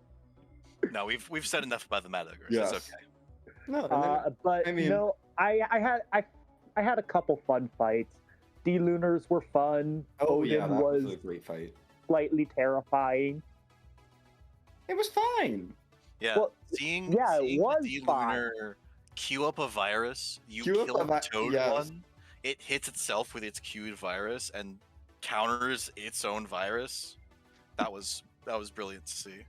No, we've said enough about the Mad Ogres. Yes. It's okay. No, but I mean, I had a couple fun fights. The Lunars were fun. Oh Odin yeah, that was a great fight. Slightly terrifying. It was fine. Yeah, seeing it was the fine. Lunar queue up a virus, kill Toad one, it hits itself with its queued virus and counters its own virus. That was brilliant to see.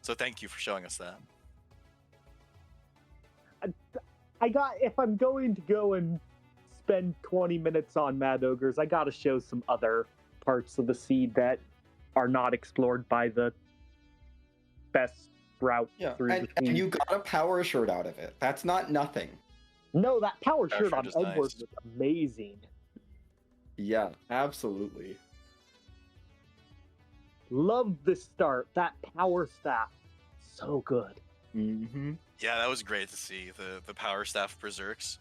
So thank you for showing us that. If I'm going to go and spend 20 minutes on Mad Ogres, I gotta show some other parts of the seed that are not explored by the best route through the seed. And you got a power shirt out of it. That's not nothing. No, that power shirt on Edward was amazing. Yeah, absolutely. Love the start. That power staff. So good. Mm-hmm. Yeah, that was great to see the power staff berserks.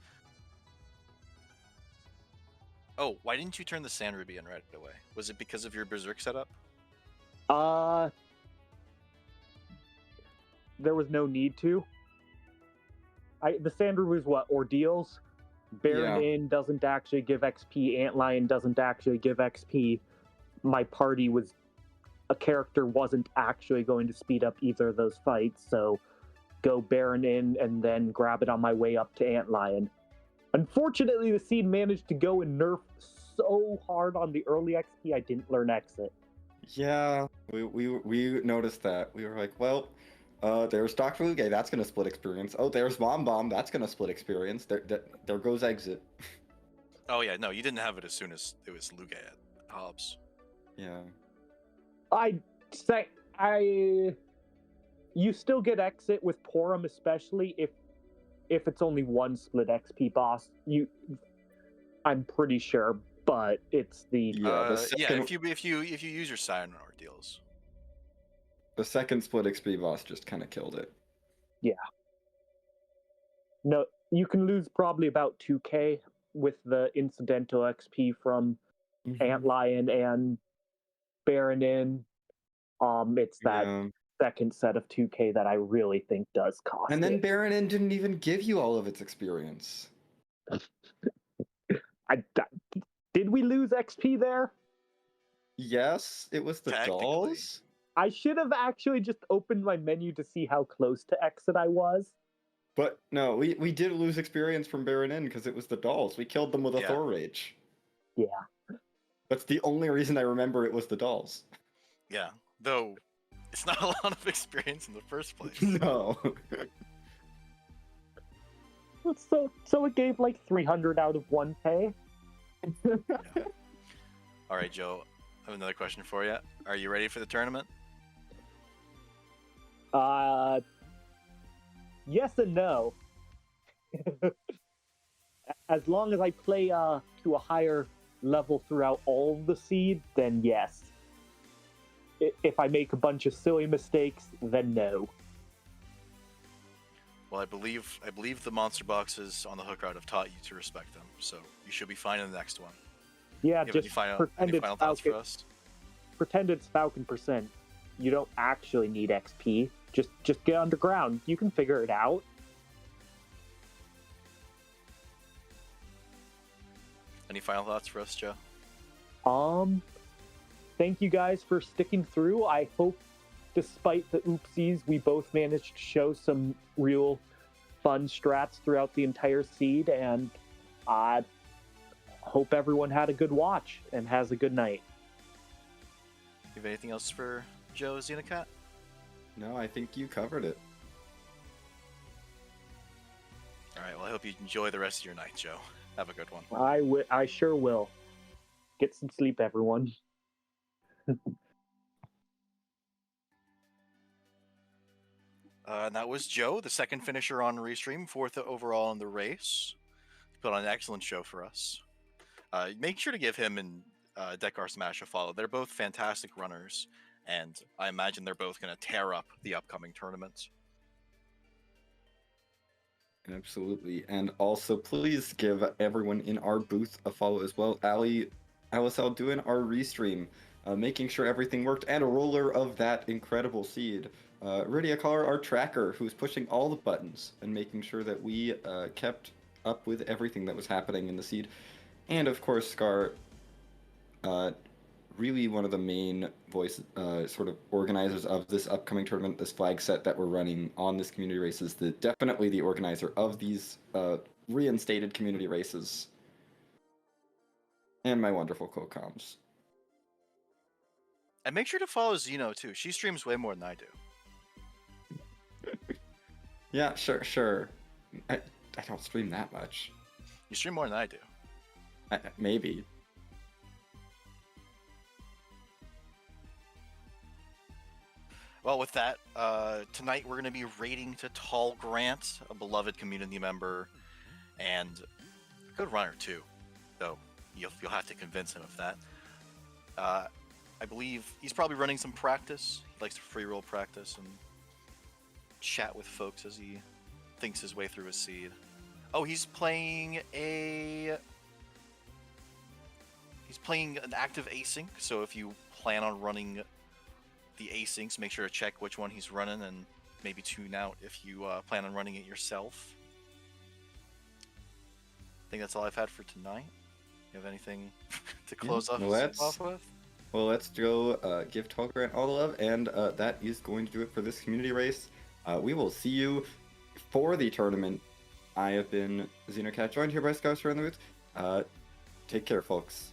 Oh, why didn't you turn the sand ruby in right away? Was it because of your berserk setup? There was no need to. The Sandra was what? Ordeals? Baron Yeah. Inn doesn't actually give XP, Antlion doesn't actually give XP. My party was... A character wasn't actually going to speed up either of those fights, so go Baron Inn and then grab it on my way up to Antlion. Unfortunately, the seed managed to go and nerf so hard on the early XP, I didn't learn Exit. Yeah, we noticed that. We were like, well, there's Dr. Luge, that's gonna split experience. Oh, there's Bomb Bomb, that's gonna split experience. There goes Exit. Oh yeah, no, you didn't have it as soon as it was Luge at Hobbs. Yeah. You still get Exit with Porum, especially if it's only one split XP boss. I'm pretty sure, but it's the... Yeah, if you use your Siren Ordeals. the second split XP boss just kind of killed it. Yeah. No, you can lose probably about 2k with the incidental XP from Antlion and Baron Inn. It's that second set of 2k that I really think does cost And then it. Baron Inn didn't even give you all of its experience. Did we lose XP there? Yes, it was the Technically. dolls. I should have actually just opened my menu to see how close to exit I was. But no, we did lose experience from Baron Inn because it was the dolls. We killed them with a Yeah. Thor Rage. Yeah. That's the only reason I remember it was the dolls. Yeah, though it's not a lot of experience in the first place. No. So it gave like 300 out of 1k. All right, Joe, I have another question for you. Are you ready for the tournament? Yes and no. As long as I play to a higher level throughout all of the seed, then yes. If I make a bunch of silly mistakes, then no. Well, I believe the monster boxes on the hook route have taught you to respect them, so you should be fine in the next one. Yeah, You have just any final pretend thoughts for us? Pretend it's Falcon percent. You don't actually need XP. Just get underground. You can figure it out. Any final thoughts for us, Joe? Thank you guys for sticking through. I hope, despite the oopsies, we both managed to show some real fun strats throughout the entire seed, and I hope everyone had a good watch and has a good night. You have anything else for Joe Xenocat? No, I think you covered it. All right, well, I hope you enjoy the rest of your night, Joe. Have a good one. I sure will. Get some sleep, everyone. And that was Joe, the second finisher on Restream, fourth overall in the race. He put on an excellent show for us. Make sure to give him and Dekar Smash a follow. They're both fantastic runners, and I imagine they're both going to tear up the upcoming tournament. Absolutely. And also, please give everyone in our booth a follow as well. Alisal doing our restream, making sure everything worked, and a roller of that incredible seed. Rydiakar, our tracker, who's pushing all the buttons and making sure that we kept up with everything that was happening in the seed. And of course, Scar, really one of the main sort of organizers of this upcoming tournament, this flag set that we're running on this community race, is definitely the organizer of these reinstated community races. And my wonderful co-coms. And make sure to follow Xeno, too. She streams way more than I do. Yeah, sure. I don't stream that much. You stream more than I do. Maybe. Well, with that, tonight we're going to be raiding to Tall Grant, a beloved community member, and a good runner too, though you'll have to convince him of that. I believe he's probably running some practice. He likes to free roll practice, and chat with folks as he thinks his way through his seed. Oh, he's playing an active async, so if you plan on running the asyncs, make sure to check which one he's running and maybe tune out if you plan on running it yourself. I think that's all I've had for tonight. You have anything to close off with? Well, let's go give Tall Grant all the love, and that is going to do it for this community race. We will see you for the tournament. I have been Xenocat, joined here by Scouts around the Woods. Take care, folks.